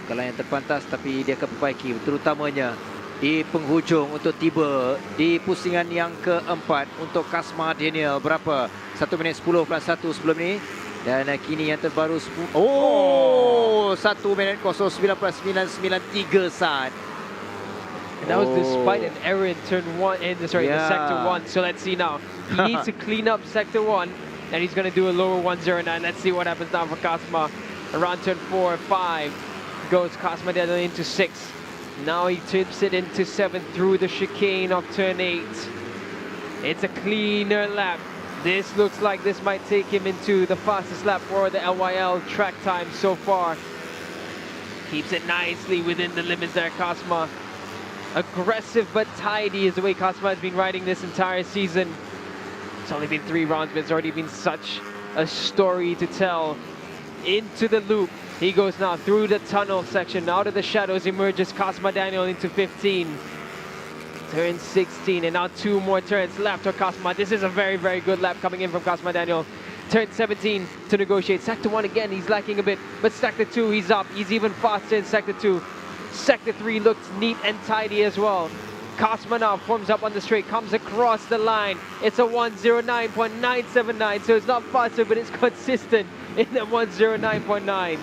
Kalah yang terpantas tapi dia akan perbaiki. Terutamanya di penghujung untuk tiba di pusingan yang keempat untuk Kasma Daniel. Berapa? 1 minit 10 plus 1 sebelum ini. Dan kini yang terbaru 1 minit 09 plus 993 saat. And that was despite an error in turn 1 in the Sector 1. So let's see now. He needs to clean up Sector 1 and he's going to do a lower 109. Let's see what happens now for Kasma. Around turn 4, 5 goes Kasma Daniel into 6. Now he tips it into 7 through the chicane of turn 8. It's a cleaner lap. This looks like this might take him into the fastest lap for the LYL track time so far. Keeps it nicely within the limits there, Kasma. Aggressive but tidy is the way Kasma has been riding this entire season. It's only been 3 rounds, but it's already been such a story to tell. Into the loop. He goes now through the tunnel section. Out of the shadows emerges Kasma Daniel into 15. Turn 16, and now 2 more turns left for Kasma. This is a very good lap coming in from Kasma Daniel. Turn 17 to negotiate. Sector 1 again, he's lacking a bit. But Sector 2, he's up. He's even faster in Sector 2. Sector 3 looks neat and tidy as well. Kasma now forms up on the straight, comes across the line. It's a 109.979, so it's not faster, but it's consistent in the 109.9.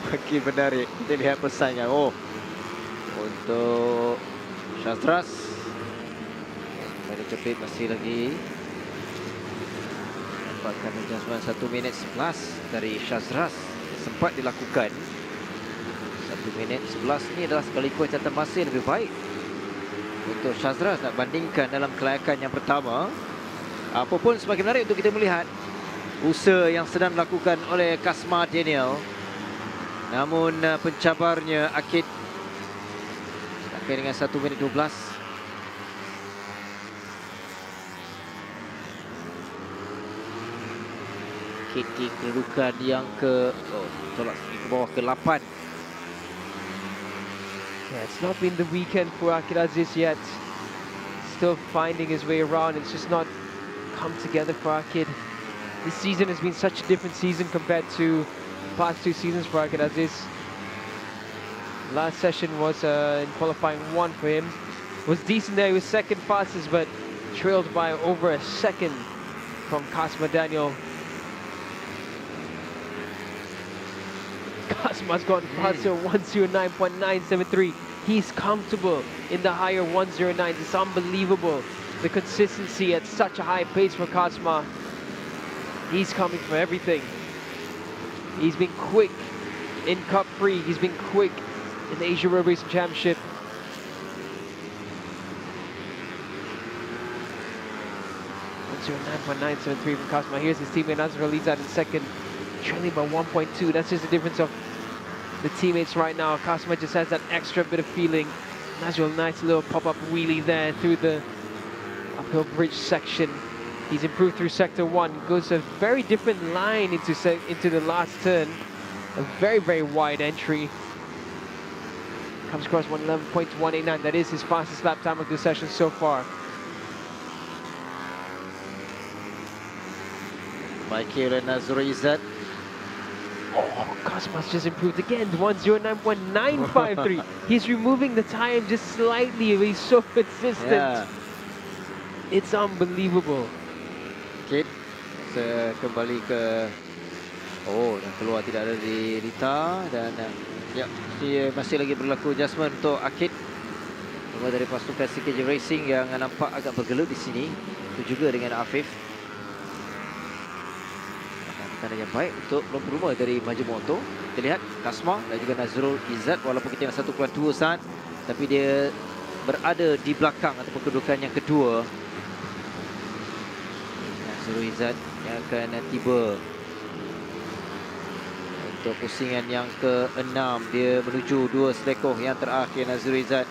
Makin menarik. Kita lihat pesannya. Oh, untuk Shazras. Pada cepit masih lagi. Dapatkan adjustment 1 minit 11 dari Shazras. Sempat dilakukan. 1 minit 11 ini adalah sekaligus catatan masa yang lebih baik untuk Shazras nak bandingkan dalam kelayakan yang pertama. Apapun semakin menarik untuk kita melihat usaha yang sedang dilakukan oleh Kasma Daniel. Namun pencabarnya Akid sampai dengan 1 minit 12. Akid di kedudukan yang tolak ke bawah ke 8. Yeah, it's not been the weekend for Akid Aziz yet. Still finding his way around. It's just not come together for Akid. This season has been such a different season compared to past 2 seasons for Akid Aziz. Last session was in qualifying 1 for him. Was decent there, he was second fastest, but trailed by over a second from Kasma Daniel. Kasma's gone faster, 109.973. He's comfortable in the higher 109s. It's unbelievable. The consistency at such a high pace for Kasma. He's coming for everything. He's been quick in Cubprix. He's been quick in the Asia Road Racing Championship. So 9.973 from Kasma. Here's his teammate Nazrul Izad in second, trailing by 1.2. That's just the difference of the teammates right now. Kasma just has that extra bit of feeling. Nazrul, nice little pop-up wheelie there through the uphill bridge section. He's improved through sector 1. Goes a very different line into the last turn. A very, very wide entry. Comes across 111.189. That is his fastest lap time of the session so far. Michael and Nazrul Izad. Oh, Kasma's just improved again. 109.953. He's removing the time just slightly. He's so consistent. Yeah. It's unbelievable. Akid kembali ke dan keluar, tidak ada di Rita, dan ya, masih lagi berlaku adjustment untuk Akid keluar dari pasukan CKJ Racing yang nampak agak bergelut di sini. Itu juga dengan Afif. Tanda yang baik untuk lomba rumah dari Maju Moto. Kita lihat Kasma dan juga Nazrul Izad, walaupun kita yang 1.2 saat, tapi dia berada di belakang ataupun kedudukan yang kedua. Nazrul Izad yang akan tiba untuk pusingan yang ke-6. Dia menuju 2 selekoh yang terakhir. Nazrul Izad,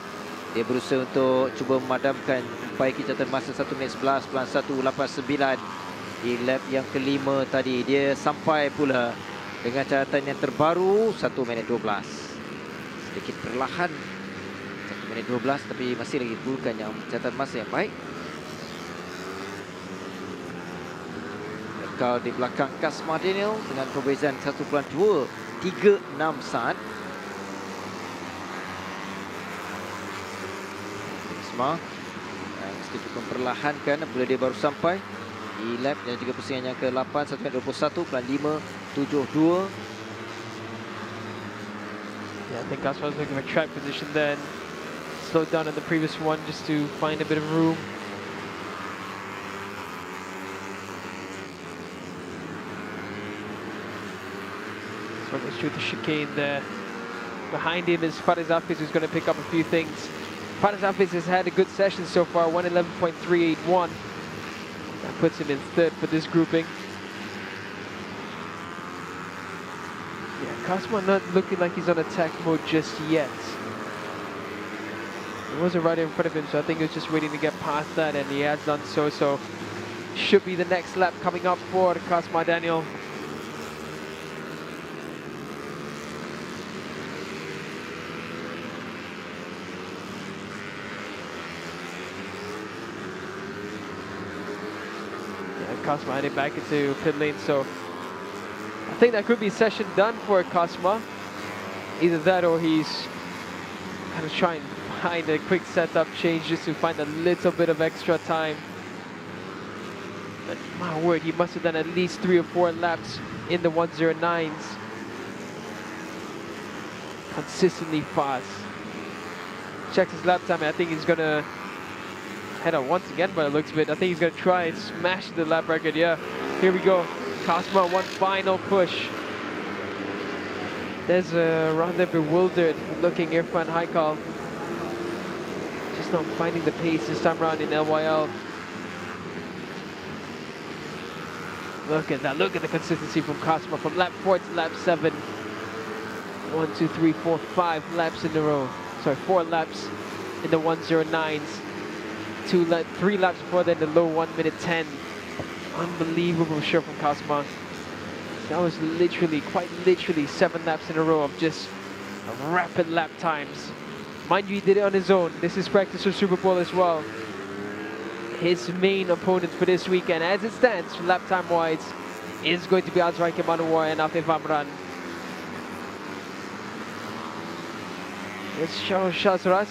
dia berusaha untuk cuba memadamkan baik catatan masa 1 minit 11.189 di lap yang kelima tadi. Dia sampai pula dengan catatan yang terbaru 1 minit 12. Sedikit perlahan 1 minit 12, tapi masih lagi bukan yang catatan masa yang baik. Kekal di belakang Kasma Daniel dengan perbezaan 1.236 saat. Kasma mesti cukup perlahankan apabila dia baru sampai di lap dan juga pusingan yang ke-8, 1.21.572. Yeah, I think Kasma was looking for track position then. Slowed down on the previous one just to find a bit of room. Goes through the chicane there. Behind him is Faris Hafiz, who's going to pick up a few things. Faris Hafiz has had a good session so far, 111.381. That puts him in third for this grouping. Yeah, Kasma not looking like he's on attack mode just yet. There was a rider in front of him, so I think he was just waiting to get past that, and he has done so. So should be the next lap coming up for Kasma Daniel. Kasma heading back into pit lane, so I think that could be session done for Kasma. Either that or he's kind of trying to find a quick setup change just to find a little bit of extra time. But my word, he must have done at least 3 or 4 laps in the 109s. Consistently fast. Checks his lap time, and I think he's gonna head out once again by the looks of it. I think he's going to try and smash the lap record. Yeah, here we go. Kasma, one final push. There's a rather bewildered looking Irfan Haikal. Just not finding the pace this time around in LYL. Look at that. Look at the consistency from Cosma from lap 4 to lap 7. 1, 2, 3, 4, 5 laps in a row. Sorry, 4 laps in the 109s. 3 laps before then, the low 1 minute 10. Unbelievable show from Cosma. That was quite literally 7 laps in a row of just rapid lap times. Mind you, he did it on his own. This is practice for Super Bowl as well. His main opponent for this weekend, as it stands, lap time wise, is going to be Azraike Manowar and Afif Amran. It's Charles Shazras.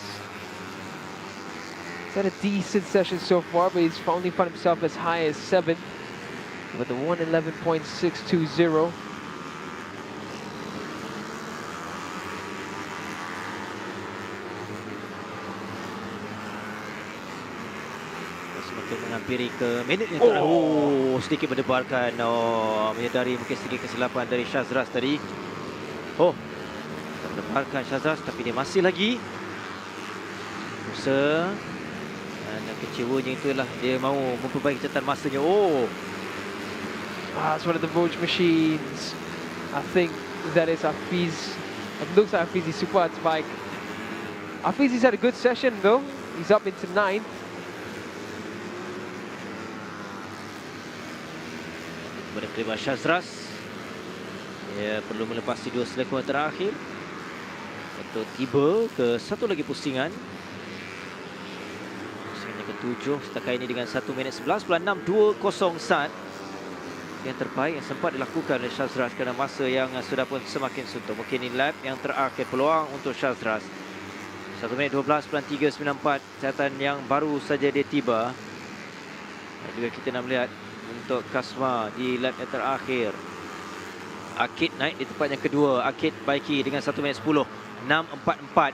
He's had a decent session so far, but he's only found himself as high as 7th with a 1:11.620. Semakin menghampiri ke minit yang sedikit berdebarkan. Menyedari mungkin sedikit kesilapan dari Shazras tadi. Berdebarkan Shazras, tapi dia masih lagi usaha. Dan kecewanya itulah dia mahu memperbaiki catatan masanya. It's one of the Vosges machines. I think that is Hafiz. It looks like Hafiz Supat's bike. Hafiz had a good session though. He's up into 9th. Menerima Shazras. Dia perlu melepasi 2 selekon terakhir untuk tiba ke satu lagi pusingan. Pusingan yang ke-7 setakat ini dengan 1 minit 11.620 saat. Yang terbaik yang sempat dilakukan oleh Shazras kerana masa yang sudah pun semakin suntuk. Mungkin ini lap yang terakhir peluang untuk Shazras. 1 minit 12.394, catatan yang baru saja dia tiba. Dan juga kita nak melihat untuk Cosma di lap yang terakhir. Akid naik di tempat yang kedua. Akid baiki dengan 1 minit 10.644.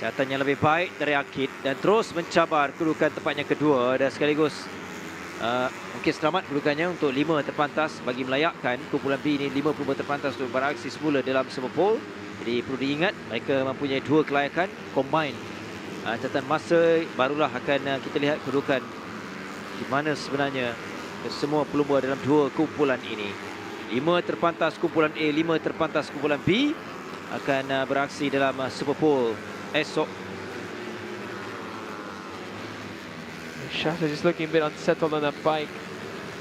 Catatan yang lebih baik dari Akid dan terus mencabar kedudukan tempat yang kedua dan sekaligus mungkin selamat kedudukannya untuk 5 terpantas bagi melayakkan kumpulan B ini 5 pelumba terpantas untuk beraksi semula dalam Super Bowl. Jadi perlu diingat mereka mempunyai 2 kelayakan combine. Catatan masa barulah akan kita lihat kedudukan di mana sebenarnya semua pelumba dalam 2 kumpulan ini. 5 terpantas kumpulan A, 5 terpantas kumpulan B akan beraksi dalam Super Bowl esok. Shasta just looking a bit unsettled on that bike.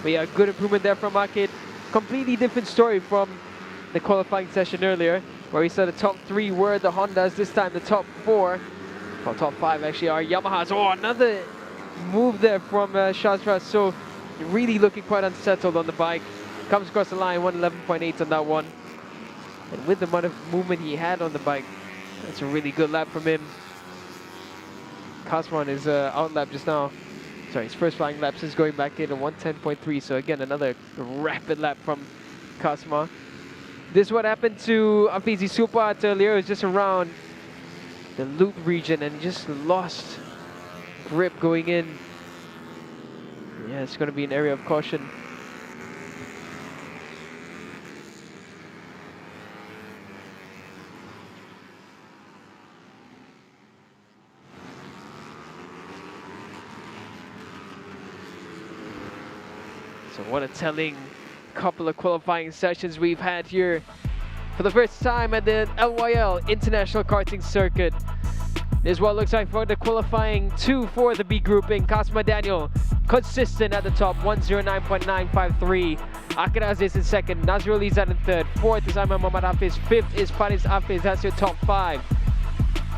But yeah, good improvement there from Akid. Completely different story from the qualifying session earlier, where we saw the top 3 were the Hondas. This time the top 4, well, top 5 actually are Yamahas. Another move there from Shazras. So really looking quite unsettled on the bike. Comes across the line, 111.8 on that one. And with the amount of movement he had on the bike, that's a really good lap from him. Cosma on his out lap just now. Sorry, his first flying lap since going back in at 110.3. So again, another rapid lap from Cosma. This is what happened to Afizi Supat earlier. It was just around the loop region and he just lost grip going in. Yeah, it's going to be an area of caution. So what a telling couple of qualifying sessions we've had here for the first time at the LYL International Karting Circuit. This is what it looks like for the qualifying 2 for the B grouping. Cosma Daniel, consistent at the top, 109.953. Akid Aziz in second, Nazrul Izan in third. Fourth is Aiman Muhammad Hafiz. Fifth is Faris Hafiz. That's your top 5.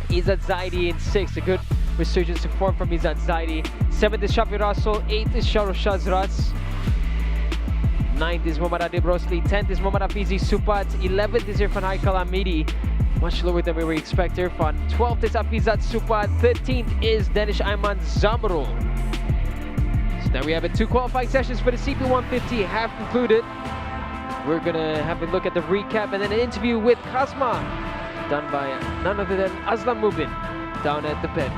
Izzat Zaidi in sixth. A good resurgence to form from Izzat Zaidi. Seventh is Shafi Rasul. Eighth is Shahrukh Shazras. 9th is Muhammad Adib Rosli, 10th is Muhammad Hafizi Supat, 11th is Irfan Haikal Amidi, much lower than we were expecting Irfan. 12th is Hafizat Supat, 13th is Danish Ayman Zamrul. So now we have 2 qualifying sessions for the CP150 have concluded. We're gonna have a look at the recap and then an interview with Cosma, done by none other than Aslam Mubin down at the pit.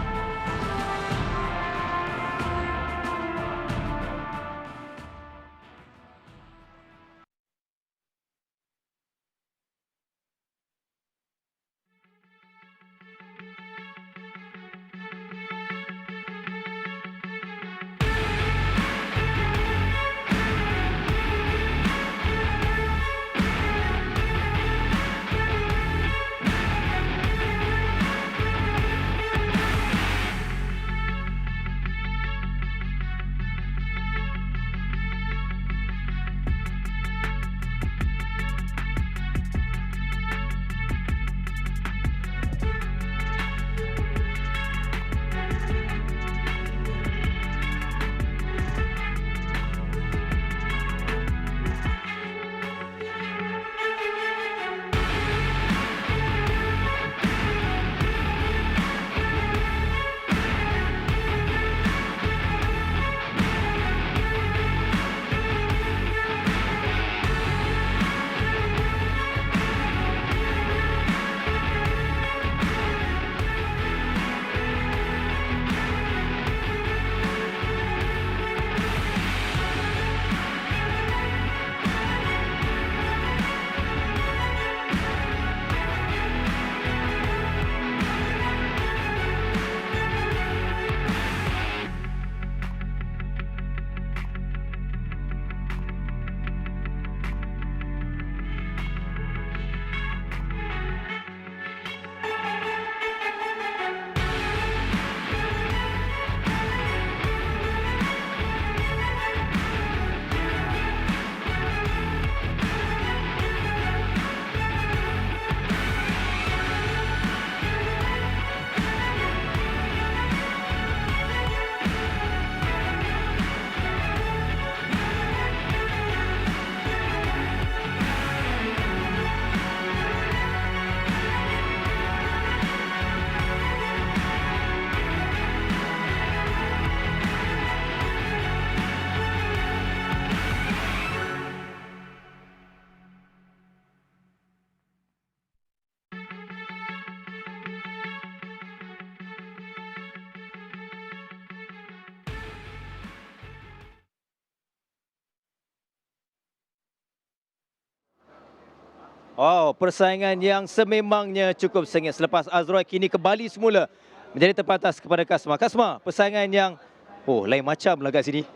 Oh, persaingan yang sememangnya cukup sengit selepas Azroy kini kembali semula menjadi terpantas kepada Kasma. Kasma, persaingan yang lain macam lah kat sini.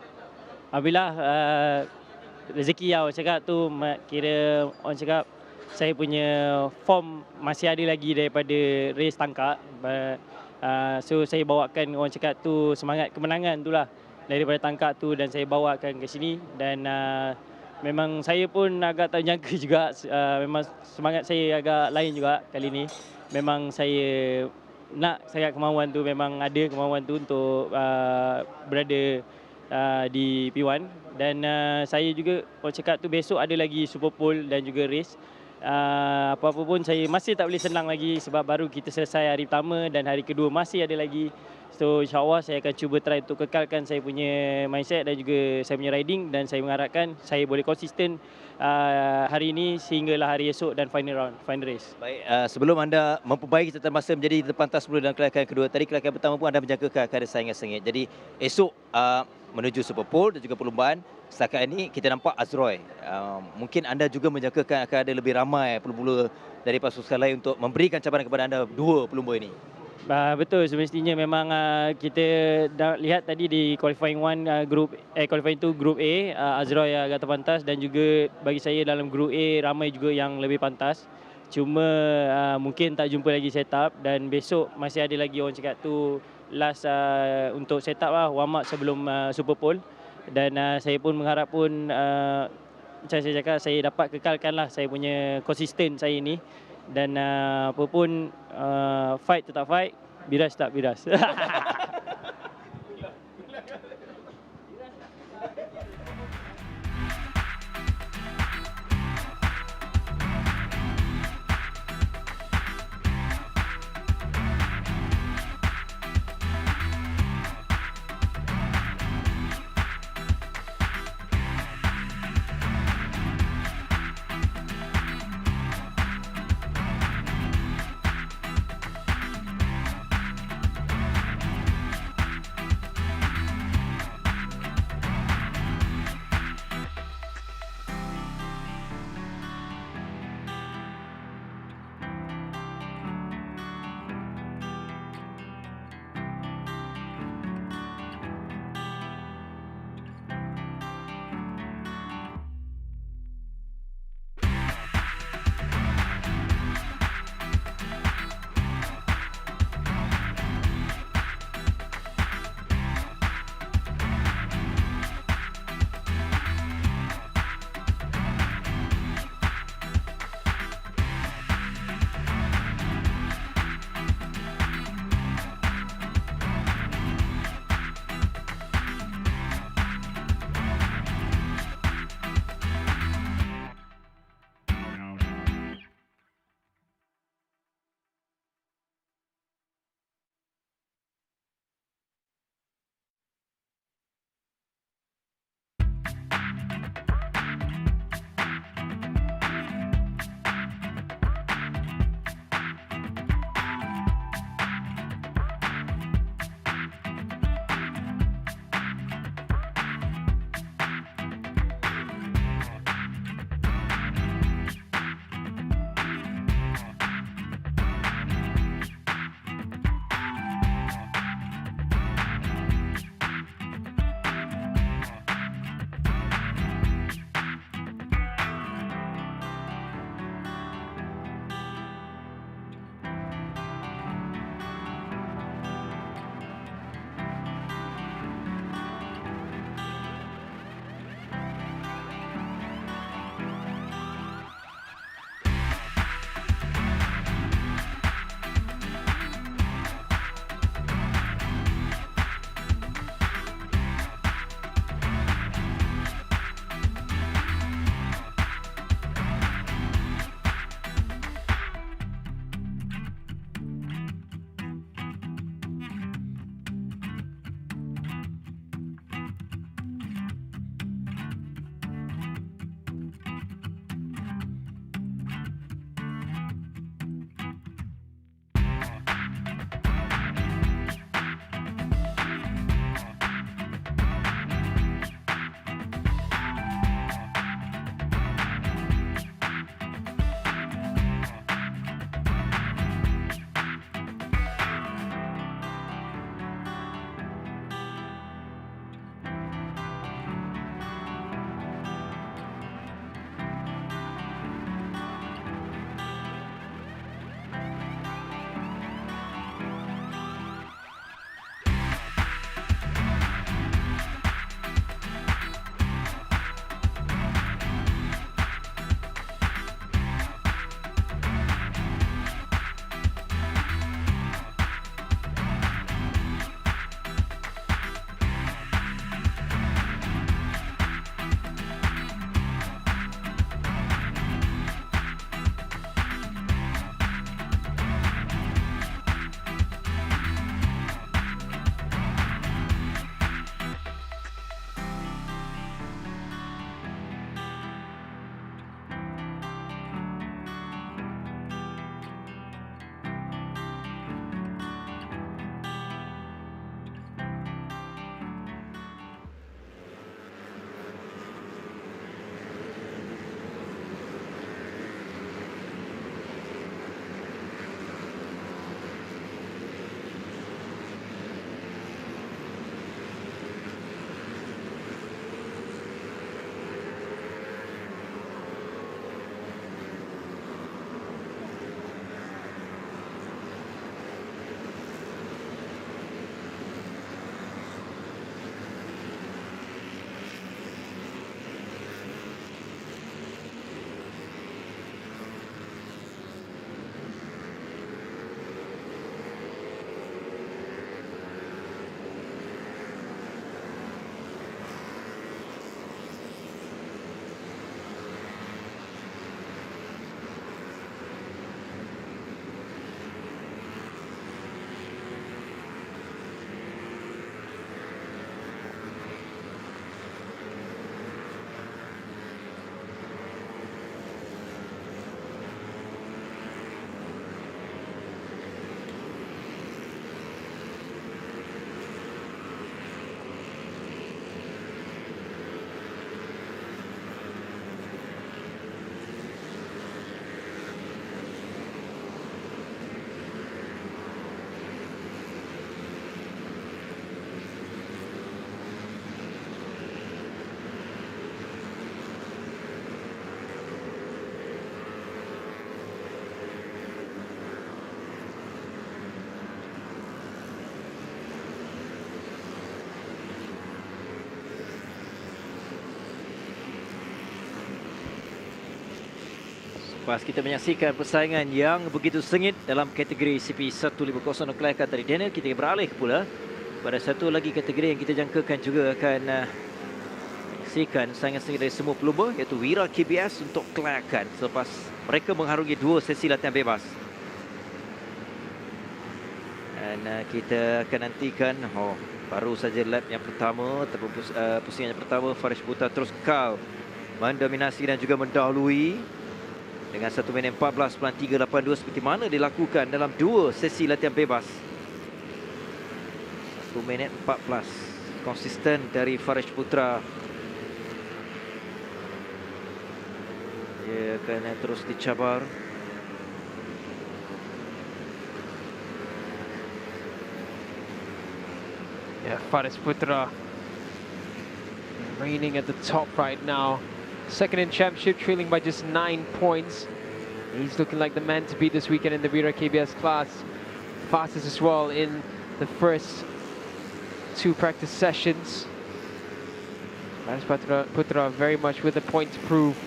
Alhamdulillah, rezeki yang orang cakap tu, kira orang cakap saya punya form masih ada lagi daripada race tangkap. So saya bawakan orang cakap tu semangat kemenangan tu lah daripada tangkap tu dan saya bawakan ke sini dan memang saya pun agak tak menyangka juga, memang semangat saya agak lain juga kali ni. Memang saya nak sangat kemahuan tu, memang ada kemahuan tu untuk berada di P1 dan saya juga orang cakap tu besok ada lagi Super Pole dan juga race. Apa-apa pun saya masih tak boleh senang lagi sebab baru kita selesai hari pertama dan hari kedua masih ada lagi. So insyaAllah saya akan cuba try untuk kekalkan saya punya mindset dan juga saya punya riding dan saya mengharapkan saya boleh konsisten hari ini sehinggalah hari esok dan final race. Baik, sebelum anda memperbaiki catatan masa menjadi terpantas semula dalam kelaikan kedua, tadi kelaikan pertama pun anda menjangkakan akan ada saingan sengit. Jadi esok menuju Super Pole dan juga perlombaan, setakat ini kita nampak Azroy. Mungkin anda juga menjangkakan akan ada lebih ramai pelumba dari pasukan lain untuk memberikan cabaran kepada anda dua pelumba ini. Betul, semestinya memang kita dah lihat tadi di qualifying 1 qualifying 2 group A, Azroy agak terpantas dan juga bagi saya dalam group A ramai juga yang lebih pantas. Cuma mungkin tak jumpa lagi setup dan besok masih ada lagi orang cakap tu last untuk setup lah, warm up sebelum Super Pole dan saya pun mengharap pun macam saya cakap, saya dapat kekalkanlah saya punya konsisten saya ini dan apa pun fight tetap fight, biras tak biras. Selepas kita menyaksikan persaingan yang begitu sengit dalam kategori CP150 kelayakan tadi Daniel, kita beralih pula pada satu lagi kategori yang kita jangkakan juga akan menyaksikan saingan sengit dari semua pelumba, iaitu Wira KBS untuk kelayakan selepas mereka mengharungi 2 sesi latihan bebas. Dan kita akan nantikan baru saja lap yang pertama, pusingan yang pertama, Faris Putra terus kekal mendominasi dan juga mendahului dengan 1 minit 14.382 seperti mana dilakukan dalam 2 sesi latihan bebas. 1 minit 14 konsisten dari Faris Putra. Dia akan terus dicabar. Yeah, Faris Putra reigning at the top right now. Second in championship, trailing by just 9 points. He's looking like the man to beat this weekend in the Wira KBS class. Fastest as well in the first 2 practice sessions. Faris Putra very much with a point to prove.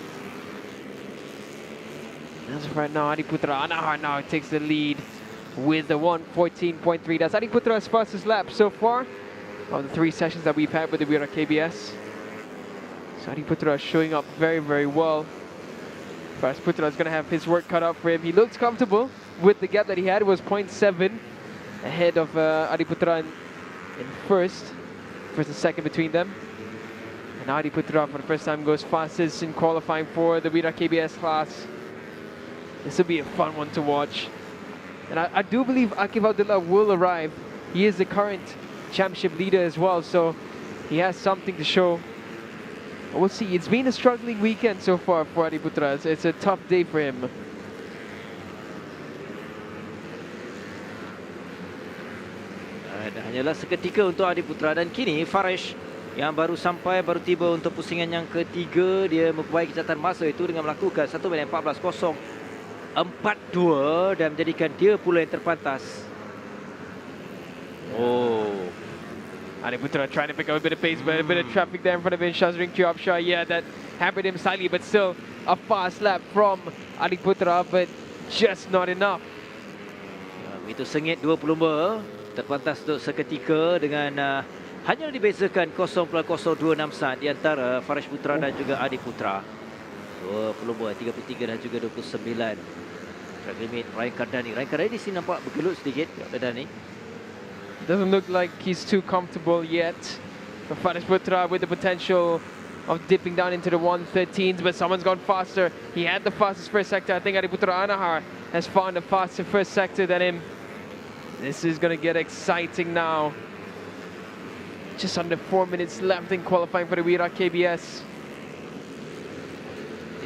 As of right now, Adi Putra Anahar now takes the lead with the 1:14.3. That's Adi Putra's fastest lap so far of the 3 sessions that we've had with the Wira KBS. So Adi Putra showing up very, very well. Faris Putra is going to have his work cut out for him. He looks comfortable with the gap that he had. It was 0.7 ahead of Adi Putra in first and second between them. And Adi Putra for the first time goes fastest in qualifying for the Wira KBS class. This will be a fun one to watch. And I do believe Akif Abdullah will arrive. He is the current championship leader as well, so he has something to show. We'll see. It's been a struggling weekend so far for Adi Putra. It's a tough day for him. Hanyalah seketika untuk Adi Putra, dan kini Faris yang baru tiba untuk pusingan yang ketiga, dia memperbaiki catatan masa itu dengan melakukan 1 minit 14.042 dan menjadikan dia pula yang terpantas. Adi Putra trying to pick up a bit of pace, but a bit of traffic there in front of him. Shazrin Kyopsha, yeah, that hampered him slightly, but still a fast lap from Adi Putra, but just not enough. Itu sengit 2 pelumba terpantas untuk seketika dengan hanya dibezakan 0.026 saat di antara Faris Putra dan juga Adi Putra. 2 pelumba 33 dan juga 29. Track limit Ryan Kardani. Ryan Kardani di sini nampak bergelut sedikit Kardani. Doesn't look like he's too comfortable yet. But Faris Putra with the potential of dipping down into the 113s, but someone's gone faster. He had the fastest first sector. I think Adi Putra Anahar has found a faster first sector than him. This is going to get exciting now. Just under 4 minutes left in qualifying for the Wira KBS.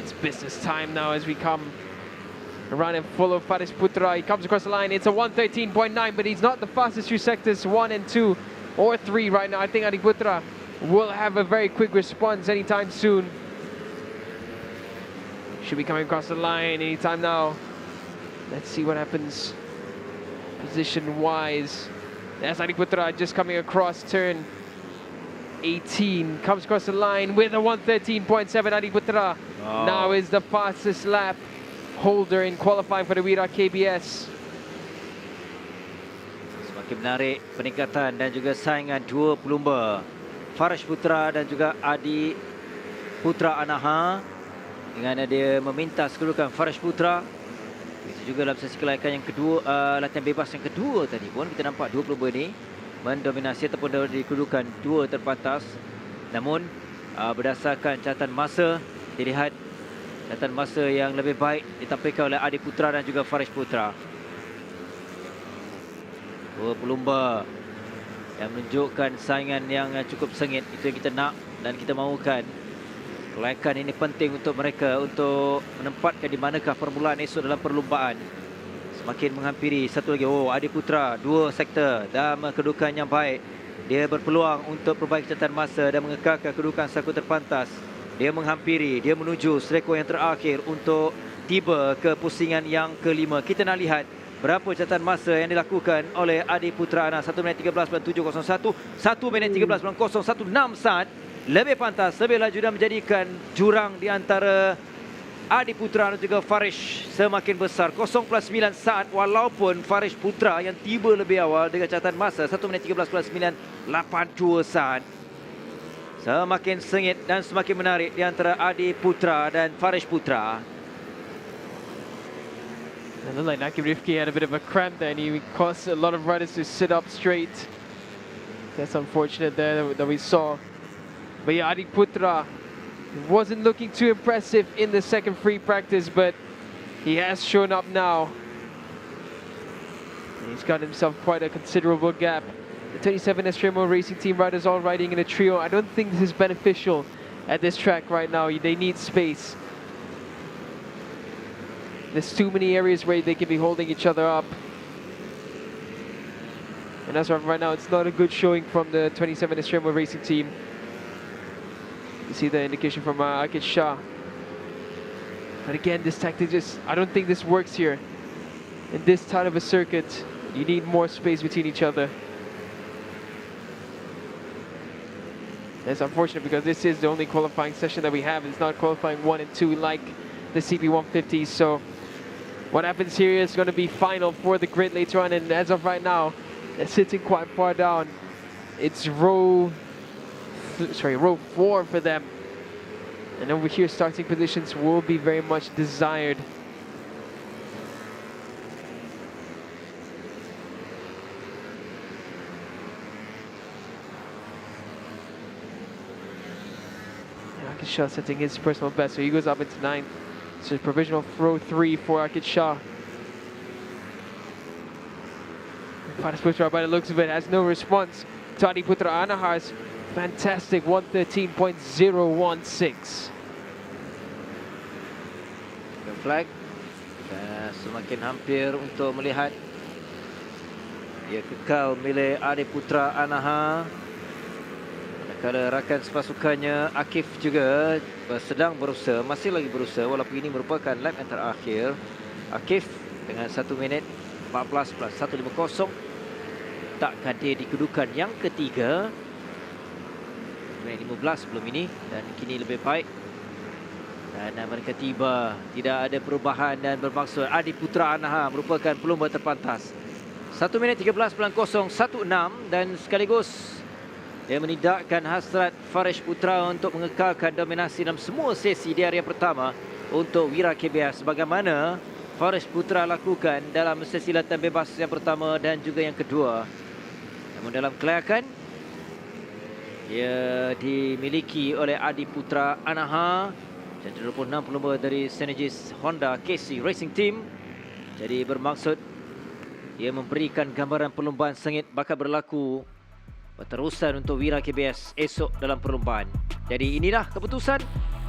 It's business time now as we come around and follow Faris Putra. He comes across the line. It's a 113.9, but he's not the fastest through sectors 1 and 2 or 3 right now. I think Adi Putra will have a very quick response anytime soon. Should be coming across the line anytime now. Let's see what happens position-wise. There's Adi Putra just coming across turn 18. Comes across the line with a 113.7. Adi Putra now is the fastest lap holder in qualifying for the Wira KBS. Semakin menarik peningkatan dan juga saingan 2 pelumba, Faris Putra dan juga Adi Putra Anaha, dengan dia memintas kedudukan Faris Putra. Itu juga dalam sesi kelayakan yang kedua, latihan bebas yang kedua tadi pun kita nampak 2 pelumba ini mendominasi ataupun di kedudukan 2 terpantas. Namun berdasarkan catatan masa, dilihat catatan masa yang lebih baik ditampilkan oleh Adi Putra dan juga Faris Putra. 2 pelumba yang menunjukkan saingan yang cukup sengit. Itu yang kita nak dan kita mahukan. Kelayakan ini penting untuk mereka untuk menempatkan di manakah permulaan esok dalam perlumbaan. Semakin menghampiri satu lagi. Adi Putra 2 sektor dalam kedudukan yang baik. Dia berpeluang untuk perbaiki catatan masa dan mengekalkan kedudukan selaku terpantas. Dia menghampiri, dia menuju rekod yang terakhir untuk tiba ke pusingan yang kelima. Kita nak lihat berapa catatan masa yang dilakukan oleh Adi Putra Ana. 1 minit 13.701, 1 minit 13.016 saat. Lebih pantas, lebih laju dan menjadikan jurang di antara Adi Putra dan juga Farish semakin besar. 0+9 saat walaupun Farish Putra yang tiba lebih awal dengan catatan masa 1 minit 13+9 82 saat. Semakin sengit dan semakin menarik di antara Adi Putra dan Farish Putra. It looked like Nakib Rifki had a bit of a cramp there and he caused a lot of riders to sit up straight. That's unfortunate there that we saw. But yeah, Adi Putra wasn't looking too impressive in the second free practice, but he has shown up now. He's got himself quite a considerable gap. The 27 Estremo Racing Team riders all riding in a trio. I don't think this is beneficial at this track right now. They need space. There's too many areas where they can be holding each other up. And as of right now, it's not a good showing from the 27 Estremo Racing Team. You see the indication from Akid Shah. But again, this tactic I don't think this works here. In this tight of a circuit, you need more space between each other. It's unfortunate because this is the only qualifying session that we have. It's not qualifying 1 and 2 like the CP150. So what happens here is going to be final for the grid later on. And as of right now, they're sitting quite far down. It's row 4 for them. And over here, starting positions will be very much desired. Akid Shah setting his personal best, so he goes up into 9th. So provisional row 3 for Akid Shah. Faris Putra, by the looks of it, has no response to Adi Putra Anahar's fantastic 113.016. The flag semakin hampir untuk melihat. Ia kekal milik Adi Putra Anaha. Manakala rakan sepasukannya Akif juga sedang berusaha, masih lagi berusaha walaupun ini merupakan lap yang terakhir. Akif dengan 1 minit 14 plus 150 tak hadir di kedudukan yang ketiga. Minit 15 sebelum ini dan kini lebih baik. Dan mereka tiba, tidak ada perubahan dan bermaksud Adi Putra Anaha merupakan pelumba terpantas. 1 minit 13.016 dan sekaligus dia menidakkan hasrat Farish Putra untuk mengekalkan dominasi dalam semua sesi di area pertama untuk Wira KBS sebagaimana Farish Putra lakukan dalam sesi latihan bebas yang pertama dan juga yang kedua. Namun dalam kelayakan ia dimiliki oleh Adi Putra Anaha dan 26 pelumba dari Synergis Honda KC Racing Team. Jadi bermaksud ia memberikan gambaran perlumbaan sengit bakal berlaku berterusan untuk Wira KBS esok dalam perlumbaan. Jadi inilah keputusan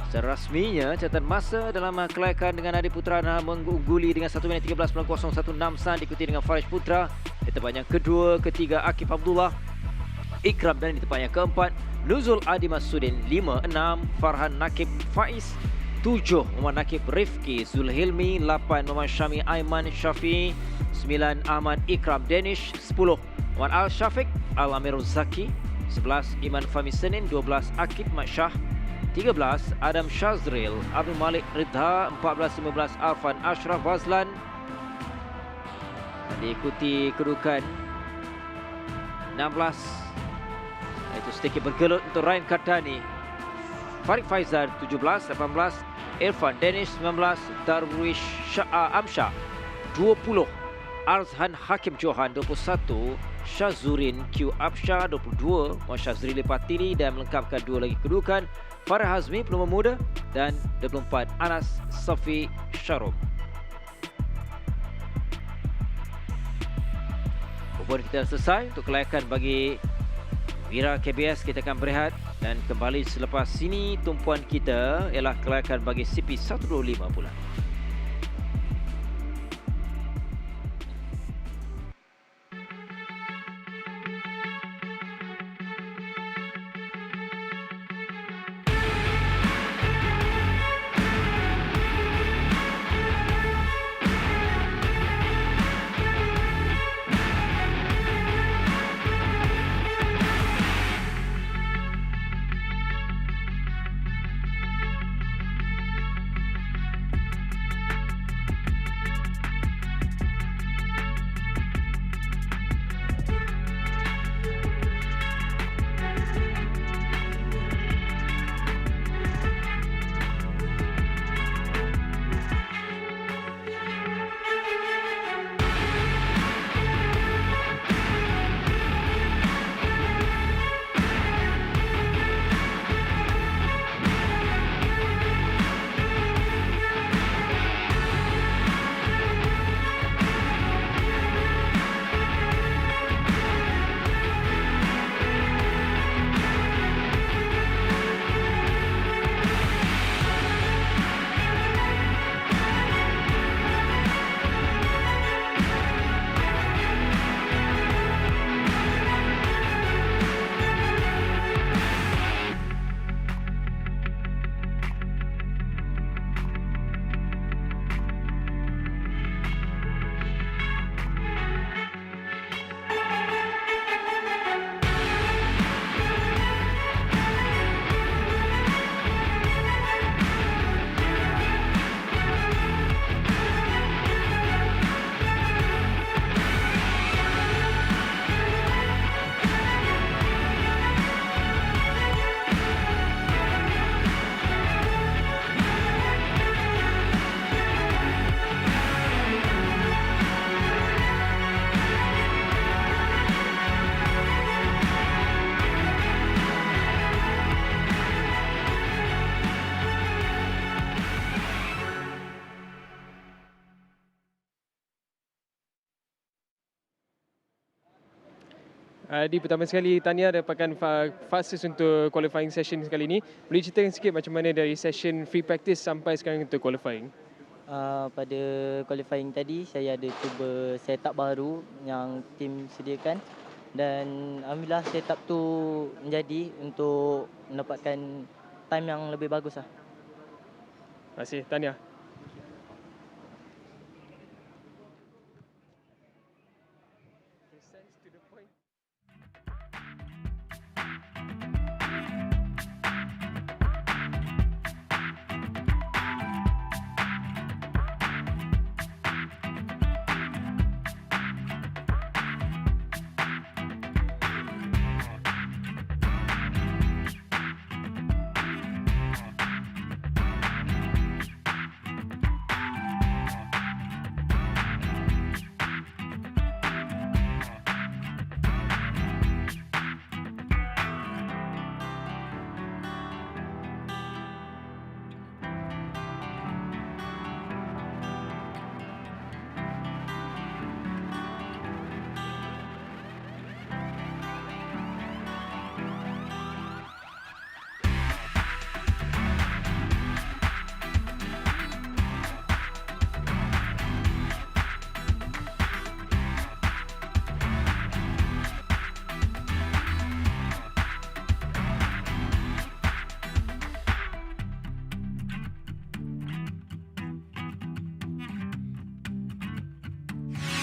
secara rasminya catatan masa dalam kelayakan dengan Adi Putra Anaha mengungguli dengan 1 minit 13.016 saat diikuti dengan Farish Putra. Di tempat yang kedua, ketiga Akif Abdullah, Ikram, dan di tempat yang keempat Nuzul Adi Masudin. 5, 6 Farhan Nakib Faiz, 7 Muhammad Nakib Rifki Zulhilmi, 8 Muhammad Syami Aiman Syafi'i, 9 Ahmad Ikram Danish, 10 Muhammad Al Syafiq Al Amirul Zaki, 11 Iman Fahmi Senin, 12 Akib Mat Shah, 13 Adam Shazril Abdul Malik Ridha, 14-15 Arfan Ashraf Wazlan. Diikuti kedudukan 16, itu sedikit bergelut untuk Ryan Kardani. Farid Faizal 17, 18 Irfan Danish, 19 Darwish Amsyah, 20 Arzhan Hakim Johan, 21 Syazurin Q Absyah, 22 Syazri Lepatili dan melengkapkan 2 lagi kedudukan Farah Hazmi pelumba muda dan 24 Anas Safi Syarum. Perbuatan kita selesai untuk kelayakan bagi Wira KBS. Kita akan berehat dan kembali selepas ini. Tumpuan kita ialah kelayakan bagi CP125 pula. Di pertama sekali, Tania dapatkan fastest untuk qualifying session kali ini. Boleh ceritakan sikit macam mana dari session free practice sampai sekarang untuk qualifying? Pada qualifying tadi, saya ada cuba setup baru yang tim sediakan. Dan alhamdulillah setup tu menjadi untuk mendapatkan time yang lebih bagus lah. Terima kasih, Tania.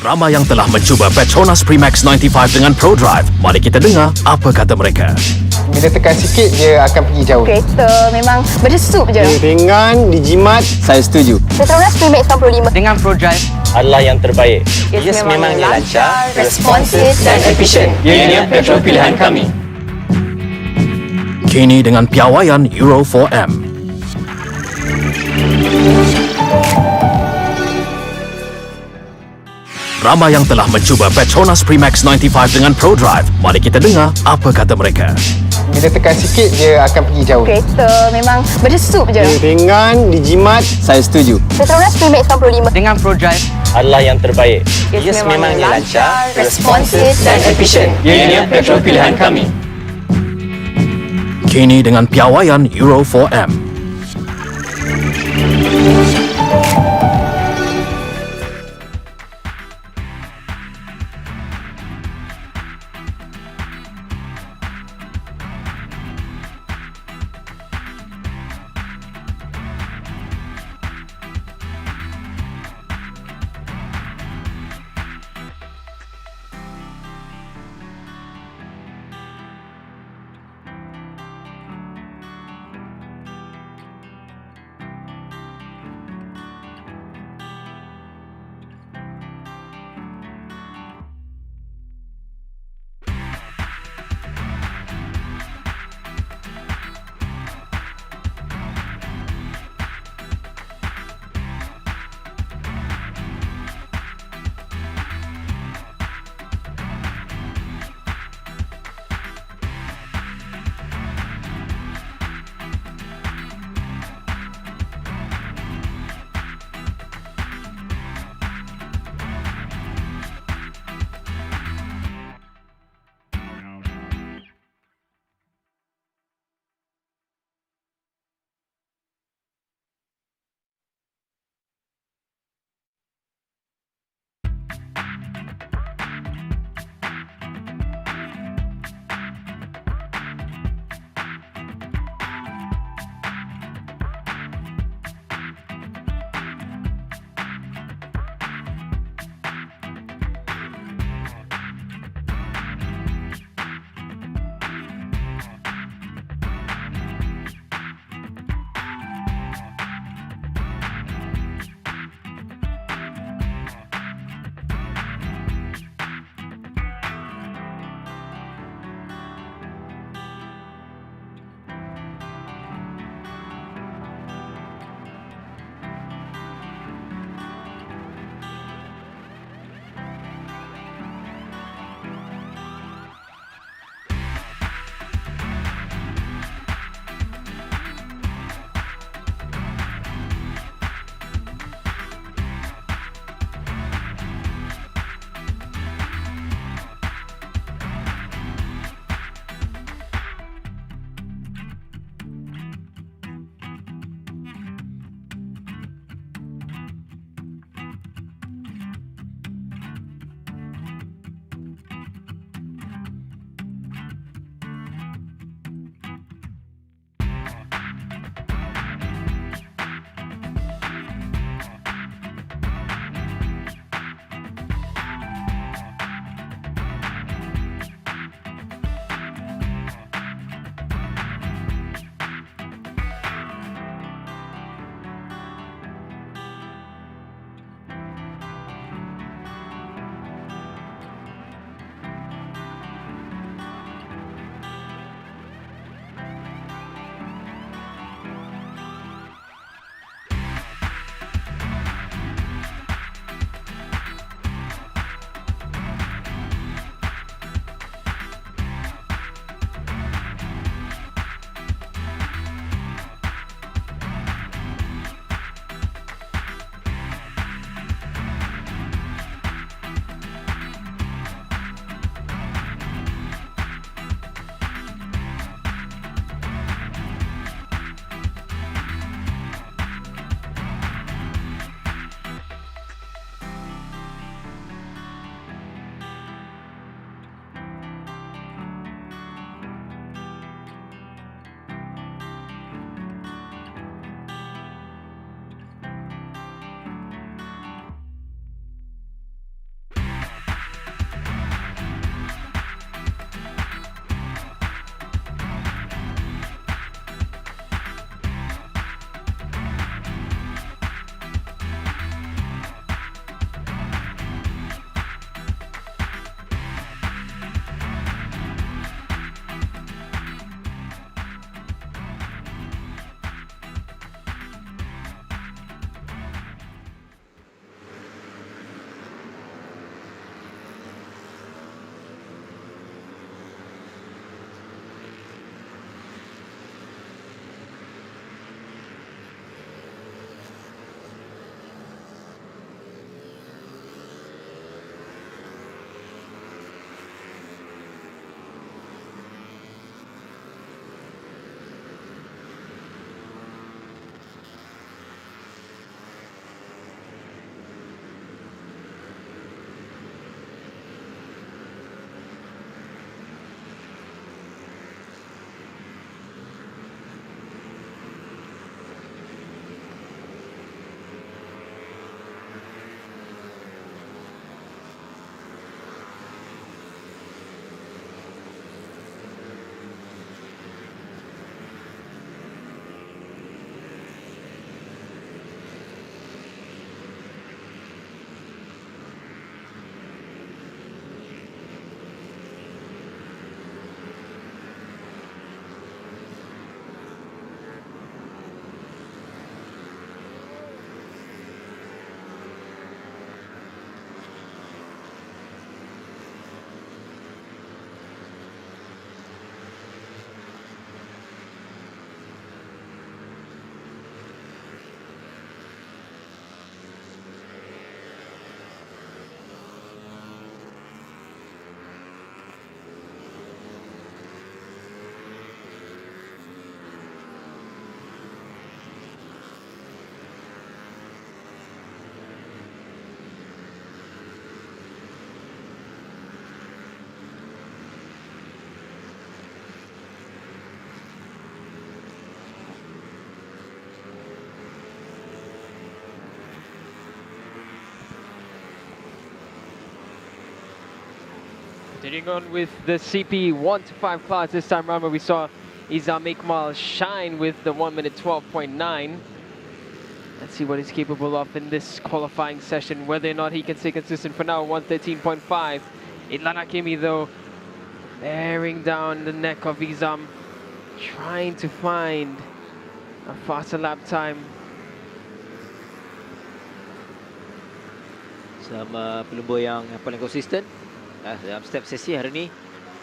Ramai yang telah mencuba Petronas Max 95 dengan Pro Drive. Mari kita dengar apa kata mereka. Bila tekan sikit, dia akan pergi jauh. Kereta memang berdesup je. Ringan, dijimat. Saya setuju. Petronas Max 95 Dengan Pro Drive Adalah yang terbaik. Yes, memangnya lancar, responsif dan efisien. Ianya petrol pilihan kami. Kini dengan piawaian Euro 4M. Ramai yang telah mencuba Petronas Max 95 dengan Pro Drive. Mari kita dengar apa kata mereka. Bila tekan sikit, dia akan pergi jauh. Kereta memang berdesup je. Ringan, dijimat. Saya setuju. Petronas Max 95 dengan Pro Drive Adalah yang terbaik. Yes, memangnya lancar, responsif dan efisien. Ianya petrol pilihan kami. Kini dengan piawaian Euro 4M. Continuing on with the CP 1 to 5 class this time round, where we saw Izam Iqmal shine with the 1 minute 12.9. Let's see what he's capable of in this qualifying session, whether or not he can stay consistent. For now, 113.5. Idlan Hakimi, though, bearing down the neck of Izam, trying to find a faster lap time. Sama pelumba yang paling konsisten dalam setiap sesi hari ini.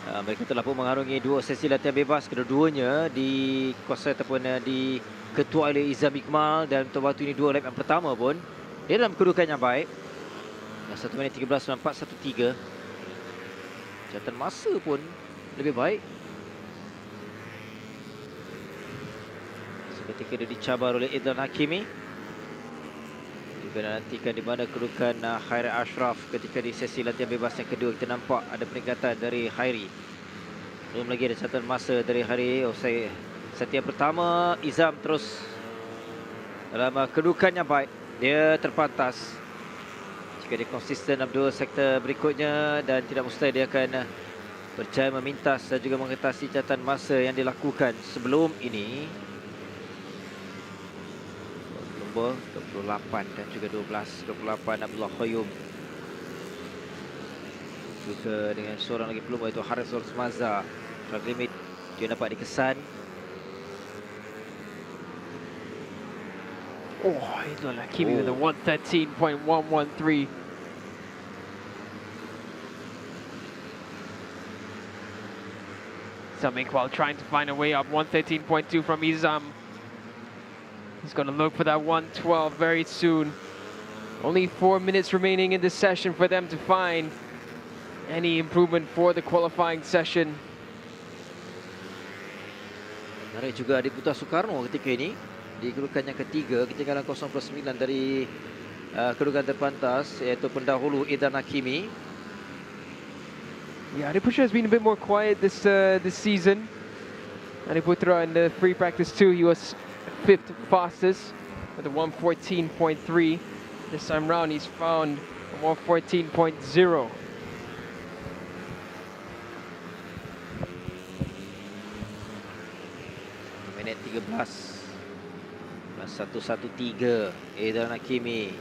Mereka telah pun mengarungi 2 sesi latihan bebas, kedua-duanya dikuasai ataupun diketuai oleh Izam Iqmal, dan untuk waktu ini 2 lap yang pertama pun dia dalam kedudukan yang baik. 1 minit 13.94.13. Catatan masa pun lebih baik. Seketika dia dicabar oleh Idlan Hakimi. Juga nantikan di mana kedudukan Khairi Ashraf ketika di sesi latihan bebas yang kedua. Kita nampak ada peningkatan dari Khairi. Belum lagi ada catatan masa dari Khairi. Setiap pertama Izam terus dalam kedudukan yang baik. Dia terpantas jika dia konsisten dalam 2 sektor berikutnya, dan tidak mustahil dia akan berjaya memintas dan juga mengatasi catatan masa yang dilakukan sebelum ini. 28 dan juga 12.28 Abdullah Qayyum. Juga dengan seorang lagi pelumba iaitu Harisul Smaza. Track limit dia dapat dikesan. Oh, Idlan Hakimi with a 113.113. Izam Iqmal trying to find a way up. 113.2 from Izam. He's going to look for that 112 very soon. Only 4 minutes remaining in this session for them to find any improvement for the qualifying session. Menarik juga Adiputra Soekarno ketika ini di kedudukan yang ketiga, ketinggalan 0.9 dari kedudukan terpantas, iaitu pendahulu Idlan Hakimi. Yeah, Adiputra has been a bit more quiet this season. Adiputra in the free practice too, he was 5th fastest with a 114.3. This time round he's found a 114.0. Minit 13 113 Idlan Hakimi.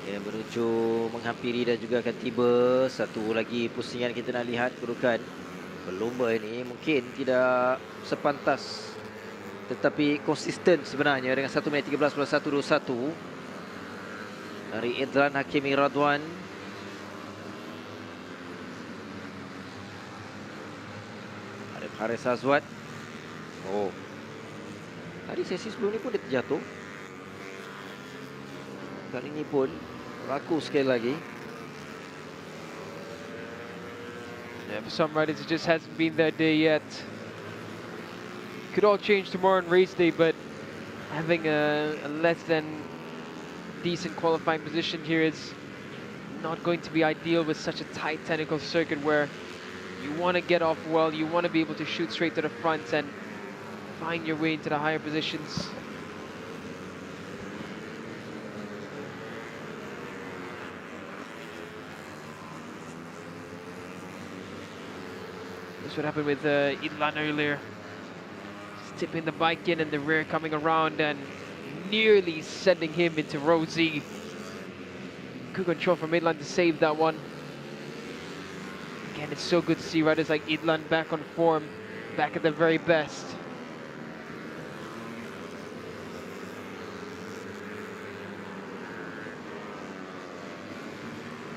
Dia menuju menghampiri dan juga akan tiba. Satu lagi pusingan kita nak lihat kedudukan pelumba ini mungkin tidak sepantas, tetapi konsisten sebenarnya dengan 1 minit 13.121 dari Idlan Hakimi Radwan. Ada Haris Azwat. Oh, tadi sesi sebelum ni pun dia terjatuh. Kali ini pun laku sekali lagi. Yeah, for some riders it just hasn't been their day yet. Could all change tomorrow on race day, but having a less than decent qualifying position here is not going to be ideal with such a tight technical circuit where you want to get off well, you want to be able to shoot straight to the front and find your way into the higher positions. This what happened with Idlan earlier. Tipping the bike in and the rear coming around and nearly sending him into row Z. Good control from Idlan to save that one. Again, it's so good to see riders like Idlan back on form, back at their very best.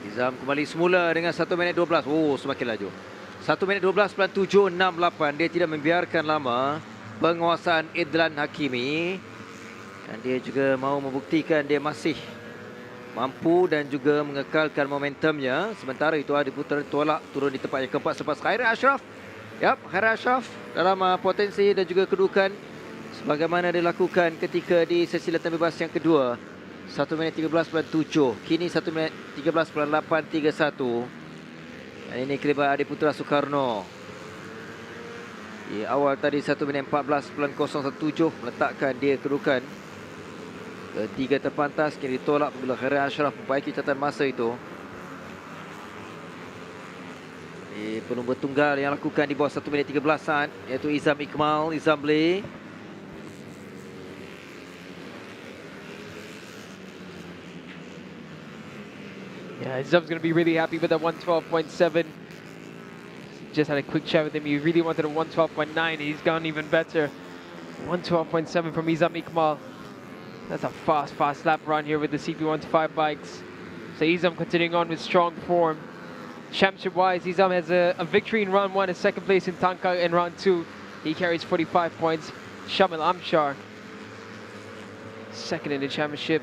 Izam kembali semula dengan 1 minit 12. Oh, semakin laju. 1 minit 12.768. Dia tidak membiarkan lama penguasaan Idlan Hakimi, dan dia juga mahu membuktikan dia masih mampu dan juga mengekalkan momentumnya. Sementara itu Adiputra tolak turun di tempat yang keempat selepas Khairi Ashraf. Yap, Khairi Ashraf dalam potensi dan juga kedudukan sebagaimana dilakukan ketika di sesi latihan bebas yang kedua. 1 minit 13.7, kini 1 minit 13.831. Dan ini kelebihan Adiputra Soekarno. Di awal tadi 1 minit 14.017 meletakkan dia kedudukan ketiga terpantas, kini ditolak apabila Khairi Ashraf memperbaiki catatan masa itu. Pelumba tunggal yang lakukan di bawah 1 minit 13-an, iaitu Izam Iqmal, Izamble. Yeah, Izam's going to be really happy with that 112.7. Just had a quick chat with him. He really wanted a 112.9. He's gone even better. 112.7 from Izam Iqmal. That's a fast lap run here with the CP125 bikes. So Izam continuing on with strong form. Championship-wise, Izam has a victory in round 1 and second place in Tangkang in round 2. He carries 45 points. Shamil Amshar, second in the championship.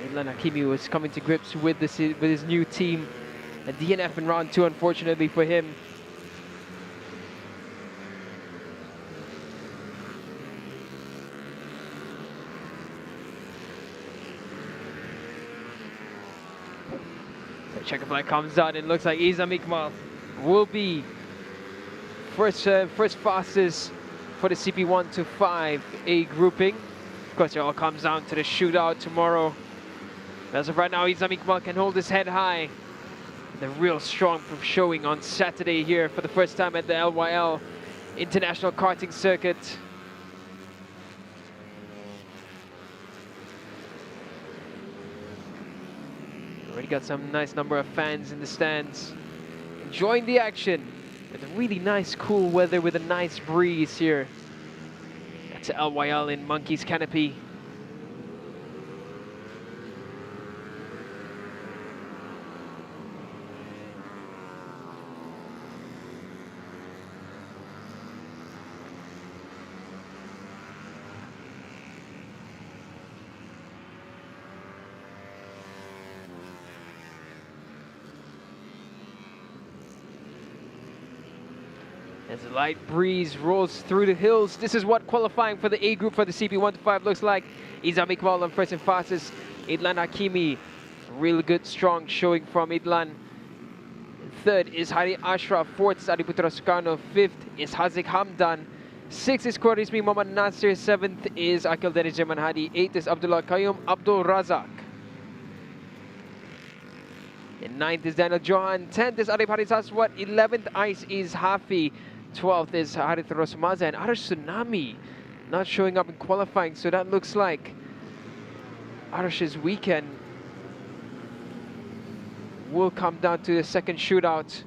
Idlan Hakimi was coming to grips with his new team. A DNF in round 2, unfortunately for him. Checker flag comes out and looks like Izam Iqmal will be first fastest for the CP1 to 5A grouping. Of course, it all comes down to the shootout tomorrow. As of right now, Izam Iqmal can hold his head high. The real strong showing on Saturday here for the first time at the LYL International Karting Circuit. Already got some nice number of fans in the stands enjoying the action with a really nice cool weather with a nice breeze here. That's LYL in Monkey's Canopy. As a light breeze rolls through the hills, this is what qualifying for the A group for the CP125 looks like. Izam Iqmal on first and fastest. Idlan Hakimi, really good, strong showing from Idlan. Third is Hari Ashraf. Fourth is Adiputra Sukarno. Fifth is Haziq Hamdan. Sixth is Qadismi Muhammad Nasir. Seventh is Akil Deniz Jaman Hadi. Eighth is Abdullah Qayyum Abdul Razak. And ninth is Daniel Johan. 10th is Arif Haris Aswat. 11th Ice is Hafi. 12th is Harith Rosmaza and Arash Tsunami not showing up in qualifying, so that looks like Arash's weekend will come down to the second shootout.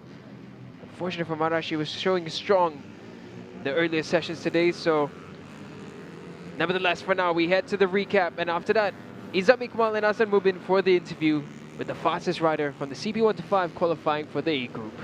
Unfortunately for Arash, he was showing strong in the earlier sessions today, so nevertheless for now we head to the recap, and after that Izam Iqmal and Hasan Mubin for the interview with the fastest rider from the CP125 qualifying for the A group.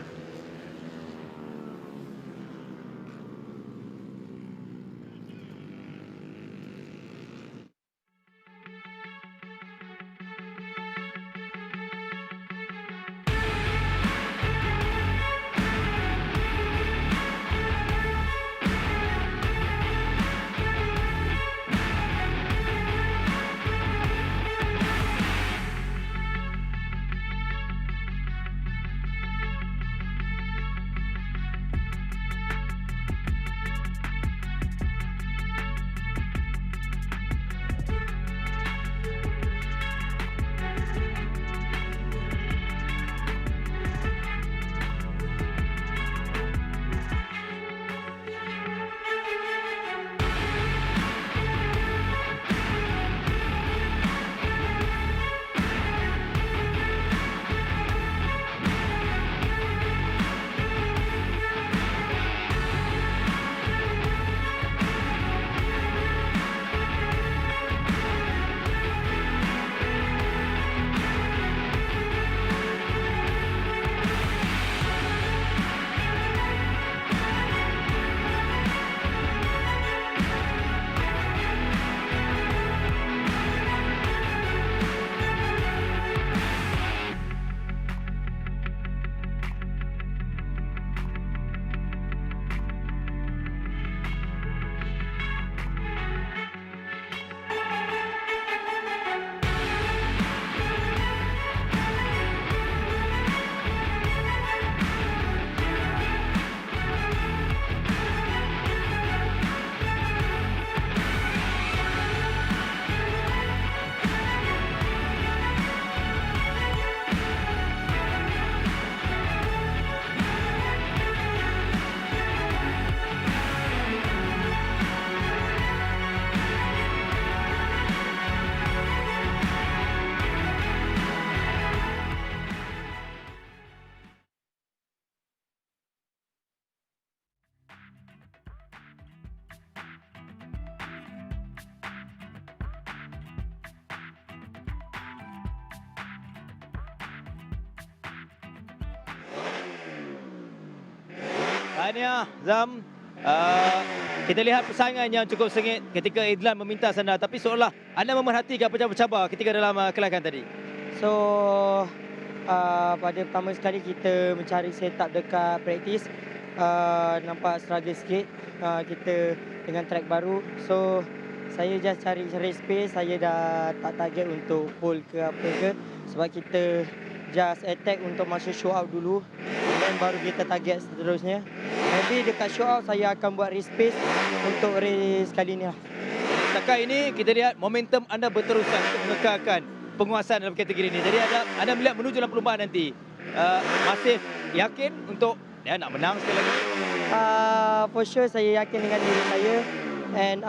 Tahniah Zam. Kita lihat persaingan yang cukup sengit ketika Idlan meminta anda, tapi seolah anda memerhatikan pencabar-pencabar ketika dalam kelahiran tadi. So pada pertama sekali kita mencari setup dekat praktis. Nampak struggle sikit kita dengan track baru. So saya just cari space. Saya dah tak target untuk pull ke apa ke, sebab kita just attack untuk masuk show out dulu, dan baru kita target seterusnya. Maybe dekat show out saya akan buat race space untuk race kali ni lah. Setakat ini kita lihat momentum anda berterusan untuk mengekalkan penguasaan dalam kategori ini. Jadi anda melihat menuju dalam perlombaan nanti, masih yakin untuk nak menang sekali lagi? For sure saya yakin dengan diri saya, and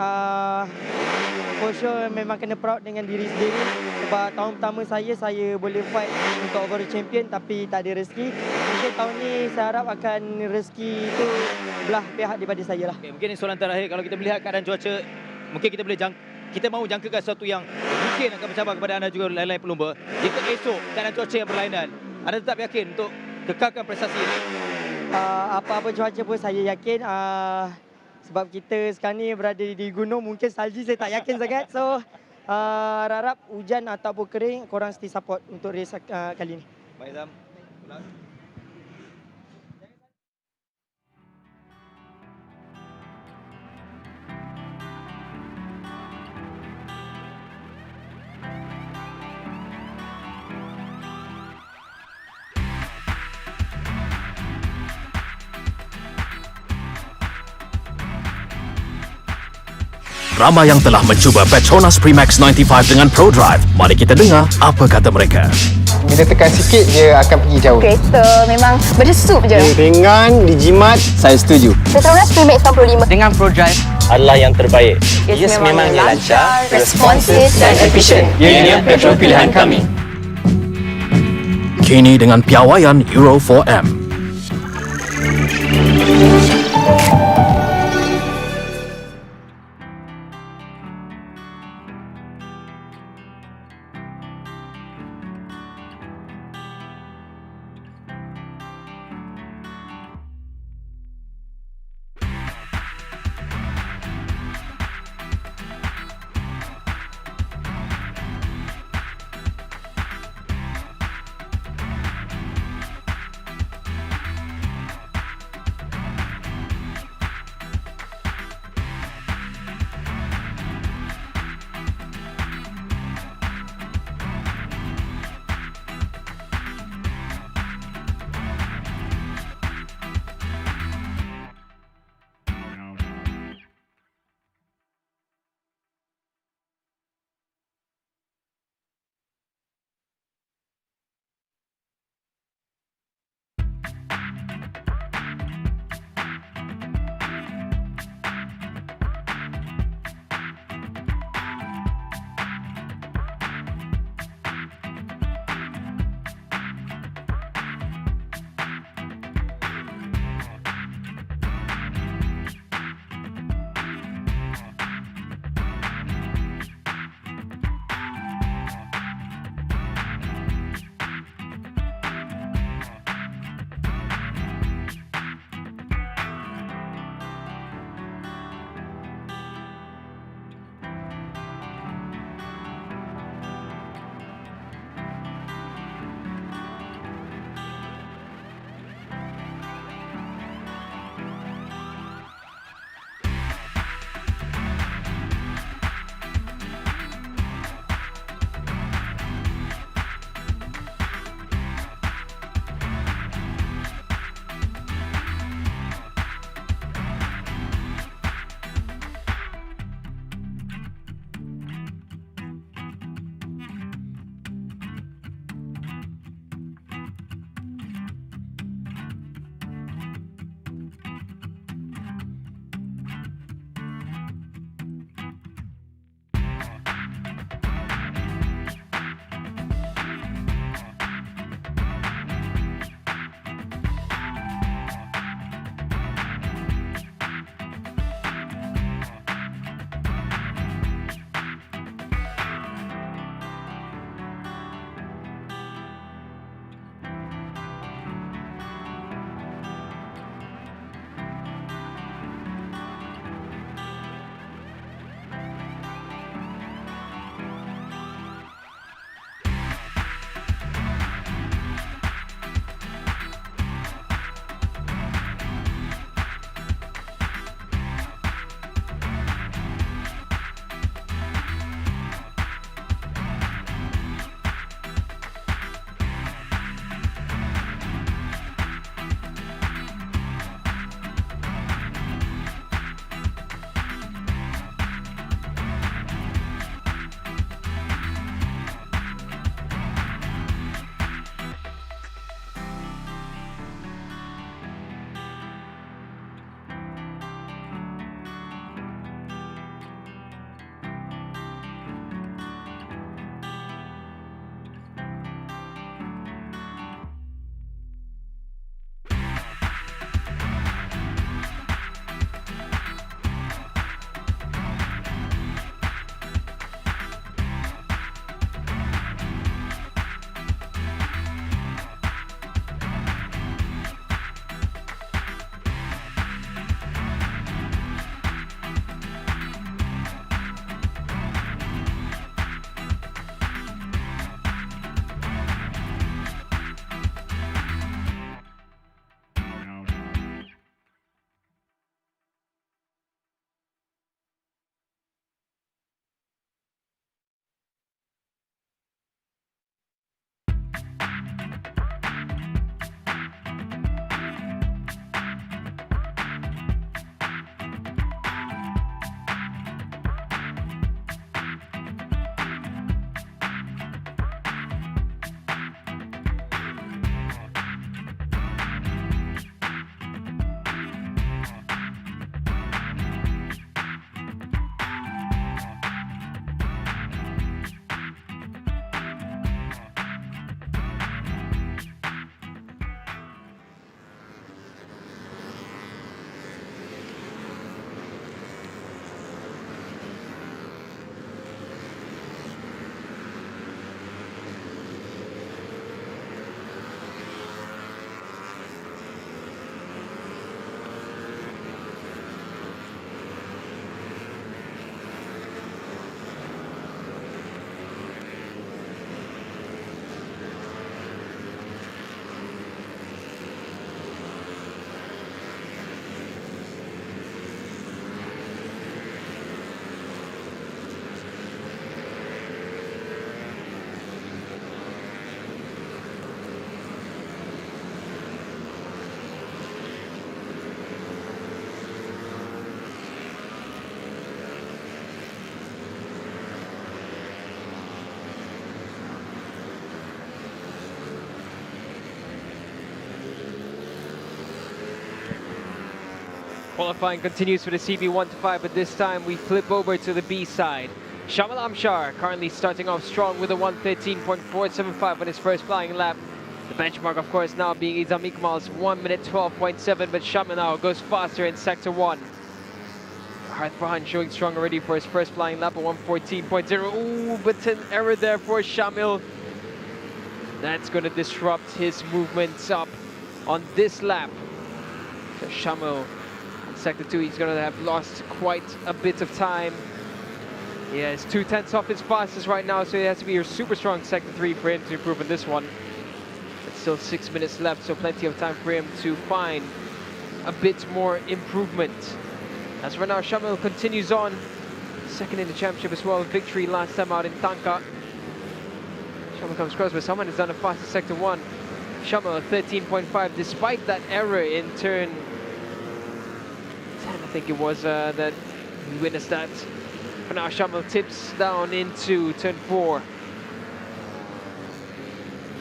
for sure memang kena proud dengan diri sendiri, sebab tahun pertama saya boleh fight untuk overall champion tapi tak ada rezeki. Mungkin tahun ni saya harap akan rezeki itu belah pihak daripada saya lah. Okay, mungkin ini soalan terakhir. Kalau kita melihat keadaan cuaca, mungkin kita mahu jangkakan sesuatu yang mungkin akan mencabar kepada anda juga lain-lain pelumba. Jika esok keadaan cuaca yang berlainan, anda tetap yakin untuk kekalkan prestasi ini? Apa-apa cuaca pun saya yakin. Sebab kita sekarang ni berada di gunung, mungkin salji saya tak yakin sangat. So harap hujan ataupun kering, korang still support untuk race kali ni. Baik Zam. Ramai yang telah mencuba Petronas Max 95 dengan Pro Drive. Mari kita dengar apa kata mereka. Bila tekan sikit, dia akan pergi jauh. Kereta memang berdesup je. Ringan, dijimat. Saya setuju. Petronas Max 95 Dengan Pro Drive Adalah yang terbaik. Yes, memangnya lancar, responsif dan efisien. Ini petrol pilihan kami. Kini dengan piawaian Euro 4M. Qualifying continues for the CB 1-5, but this time we flip over to the B side. Shamal Amshar currently starting off strong with a 1:13.475 on his first flying lap. The benchmark, of course, now being Izam Iqmal's 1:12.7, but Shamal now goes faster in Sector 1. Harith Farhan showing strong already for his first flying lap at 1:14.0. Ooh, but an error there for Shamil. That's going to disrupt his movements up on this lap. So Shamil in Sector 2, he's going to have lost quite a bit of time. Yeah, it's 2/10 off his fastest right now, so it has to be a super strong Sector 3 for him to improve in this one. But still 6 minutes left, so plenty of time for him to find a bit more improvement. As for now, Shamil continues on. Second in the championship as well, victory last time out in Tangka. Shamil comes close, but someone has done a faster Sector 1. Shamil 13.5, despite that error in turn 10, I think it was, that we witnessed that. For now, Shamil tips down into turn 4.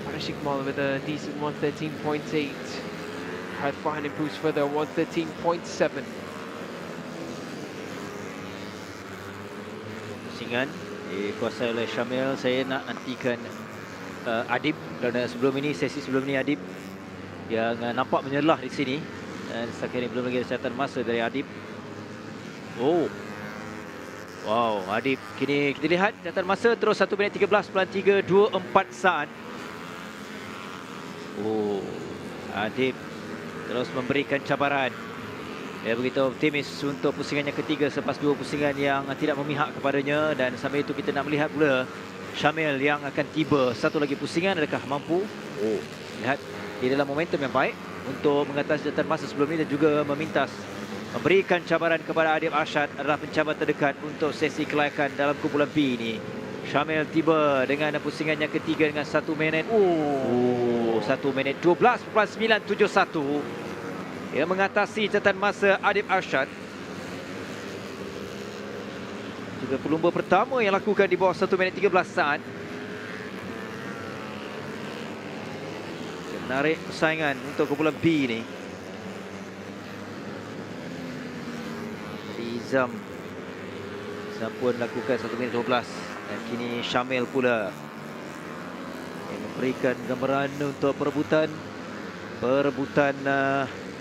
Parashikmal with a decent 1:13.8. Harith Farhan improves further, 1:13.7. Pusingan dikuasai oleh Syamil. Saya nak nantikan Adib, kerana sesi sebelum ini Adib yang nampak menyerlah di sini, dan setakat ini belum lagi ada catatan masa dari Adib. Oh, wow, Adib kini kita lihat catatan masa terus 1 minit 13.324 saat. Oh, Adib terus memberikan cabaran. Dia begitu optimis untuk pusingan yang ketiga selepas 2 pusingan yang tidak memihak kepadanya, dan sambil itu kita nak melihat pula Syamil yang akan tiba satu lagi pusingan, adakah mampu? Oh, lihat dia dalam momentum yang baik untuk mengatasi catatan masa sebelum ini dan juga memintas memberikan cabaran kepada Adib Arshad adalah pencabar terdekat untuk sesi kelayakan dalam kumpulan B ini. Syamil tiba dengan pusingan yang ketiga dengan 1 minit. 1 minit 12.971. Dia mengatasi catatan masa Adib Arshad. Juga pelumba pertama yang lakukan di bawah 1 minit 13 saat. Dia menarik persaingan untuk kumpulan B ini. Izam pun lakukan 1 minit 12. Dan kini Syamil pula yang memberikan gambaran untuk perebutan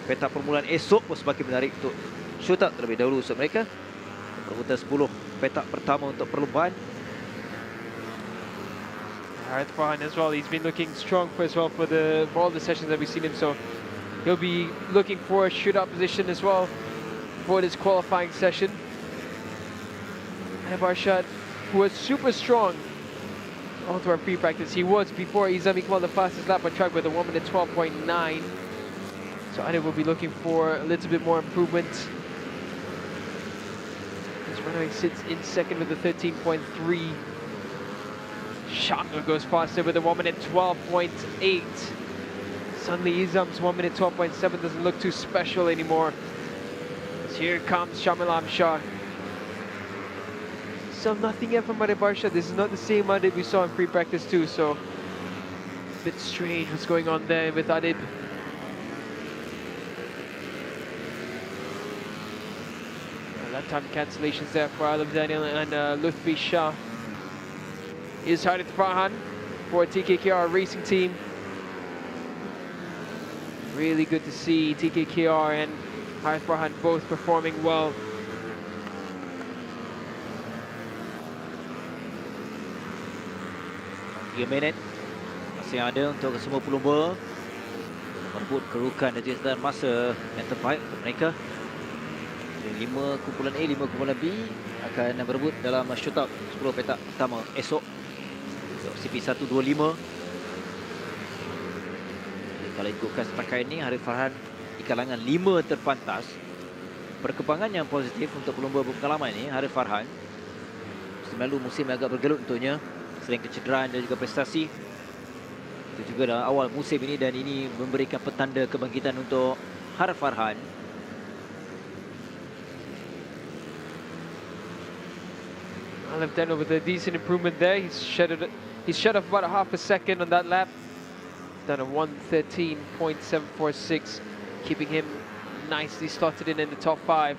petak permulaan esok pun semakin menarik untuk shootout terlebih dahulu untuk mereka. Perebutan 10 petak pertama untuk perlombaan. Harith Farhan as well, he's been looking strong for all the sessions that we've seen him, so he'll be looking for a shootout position as well for this qualifying session. And Arshad, who was super strong onto our free practice. He was before Izam Iqmal the fastest lap on track with a 1 minute 12.9. So Adib will be looking for a little bit more improvement. This runner sits in second with a 13.3. Shamil goes faster with a 1 minute 12.8. Suddenly Izam's 1 minute 12.7 doesn't look too special anymore. So here comes Shamal Amshar. So nothing yet from Adib Arshad. This is not the same Adib we saw in free practice too, so a bit strange what's going on there with Adib. That time cancellations there for Alam Daniel and Lutfi Shah. Is Harith Farhan for TKKR Racing Team. Really good to see TKKR and Harith Farhan both performing well. Minit masih ada untuk semua pelumba merebut kerukan dan catatan masa yang terbaik untuk mereka. 5 kumpulan A, 5 kumpulan B akan berebut dalam shootout 10 petak pertama esok untuk CP 125. Kalau ikutkan setakat ini, Harith Farhan di kalangan 5 terpantas. Perkembangan yang positif untuk pelumba berpengalaman ini, Harith Farhan. Musim lalu musim agak bergelut untuknya, sering kecederaan dan juga prestasi. Itu juga dalam awal musim ini, dan ini memberikan petanda kebangkitan untuk Harith Farhan. Alam Daniel with a decent improvement there. He's shed off about a half a second on that lap. Done a 1:13.746, keeping him nicely slotted in the top 5.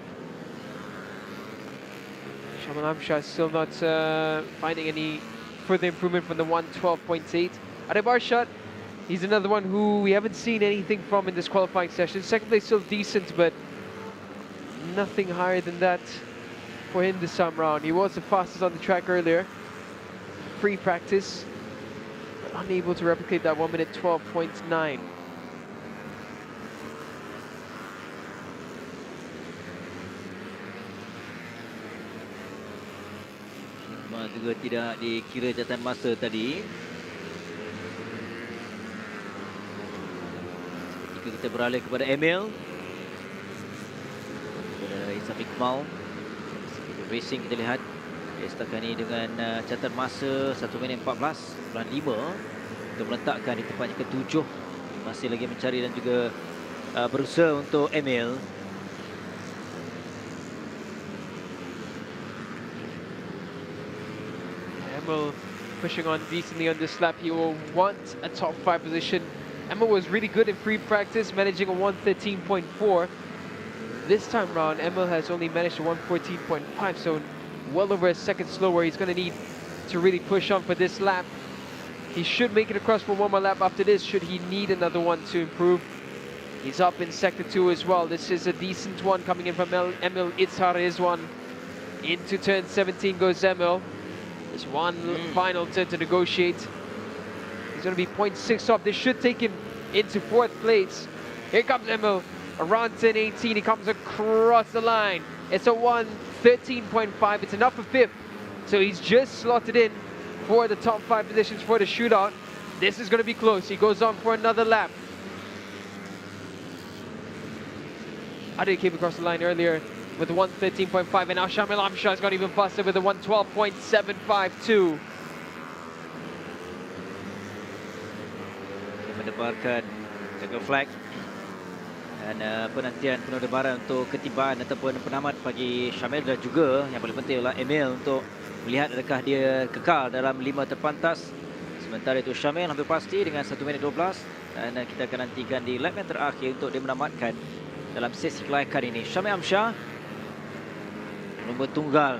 Shamal Amshar still not finding any further improvement from the 112.8. Adib Arshad, he's another one who we haven't seen anything from in this qualifying session. Second place still decent, but nothing higher than that for him this time round. He was the fastest on the track earlier, free practice, but unable to replicate that 1 minute 12.9. Juga tidak dikira catatan masa tadi. Ketika kita beralih kepada Emil, kepada Isam Iqmal, racing kita lihat dia setakat ini dengan catatan masa 1 minit 14.5 untuk meletakkan di tempatnya ke-7. Masih lagi mencari dan juga berusaha untuk Emil. Emil pushing on decently on this lap. He will want a top 5 position. Emil was really good in free practice, managing a 113.4. This time round, Emil has only managed a 114.5, so well over a second slower. He's going to need to really push on for this lap. He should make it across for one more lap after this, should he need another one to improve. He's up in sector 2 as well. This is a decent one coming in from Emil Itzhar Rizwan. Into turn 17 goes Emil. There's one final turn to negotiate. He's going to be 0.6 off. This should take him into 4th place. Here comes Emil. Around turn 18, he comes across the line. It's a 113.5. It's enough for 5th. So he's just slotted in for the top 5 positions for the shootout. This is going to be close. He goes on for another lap. Ade came across the line earlier with a 113.5, and now Shamil Amshar has got even faster with a 112.752. Menebarkan jaga flag dan penantian penerbaran untuk ketibaan ataupun penamat bagi Syamil, dan juga yang paling penting adalah Emil untuk melihat adakah dia kekal dalam 5 terpantas. Sementara itu Syamil hampir pasti dengan 1 minit 12, dan kita akan nantikan di lap yang terakhir untuk dia menamatkan dalam sesi kelayakan ini. Syamil Amshar, nombor tunggal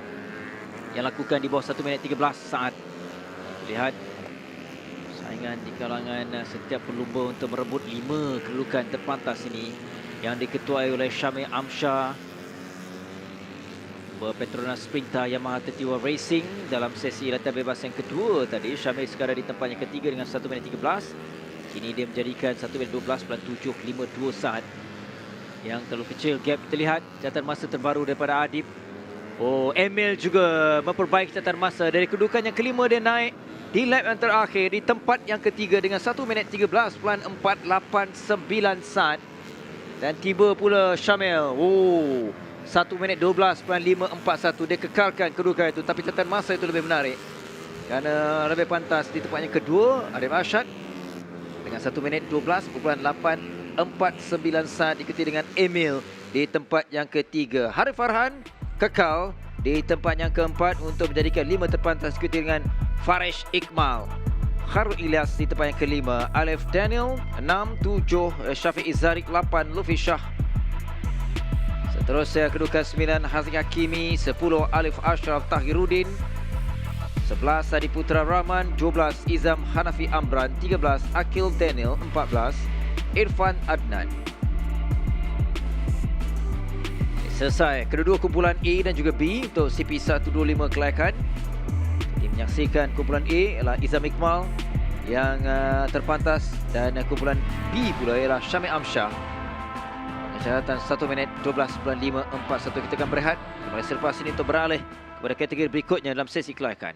yang lakukan di bawah 1 minit 13 saat. Lihat saingan di kalangan setiap pelumba untuk merebut 5 kedudukan terpantas ini yang diketuai oleh Syamil Amshar, Petronas Sprinter Yamaha 31 Racing dalam sesi latihan bebas yang kedua tadi. Syamil sekarang di tempatnya ketiga dengan 1 minit 13. Kini dia menjadikan 1 minit 12.752 saat. Yang terlalu kecil gap. Kita lihat catatan masa terbaru daripada Adib. Oh, Emil juga memperbaiki catatan masa. Dari kedudukan yang kelima dia naik di lap yang terakhir di tempat yang ketiga dengan 1 minit 13.489 saat. Dan tiba pula Syamil. Oh, 1 minit 12.541. Dia kekalkan kedudukan itu, tapi catatan masa itu lebih menarik kerana lebih pantas di tempat yang kedua. Adib Arshad dengan 1 minit 12.849 saat diikuti dengan Emil di tempat yang ketiga. Harif Farhan kekal di tempat yang keempat untuk menjadikan 5 terpantas, diikuti dengan Farish Iqmal. Kharul Ilyas di tempat yang kelima. Alif Daniel 6, 7, Syafiq Izzarik 8, Lufi Shah. Seterusnya kedudukan 9 Haziq Hakimi, 10 Alif Ashraf Tahiruddin, 11 Adi Putra Rahman, 12 Izam Hanafi Amran, 13 Akil Daniel, 14 Irfan Adnan. Selesai kedua-dua kumpulan A dan juga B untuk CP125 kelayakan. Jadi menyaksikan kumpulan A ialah Izam Iqmal yang terpantas, dan kumpulan B pula ialah Syamil Amshar. Catatan 1 minit 12.541. Kita akan berehat kembali selepas ini untuk beralih kepada kategori berikutnya dalam sesi kelayakan.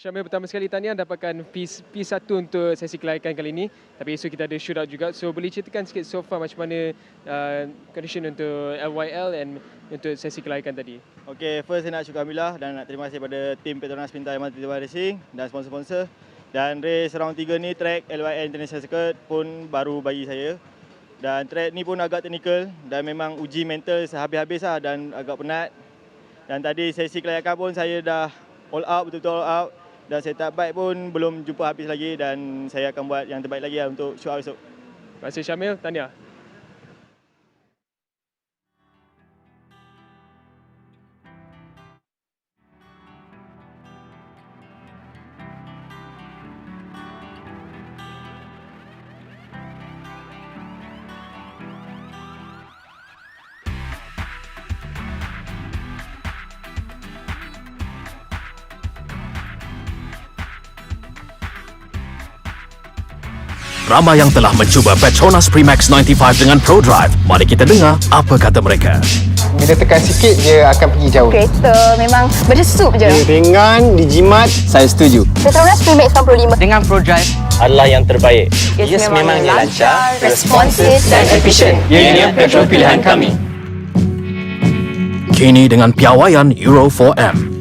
Syamil, pertama sekali tahniah dapatkan P1 untuk sesi kelayakan kali ini. Tapi esok kita ada shootout juga. So boleh ceritakan sikit so far macam mana condition untuk LYL dan untuk sesi kelayakan tadi? Okay, first saya nak syukur Alhamdulillah dan nak terima kasih pada tim Petronas Mam Malaysian Racing dan sponsor-sponsor. Dan race round 3 ni track LYL International Circuit pun baru bagi saya. Dan track ni pun agak teknikal dan memang uji mental sehabis-habis lah dan agak penat. Dan tadi sesi kelayakan pun saya dah all out, betul-betul all out. Dan setup bike pun belum jumpa habis lagi dan saya akan buat yang terbaik lagi lah untuk show out esok. Terima kasih Syamil, tahniah. Ramai yang telah mencuba Petronas Max 95 dengan ProDrive. Mari kita dengar apa kata mereka. Bila tekan sikit, dia akan pergi jauh. Kereta memang berdesup je. Dia ringan, dijimat, saya setuju. Petronas Max 95 Dengan ProDrive Adalah yang terbaik. Yes, memangnya lancar, responsif dan efisien. Ianya petrol pilihan kami. Kini dengan piawaian Euro 4M.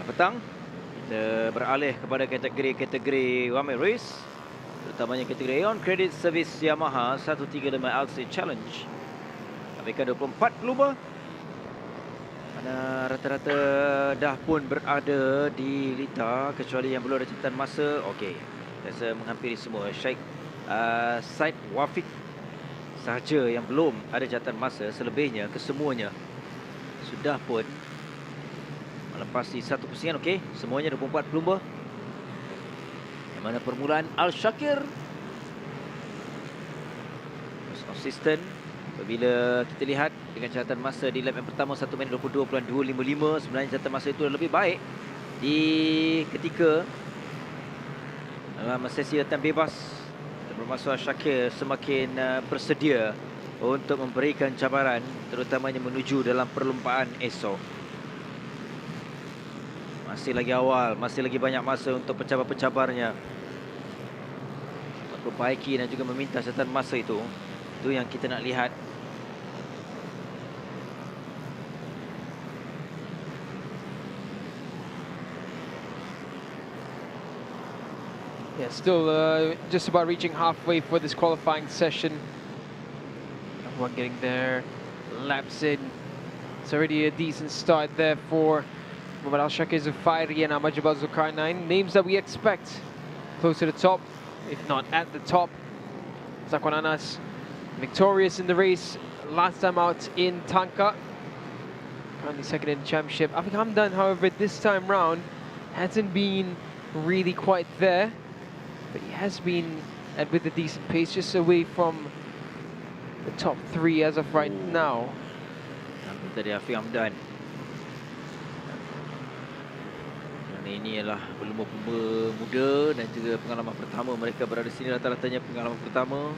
petang. Kita beralih kepada kategori-kategori one man race, terutamanya kategori on credit service Yamaha 135 LC Challenge. Mereka 24 pelumba, mana rata-rata dah pun berada di litar kecuali yang belum ada catatan masa. Okey, rasa menghampiri semua. Said Wafiq sahaja yang belum ada catatan masa, selebihnya kesemuanya sudah pun melepasi satu pusingan. Okey, semuanya 24 pelumba. Yang mana permulaan Al-Shakir konsisten. Apabila kita lihat dengan catatan masa di lap yang pertama 1 minit 22.255, sebenarnya catatan masa itu lebih baik di ketika dalam sesi latihan bebas. Bermaksud Syakir semakin bersedia untuk memberikan cabaran, terutamanya menuju dalam perlumbaan esok. Masih lagi awal, masih lagi banyak masa untuk pencabar-pencabarnya memperbaiki dan juga meminta catatan masa itu. Itu yang kita nak lihat. Yeah, still just about reaching halfway for this qualifying session. Everyone getting their laps in. It's already a decent start there for Muhammad Al-Shakir Zufairi and Ahmad Jabal Zulkarnain. Names that we expect close to the top, if not at the top. Zakwan Anas, victorious in the race last time out in Tanka. Currently second in the championship. Afiq Hamdan, however, this time round hasn't been really quite there. But he has been with a decent pace, just away from the top 3 as of right now. Tadi Afiq Hamdan. Ini ialah pelumba-pelumba muda dan juga pengalaman pertama mereka berada di sini, rata-ratanya pengalaman pertama.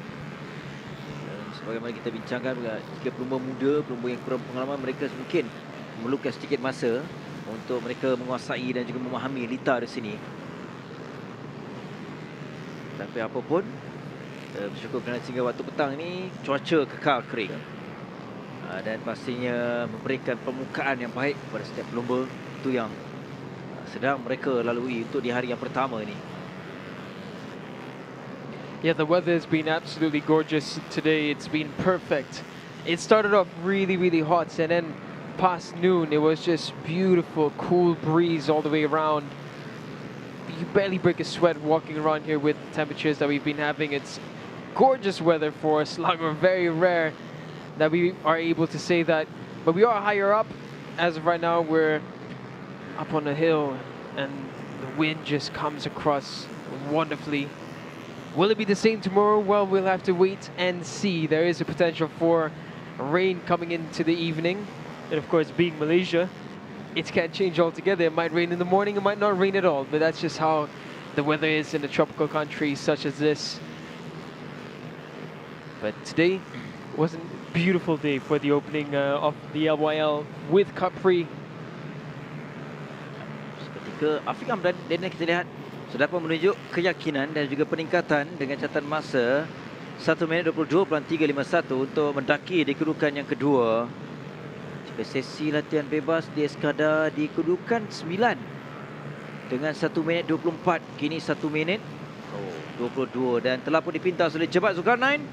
Dan sebagaimana kita bincangkan, jika pelumba muda, pelumba yang kurang pengalaman, mereka mungkin memerlukan sedikit masa untuk mereka menguasai dan juga memahami litar di sini. Tapi apapun, bersyukur kerana sehingga waktu petang ini cuaca kekal kering. Dan pastinya memberikan permukaan yang baik kepada setiap pelumba. Itu yang sedang mereka lalui untuk di hari yang pertama ini. Yeah, the weather has been absolutely gorgeous today. It's been perfect. It started off really, really hot, and then past noon, it was just beautiful, cool breeze all the way around. You barely break a sweat walking around here with temperatures that we've been having. It's gorgeous weather for Selangor. Very rare that we are able to say that. But we are higher up. As of right now, we're up on a hill and the wind just comes across wonderfully. Will it be the same tomorrow? Well, we'll have to wait and see. There is a potential for rain coming into the evening. And of course, being Malaysia, it can't change altogether. It might rain in the morning, it might not rain at all. But that's just how the weather is in a tropical country such as this. But today was a beautiful day for the opening of the LYL with Cubprix. Seketika Afiq Hamdan, dan kita lihat sudah dapat menunjuk keyakinan dan juga peningkatan dengan catatan masa 1 minit 22.351 untuk mendaki di kedudukan yang kedua. Sesi latihan bebas di Eskada di kedudukan 9 dengan 1 minit 24, kini 1 minit 22, dan telah pun dipintas oleh Jebat Zulkarnain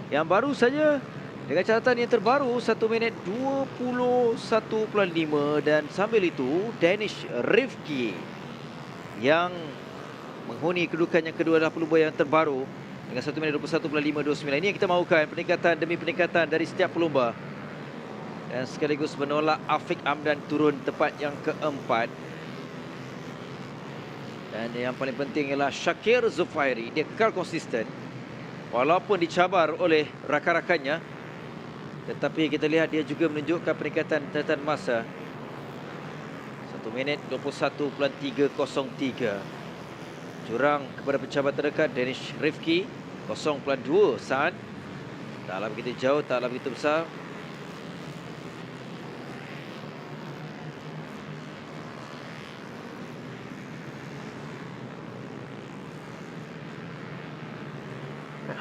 yang baru saja dengan catatan yang terbaru 1 minit 21.5, dan sambil itu Danish Rifki yang menghuni kedudukan yang kedua adalah pelumba yang terbaru dengan 1 minit 21.529. Ini yang kita mahukan, peningkatan demi peningkatan dari setiap pelumba. Dan sekaligus menolak Afiq Hamdan turun tempat yang keempat. Dan yang paling penting ialah Syakir Zufairi. Dia kekal konsisten walaupun dicabar oleh rakan-rakannya. Tetapi kita lihat dia juga menunjukkan peningkatan catatan masa 1 minit 21.303. Jurang kepada pencabar terdekat Danish Rifki 0.2 saat. Taklah begitu jauh, taklah begitu besar.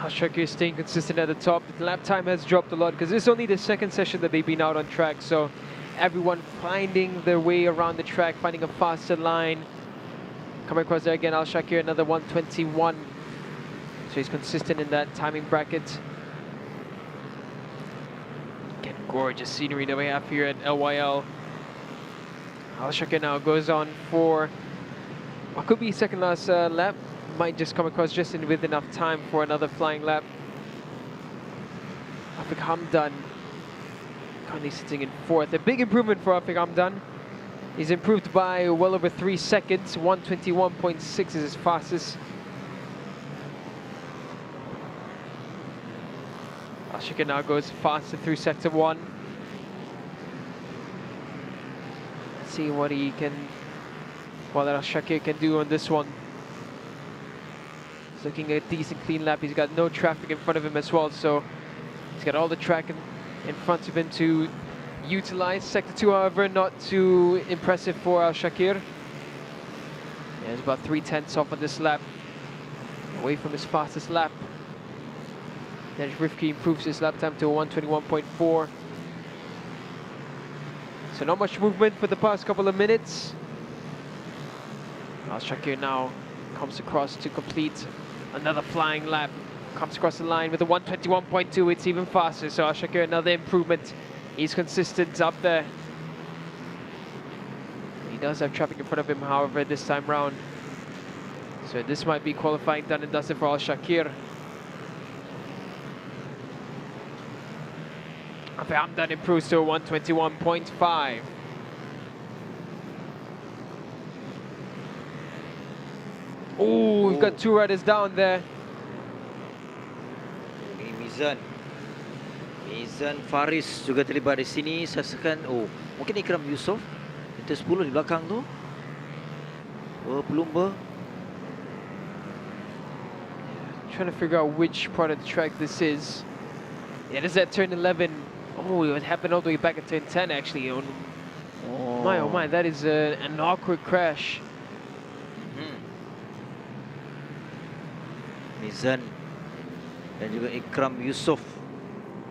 Al-Shakir is staying consistent at the top. The lap time has dropped a lot because this is only the second session that they've been out on track. So everyone finding their way around the track, finding a faster line. Coming across there again, Al Shakir, another 121. So he's consistent in that timing bracket. Again, gorgeous scenery that we have here at LYL. Al Shakir now goes on for what could be second last lap. Might just come across just with enough time for another flying lap. Afiq Hamdan currently sitting in 4th. A big improvement for Afiq Hamdan. He's improved by well over 3 seconds. 121.6 is his fastest. Al Shakir now goes faster through sector 1. Let's see what he can, what Al Shakir can do on this one. He's looking at a decent clean lap. He's got no traffic in front of him as well, so he's got all the track in front of him to utilize. Sector 2, however, not too impressive for Al Shakir. Yeah, he's about 3/10 off on this lap, away from his fastest lap. Then Rifki improves his lap time to 121.4. So not much movement for the past couple of minutes. Al Shakir now comes across to complete another flying lap. Comes across the line with a 121.2, it's even faster. So Al Shakir, another improvement. He's consistent up there. He does have traffic in front of him, however, this time round. So this might be qualifying done and dusted for Al Shakir. Afiq Hamdan improves to a 121.5. Oh, we've got 2 riders down there. Mizan Faris juga terlibat di sini. Saksikan, oh, mungkin Ikram Yusof. Itu 10 di belakang tu. Oh, Pelumba. Trying to figure out which part of the track this is. Yeah, this is at turn 11. Oh, it happened all the way back at turn 10 actually. Oh my, that is an awkward crash. Mizan dan juga Ikram Yusof.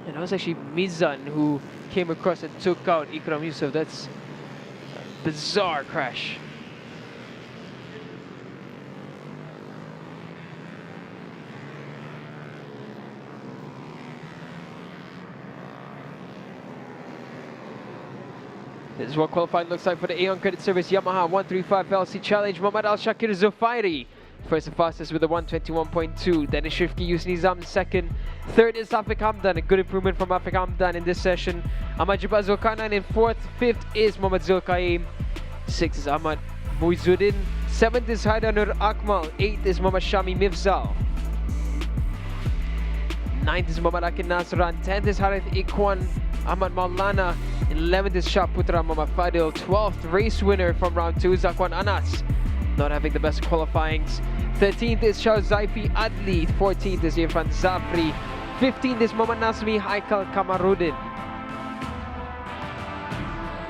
And it was actually Mizan who came across and took out Ikram Yusof. That's a bizarre crash. This is what qualifying looks like for the Aeon Credit Service Yamaha 135 LC Challenge. Muhammad Al Shakir Zufairi, first and fastest with a 121.2. Then is Shifki Yus Nizam second. Third is Afiq Hamdan, a good improvement from Afiq Hamdan in this session. Ahmad Jabbar Zulkarnain in 4th. 5th is Muhammad Zulkaim. 6th is Ahmad Muizuddin. 7th is Haidanur Akmal. 8th is Muhammad Shami Mifzal. 9th is Muhammad Akin Nasran. 10th is Harith Ikwan Ahmad Maulana. 11th is Shah Putra Muhammad Fadil. 12th race winner from round 2 Zakwan Anas, not having the best qualifyings. 13th is Shah Zaifi Adli. 14th is Irfan Zafri. 15th is Muhammad Nasmi Haikal Kamarudin.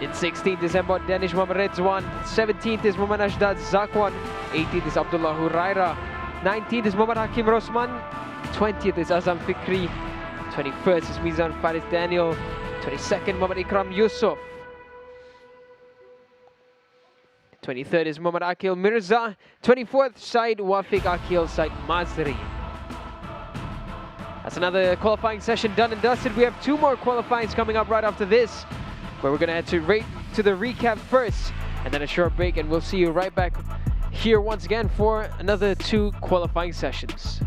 In 16th is Mbot Danish Muhammad Redzwan. 17th is Muhammad Ashdad Zakwan. 18th is Abdullah Huraira. 19th is Muhammad Hakim Rosman. 20th is Azam Fikri. 21st is Mizan Faris Daniel. 22nd Muhammad Ikram Yusuf. 23rd is Muhammad Akil Mirza. 24th Said Wafiq Akil Said Mazri. That's another qualifying session done and dusted. We have 2 more qualifyings coming up right after this, where we're going to head to the recap first and then a short break, and we'll see you right back here once again for another 2 qualifying sessions.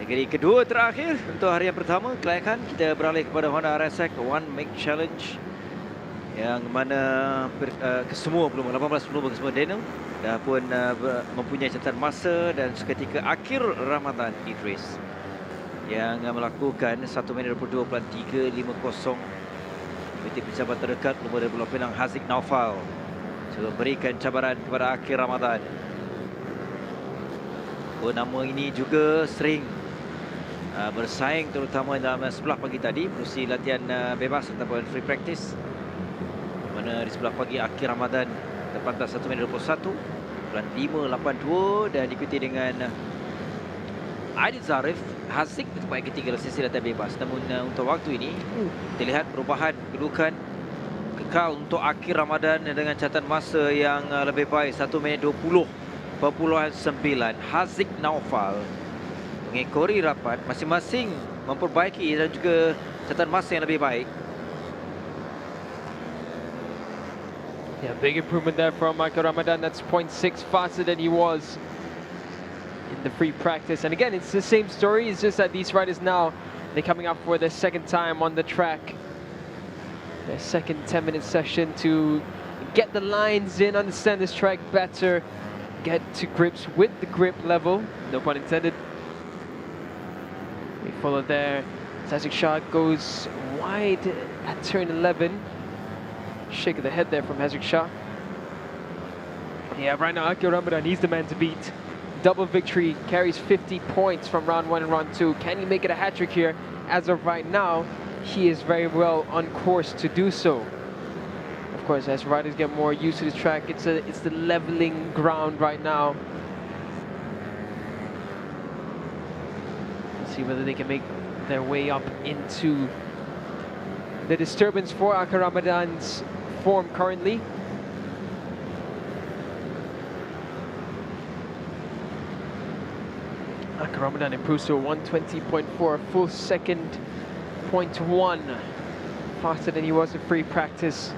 Negeri kedua terakhir untuk harian pertama kelayakan, kita beralih kepada Honda RSX One Make Challenge yang mana kesemua pelumba, 18 pelumba kesemua Daniel dah pun mempunyai catatan masa dan seketika akhir Ramadan Idris yang melakukan 1 minit 22.350. Mesti pencabar terdekat pelumba dari Pulau Pinang Haziq Naufal cuba berikan cabaran kepada akhir Ramadan. Nama ini juga sering bersaing terutama dalam sebelah pagi tadi, menerusi latihan bebas ataupun free practice, mana di sebelah pagi akhir Ramadan terpantas 1 minit 21 bulan 5.82 dan diikuti dengan Aidil Zarif Haziq di tempat ketiga dalam sesi latihan bebas. Namun untuk waktu ini kita lihat perubahan kedudukan kekal untuk akhir Ramadan dengan catatan masa yang lebih baik, 1 minit 20.9. Haziq Naufal mengekori rapat, masing-masing memperbaiki dan juga catatan masa yang lebih baik. Yeah, big improvement there from Michael Ramadan. That's 0.6 faster than he was in the free practice. And again, it's the same story. It's just that these riders now, they're coming up for their second time on the track. Their second 10-minute session to get the lines in, understand this track better, get to grips with the grip level. No pun intended. We follow there. Haziq Shah goes wide at turn 11. Shake of the head there from Haziq Shah. Yeah, right now Akil Ramadan, he's the man to beat. Double victory, carries 50 points from round 1 and round 2. Can he make it a hat-trick here? As of right now, he is very well on course to do so. Of course, as riders get more used to the track, it's the leveling ground right now. Let's see whether they can make their way up into the disturbance for Akil Ramadan's form currently. Akil Ramadan improves to a 120.4, a full second, 0.1 faster than he was in free practice.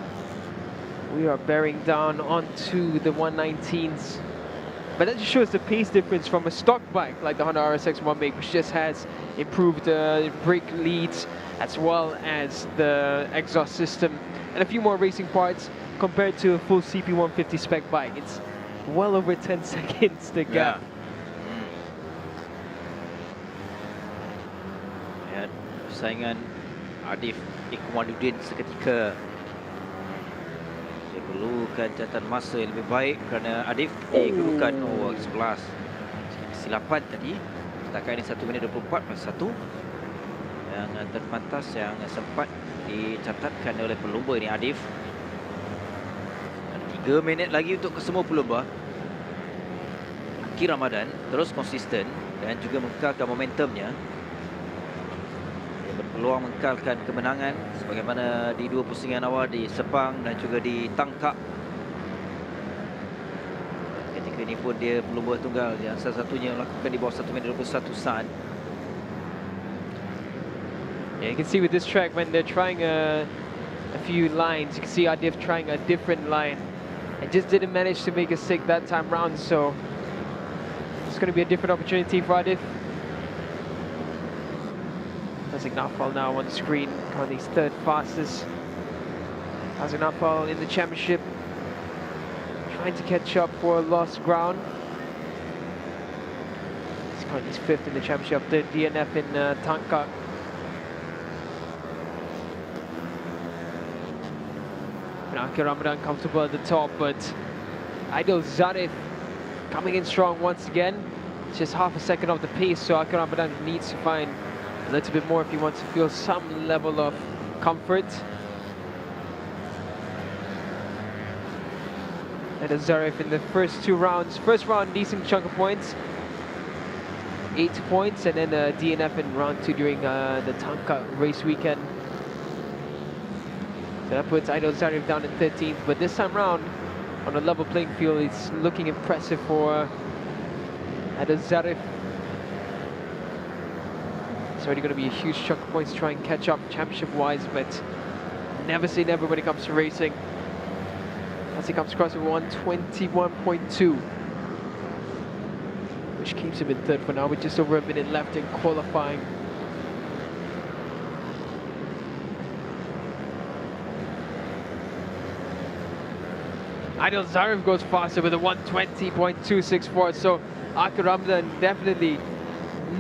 We are bearing down onto the 119s. But that just shows the pace difference from a stock bike like the Honda RSX Mam, which just has improved brake leads as well as the exhaust system and a few more racing parts compared to a full CP150 spec bike. It's well over 10 seconds the gap. Ya, persaingan Adif Ikmaluddin seketika. Dia perlukan catatan masa yang lebih baik kerana Adif di kedudukan 11. Kesilapan tadi. Setakat ini 1 minit 24.1 yang terpantas yang sempat dicatatkan oleh pelumba ini Adif. 3 minit lagi untuk kesemua pelumba. Akil Ramadan terus konsisten dan juga mengekalkan momentumnya. Dia berpeluang mengekalkan kemenangan sebagaimana di 2 pusingan awal di Sepang dan juga di Tangkak. Ketika ini pun dia pelumba tunggal yang salah satunya melakukan di bawah 1 minit 21 saat. Yeah, you can see with this track when they're trying a few lines, you can see Adif trying a different line and just didn't manage to make a stick that time round, so it's going to be a different opportunity for Adif. Haziq Naufal now on the screen, currently third fastest. Haziq Naufal in the championship, trying to catch up for lost ground. He's currently fifth in the championship, the DNF in Tangkak. Akil Ramadan comfortable at the top, but Aidil Zarif coming in strong once again. It's just half a second off the pace, so Akil Ramadan needs to find a little bit more if he wants to feel some level of comfort. Aidil Zarif in the first 2 rounds. First round, decent chunk of points. 8 points, and then a DNF in round 2 during the Tangkak race weekend. So that puts Aidil Zarif down in 13th, but this time round, on a level playing field, it's looking impressive for Aidil Zarif. It's already going to be a huge chunk of points to try and catch up championship-wise, but never say never when it comes to racing. As he comes across with 121.2. which keeps him in third for now with just over a minute left in qualifying. Adil Zarif goes faster with a 120.264, so Akil Ramadan definitely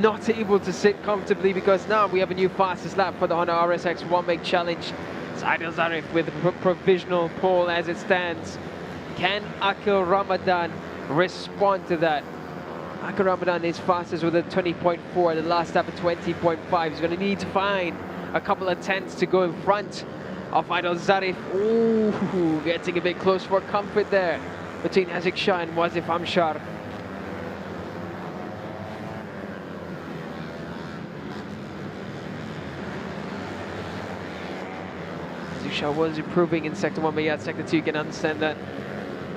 not able to sit comfortably, because now we have a new fastest lap for the Honda RSX One Make Challenge. It's Adil Zarif with a provisional pole as it stands. Can Akil Ramadan respond to that? Akil Ramadan is fastest with a 20.4, the last lap at 20.5. He's going to need to find a couple of tenths to go in front of Adil Zarif. Ooh, getting a bit close for comfort there between Azik Shah and Wazif Amshar. Azik Shah was improving in Sector 1, but yeah, Sector 2, you can understand that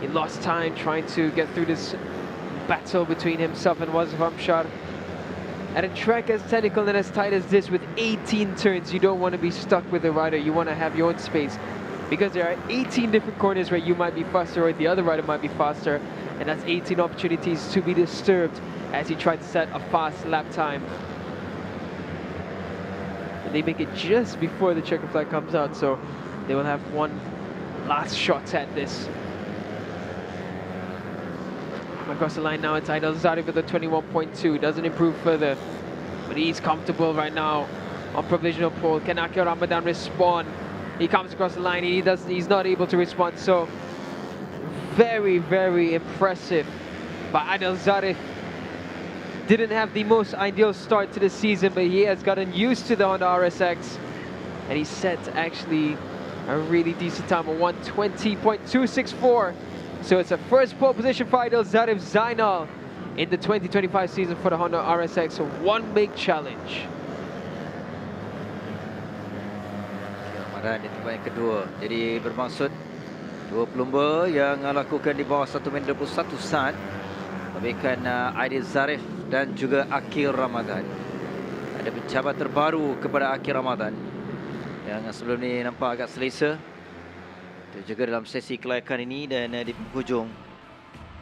he lost time trying to get through this battle between himself and Wazif Amshar. At a track as technical and as tight as this with 18 turns, you don't want to be stuck with the rider. You want to have your own space, because there are 18 different corners where you might be faster or the other rider might be faster, and that's 18 opportunities to be disturbed as he tried to set a fast lap time. And they make it just before the checker flag comes out, so they will have one last shot at this. Across the line now, it's Adil Zarif with a 21.2. Doesn't improve further, but he's comfortable right now on provisional pole. Can Akil Ramadan respond? He comes across the line. He's not able to respond. So very, very impressive. But Adil Zarif didn't have the most ideal start to the season, but he has gotten used to the Honda RSX, and he set actually a really decent time of 120.264. So it's a first pole position for Adil Zarif Zainal in the 2025 season for the Honda RSX One Make Challenge. Ramadan di tempat yang kedua. Jadi bermaksud dua pelumba yang lakukan di bawah 1 minit 21 saat, memberikan Adil Zarif dan juga Akil Ramadan. Ada pencabar terbaru kepada Akil Ramadan yang sebelum ni nampak agak selesa. Juga dalam sesi kelayakan ini, dan di penghujung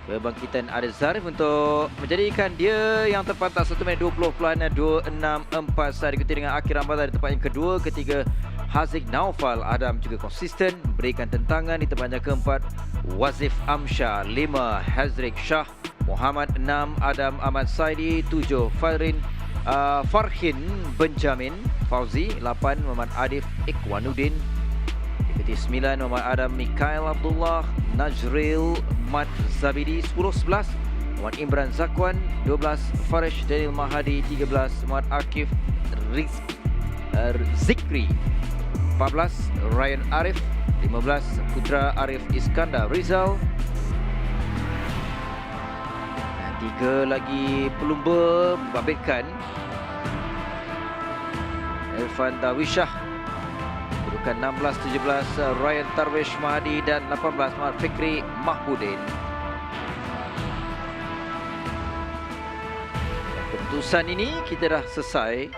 kebangkitan Adil Zarif untuk menjadikan dia yang terpantas 1 minit 20.264 saat, diikuti dengan Akil Ramadan di tempat yang kedua. Ketiga Haziq Naufal Adam juga konsisten memberikan tentangan di tempat yang keempat. Wazif Amshar 5, Hazrik Shah Muhammad 6, Adam Ahmad Saidi 7, Farhin Benjamin Fauzi 8, Muhammad Adif Ikwanuddin. Ikuti 9 Muhammad Adam Mikael Abdullah Najril Mat Zabidi 10-11, Muhammad Imran Zakwan 12, Farish Daniel Mahadi 13, Muhammad Akif Zikri 14, Ryan Arif 15, Putra Arif Iskandar Rizal. Dan 3 lagi pelumba membabitkan. Irfan Dawishah kedudukan 16-17, Ryan Tarwish Mahadi, dan 18 Muhammad Fikri Mahmudin. Keputusan ini kita dah selesai.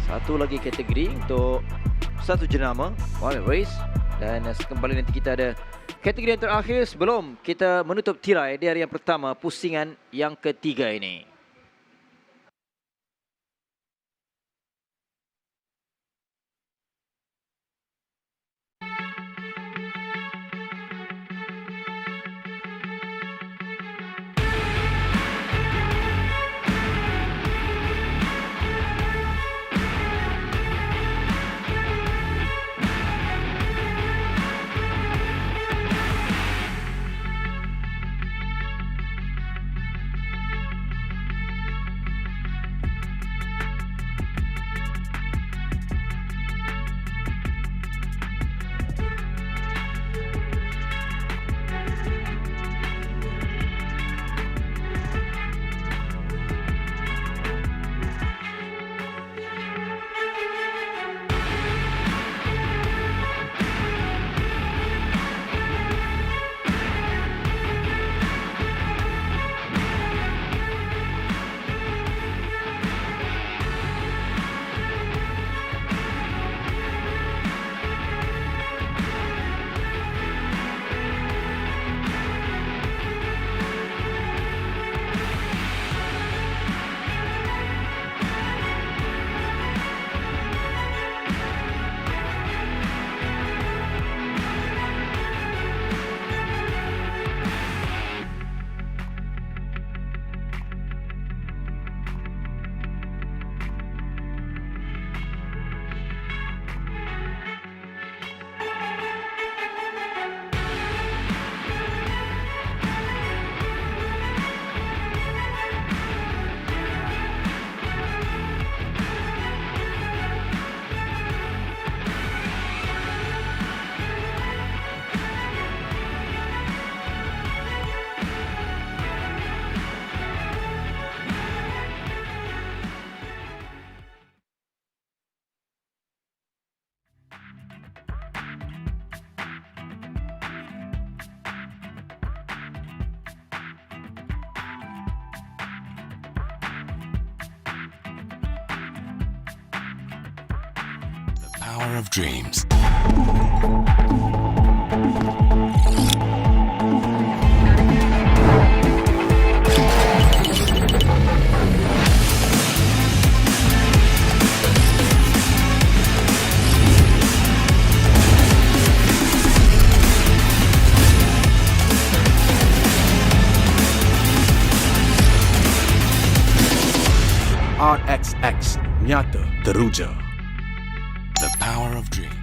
Satu lagi kategori untuk satu jenama One Race, dan kembali nanti kita ada kategori yang terakhir sebelum kita menutup tirai di hari yang pertama pusingan yang ketiga ini. power of dreams. RXX nyata teruja. The power of dreams.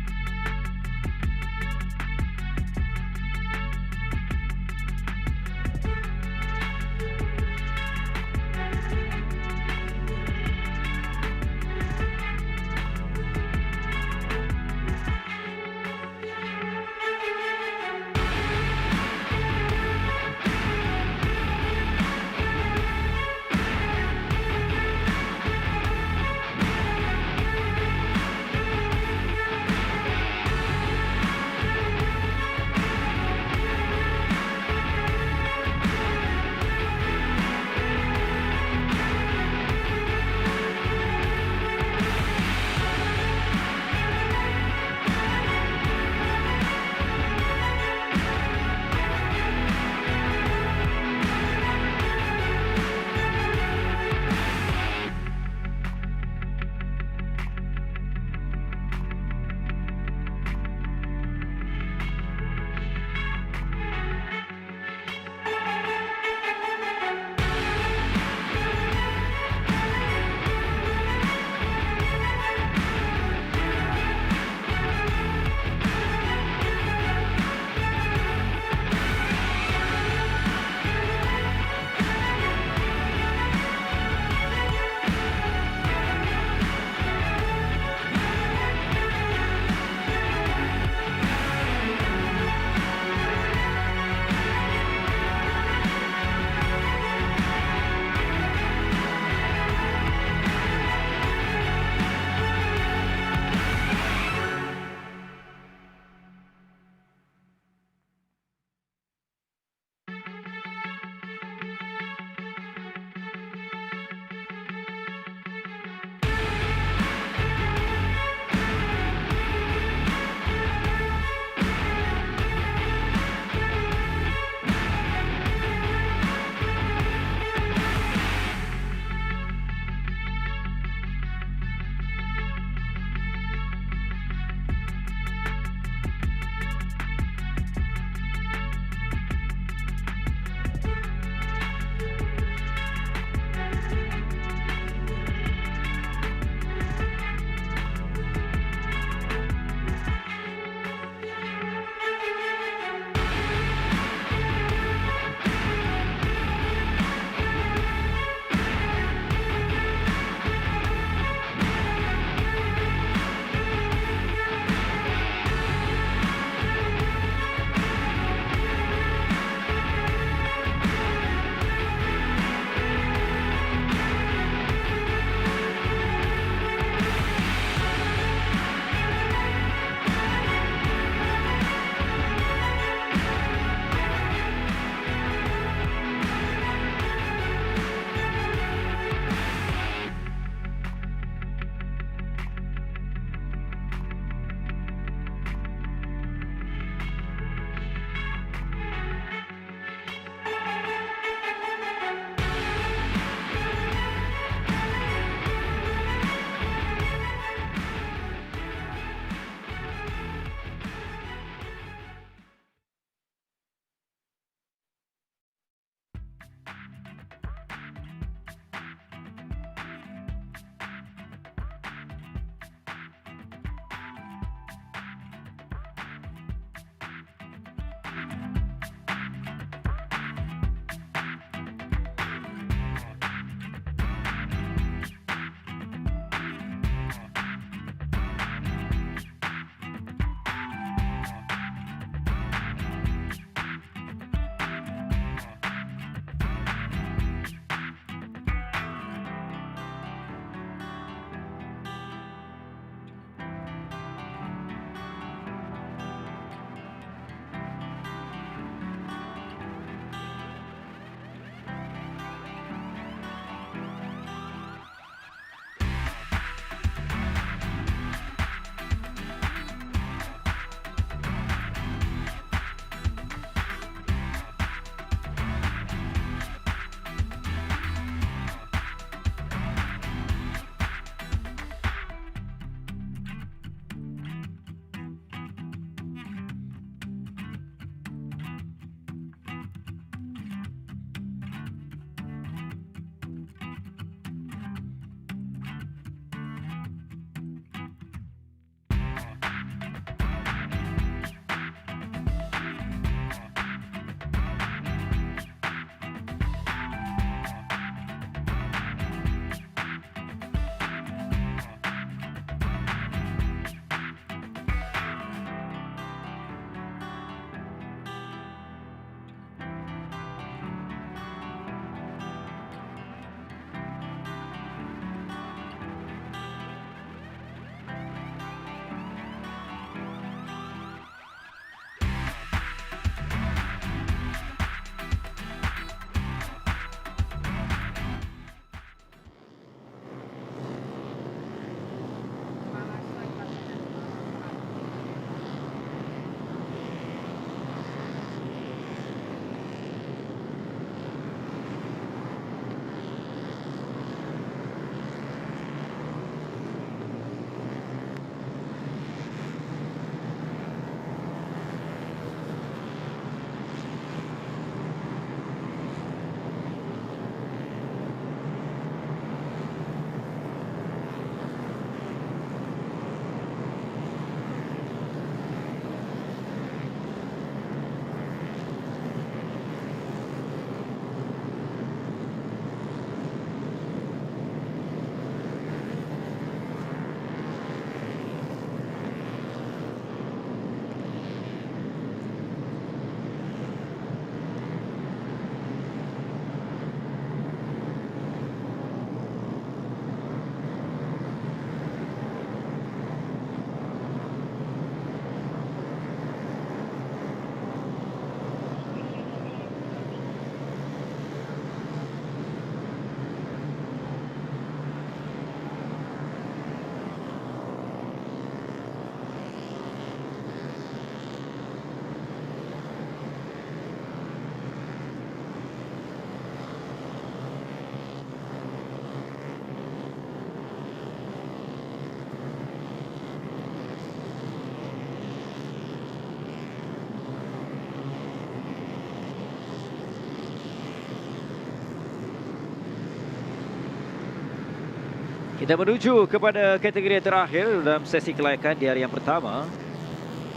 Kita menuju kepada kategori yang terakhir dalam sesi kelayakan di hari yang pertama,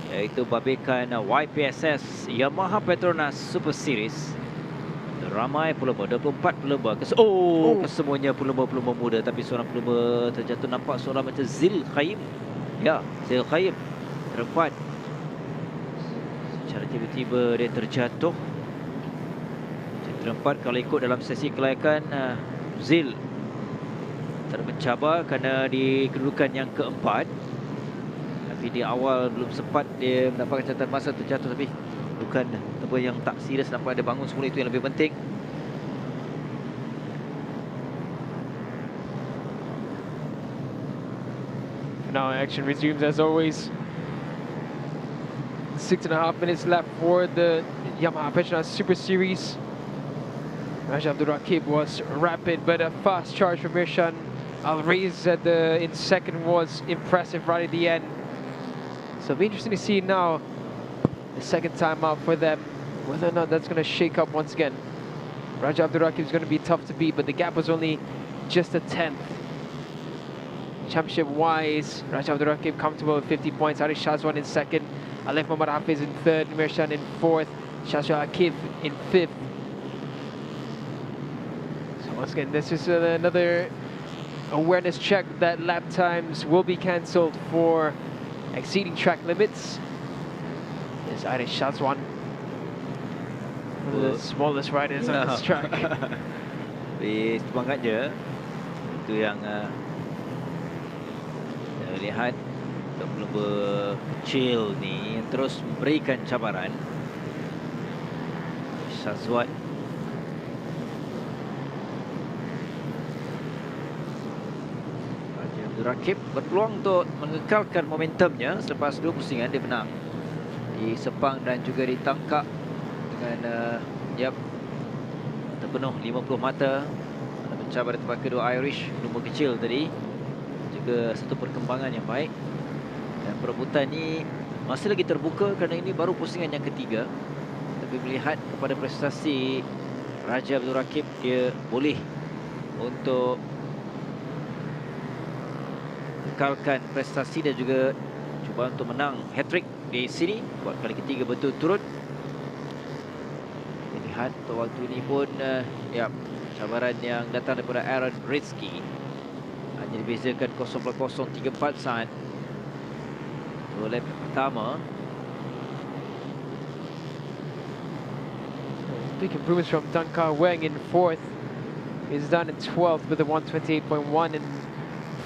iaitu babekan YPSS Yamaha Petronas Super Series. Ramai pelumba, 24 pelumba. Kesemuanya pelumba-pelumba muda, tapi seorang pelumba terjatuh, nampak seorang macam Zil Khaim. Ya, Zil Khaim terempat. Secara tiba-tiba dia terjatuh. Terempat kalau ikut dalam sesi kelayakan, Zil termencabar kerana di kedudukan yang keempat. Tapi di awal belum sempat dia mendapatkan catatan masa terjatuh, tapi bukan apa yang tak serius, nampak dia bangun semula, itu yang lebih penting. Now action resumes as always. 6.5 minutes left for the Yamaha Petronas Super Series. Raja Abdul Rakib was rapid, but a fast charge from Mirshan. Al-Raiz in second was impressive right at the end. So it'll be interesting to see now the second time out for them, whether or not that's going to shake up once again. Raja Abdul Rakib is going to be tough to beat, but the gap was only just a 10th. Championship-wise, Raja Abdul Rakib comfortable with 50 points. Arish Shazwan in second. Alef Muhammad Hafiz in third. Mirshan in fourth. Shashwa Akif in fifth. So once again, this is another awareness check that lap times will be cancelled for exceeding track limits. There's Arish Shazwan, one of the smallest riders on this track. Semangat je. Itu yang lihat untuk pelumba kecil ni yang terus memberikan cabaran. Shazwan Rakib berpeluang untuk mengekalkan momentumnya selepas 2 pusingan dia menang di Sepang dan juga di Tangkak dengan terpenuh 50 mata. Ada mencabar di tempat kedua Irish, pelumba kecil tadi, juga satu perkembangan yang baik, dan perebutan ni masih lagi terbuka kerana ini baru pusingan yang ketiga. Tapi melihat kepada prestasi Raja Abdul Rakib, dia boleh untuk kekalkan prestasi dan juga cuba untuk menang hat-trick di sini buat kali ketiga berturut-turut. Lihat untuk waktu ini pun cabaran yang datang daripada Aaron Rizky hanya dibezakan 0.034 saat oleh pertama. Big improvements from Duncan Weng in fourth. He's done in 12th with a 128.1 in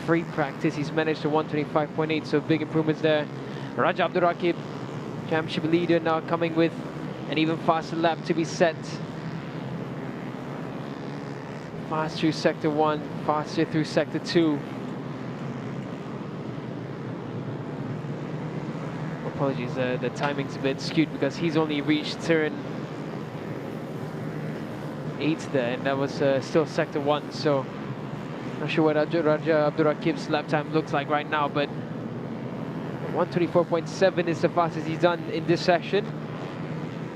free practice. He's managed a 125.8, so big improvements there. Raja Abdul Rakib, championship leader, now coming with an even faster lap to be set. Fast through sector 1, faster through sector 2. Apologies, the timing's a bit skewed because he's only reached turn 8 there, and that was still sector 1, so not sure what Raja Abdul Rakib's lap time looks like right now, but 124.7 is the fastest he's done in this session.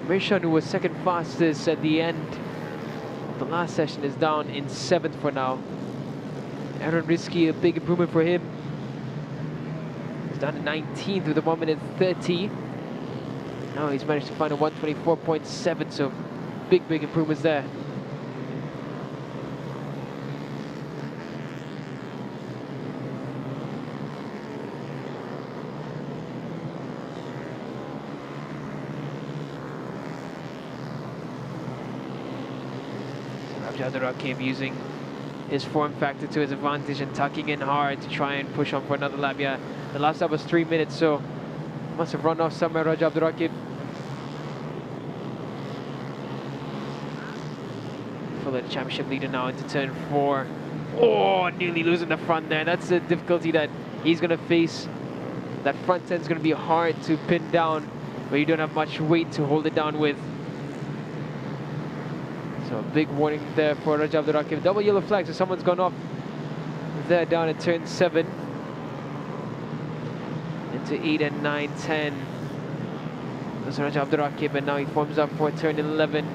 Mirshan, who was second fastest at the end of the last session, is down in 7th for now. Aaron Rizky, a big improvement for him. He's down in 19th with a 1 minute 30. Now he's managed to find a 124.7, so big improvements there. Abdul Rakib using his form factor to his advantage and tucking in hard to try and push on for another lap. Yeah, the last lap was 3 minutes, so must have run off somewhere, Raja Abdul Rakib. Follow the championship leader now into turn 4. Oh, nearly losing the front there. That's the difficulty that he's going to face. That front end is going to be hard to pin down, where you don't have much weight to hold it down with. So a big warning there for Raja Abdul Rakib. Double yellow flag, so someone's gone off there down at turn 7. Into 8 and 9, 10. That's Raja Abdul Rakib, and now he forms up for turn 11.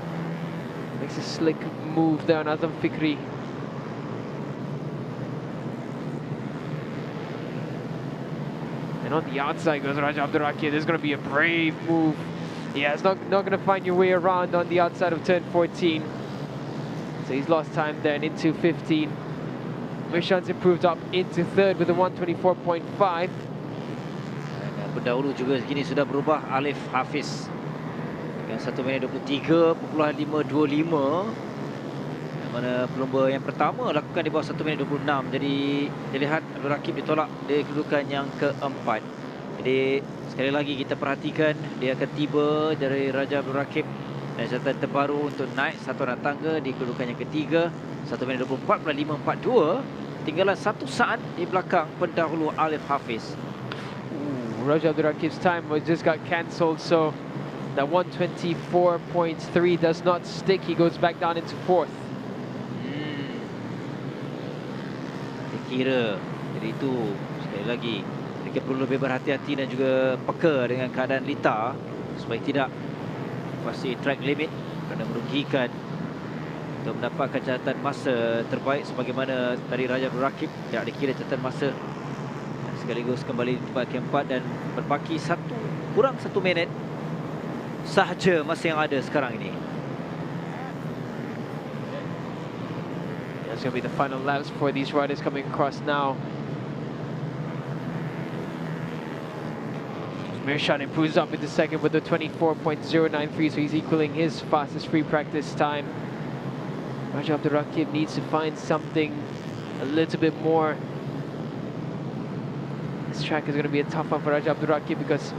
Makes a slick move there on Azam Fikri. And on the outside goes Raja Abdul Rakib. This is going to be a brave move. Yeah, it's not going to find your way around on the outside of turn 14. So he's lost time there and into 15. Mershan's improved up into third with a 124.5. Pendahulu juga kini sudah berubah, Alif Hafiz dengan 1 minit 23.525, mana pelumba yang pertama lakukan di bawah 1 minit 26. Jadi kita lihat Abdul Rakib ditolak di kedudukan yang keempat. Jadi sekali lagi kita perhatikan, dia akan tiba dari Raja Abdul Rakib dan catatan terbaru untuk naik satu anak tangga di kedudukan yang ketiga, 1 minit 24.542, tinggalan 1 saat di belakang pendahulu Alif Hafiz. Raja Abdul Rakib's time just got cancelled, so that 124.3 does not stick. He goes back down into fourth. Saya kira jadi itu sekali lagi kita perlu lebih berhati-hati dan juga peka dengan keadaan litar supaya tidak pasti track limit kerana merugikan untuk mendapatkan catatan masa terbaik sebagaimana tadi Raja Abdul Rakib tidak dikira catatan masa. Sekaligus kembali di tempat keempat dan berbaki kurang 1 minit sahaja masa yang ada sekarang ini. That's going to be the final laps for these riders coming across now. Mershan improves up into second with a 24.093, so he's equaling his fastest free practice time. Raja Abdul Rakib needs to find something a little bit more. This track is going to be a tough one for Raja Abdul Rakib because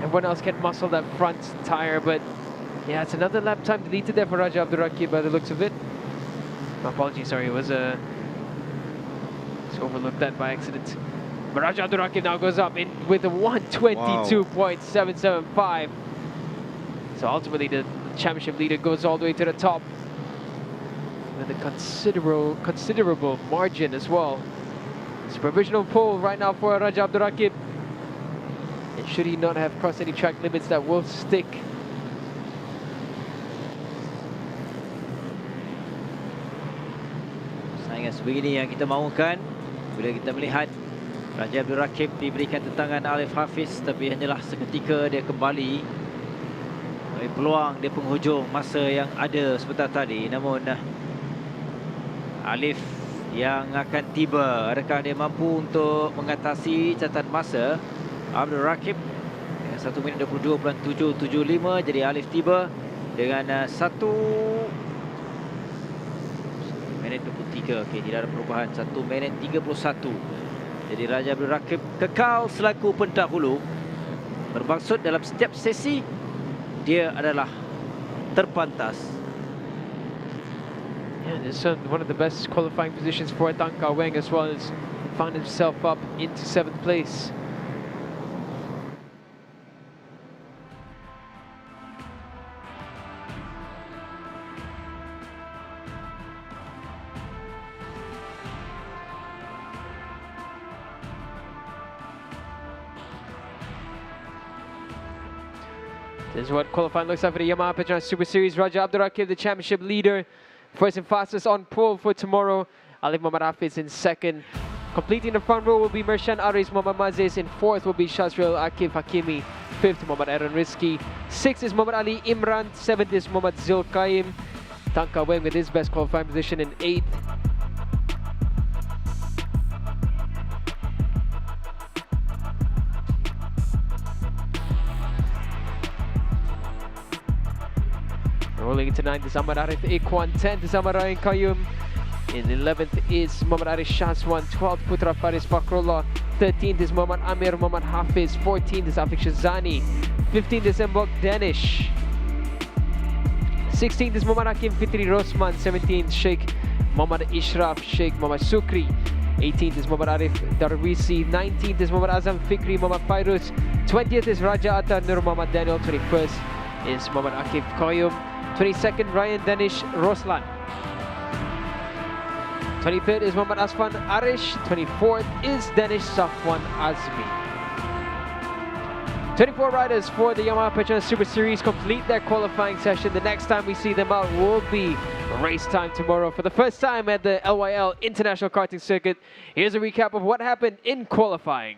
everyone else can muscle that front tire, but yeah, it's another lap time deleted there for Raja Abdul Rakib by the looks of it. My apologies, sorry, it was just overlooked that by accident. But Raja Abdul Rakib now goes up in with a 122.775. So ultimately the championship leader goes all the way to the top with a considerable margin as well. It's a provisional pole right now for Raja Abdul Rakib. And should he not have crossed any track limits, that will stick. Saingan sebegini yang kita mahukan bila kita melihat Raja Abdul Rakib diberikan tentangan Alif Hafiz, tapi hanyalah seketika dia kembali bagi peluang di penghujung masa yang ada sebentar tadi. Namun Alif yang akan tiba, adakah dia mampu untuk mengatasi catatan masa Abdul Rakib dengan 1 minit 22.775. Jadi Alif tiba dengan 1 minit 23. Okey, tidak ada perubahan, 1 minit 31. Jadi Raja Abdul Rakib kekal selaku pendahulu. Bermaksud dalam setiap sesi dia adalah terpantas. Yeah, this is one of the best qualifying positions for Tan Kah Weng as well, as found himself up into 7th place. This is what qualifying looks like for the Yamaha Petronas Super Series. Raja Abdul Rakib, the championship leader. First and fastest on pole for tomorrow. Alif Muhammad Hafiz in second. Completing the front row will be Mershan Aris Muhammad Mazis. In fourth will be Shazril Akif Hakimi. Fifth, Muhammad Aaron Rizki. Sixth is Muhammad Ali Imran. Seventh is Muhammad Zul Qaim. Tan Kah Weng with his best qualifying position in eighth. Rolling into 9th is Ahmad Arif Ikhwan. 10th is Ahmad Ryan Qayyum. In 11th is Muhammad Arif Shazwan. 12th Putra Faris Fakrullah. 13th is Muhammad Amir Muhammad Hafiz. 14th is Afiq Shazani. 15th is Mbok Danish. 16th is Muhammad Hakim Fitri Rosman. 17th Sheikh Muhammad Ishraf Sheikh Muhammad Sukri. 18th is Muhammad Arif Darwisi. 19th is Muhammad Azam Fikri Muhammad Fairuz. 20th is Raja Atta Nur Muhammad Daniel. 21st is Muhammad Akif Qayyum. 22nd Ryan Danish Roslan. 23rd is Muhammad Asfan Arish. 24th is Danish Safwan Azmi. 24 riders for the Yamaha Petronas Super Series complete their qualifying session. The next time we see them out will be race time tomorrow for the first time at the LYL International Karting Circuit. Here's a recap of what happened in qualifying.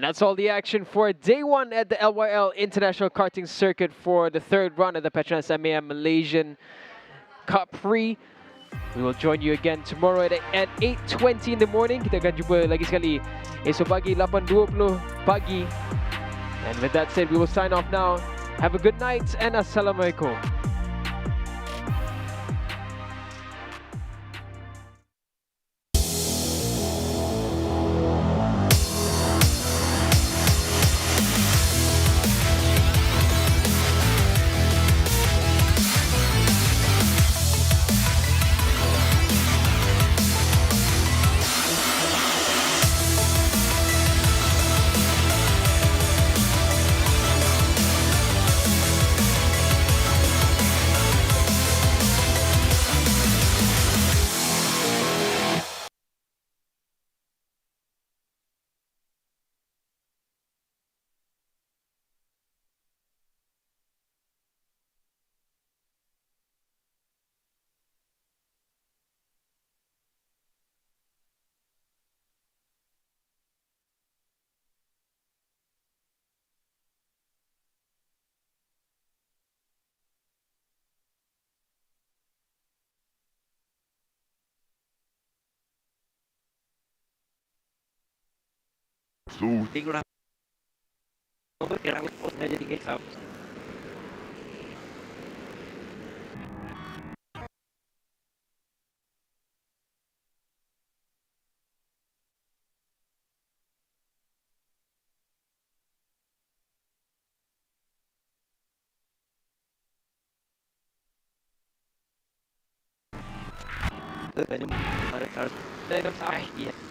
that's all the action for day 1 at the LYL International Karting Circuit for the 3rd run of the Petronas Mam Malaysian Cub Prix. We will join you again tomorrow at 8:20 in the morning. Kita akan jumpa lagi sekali esok pagi 8:20 pagi. And with that said, we will sign off now. Have a good night and Assalamualaikum. Tengoklah. Bergerak post dah jadi kesam. Dalam sahih.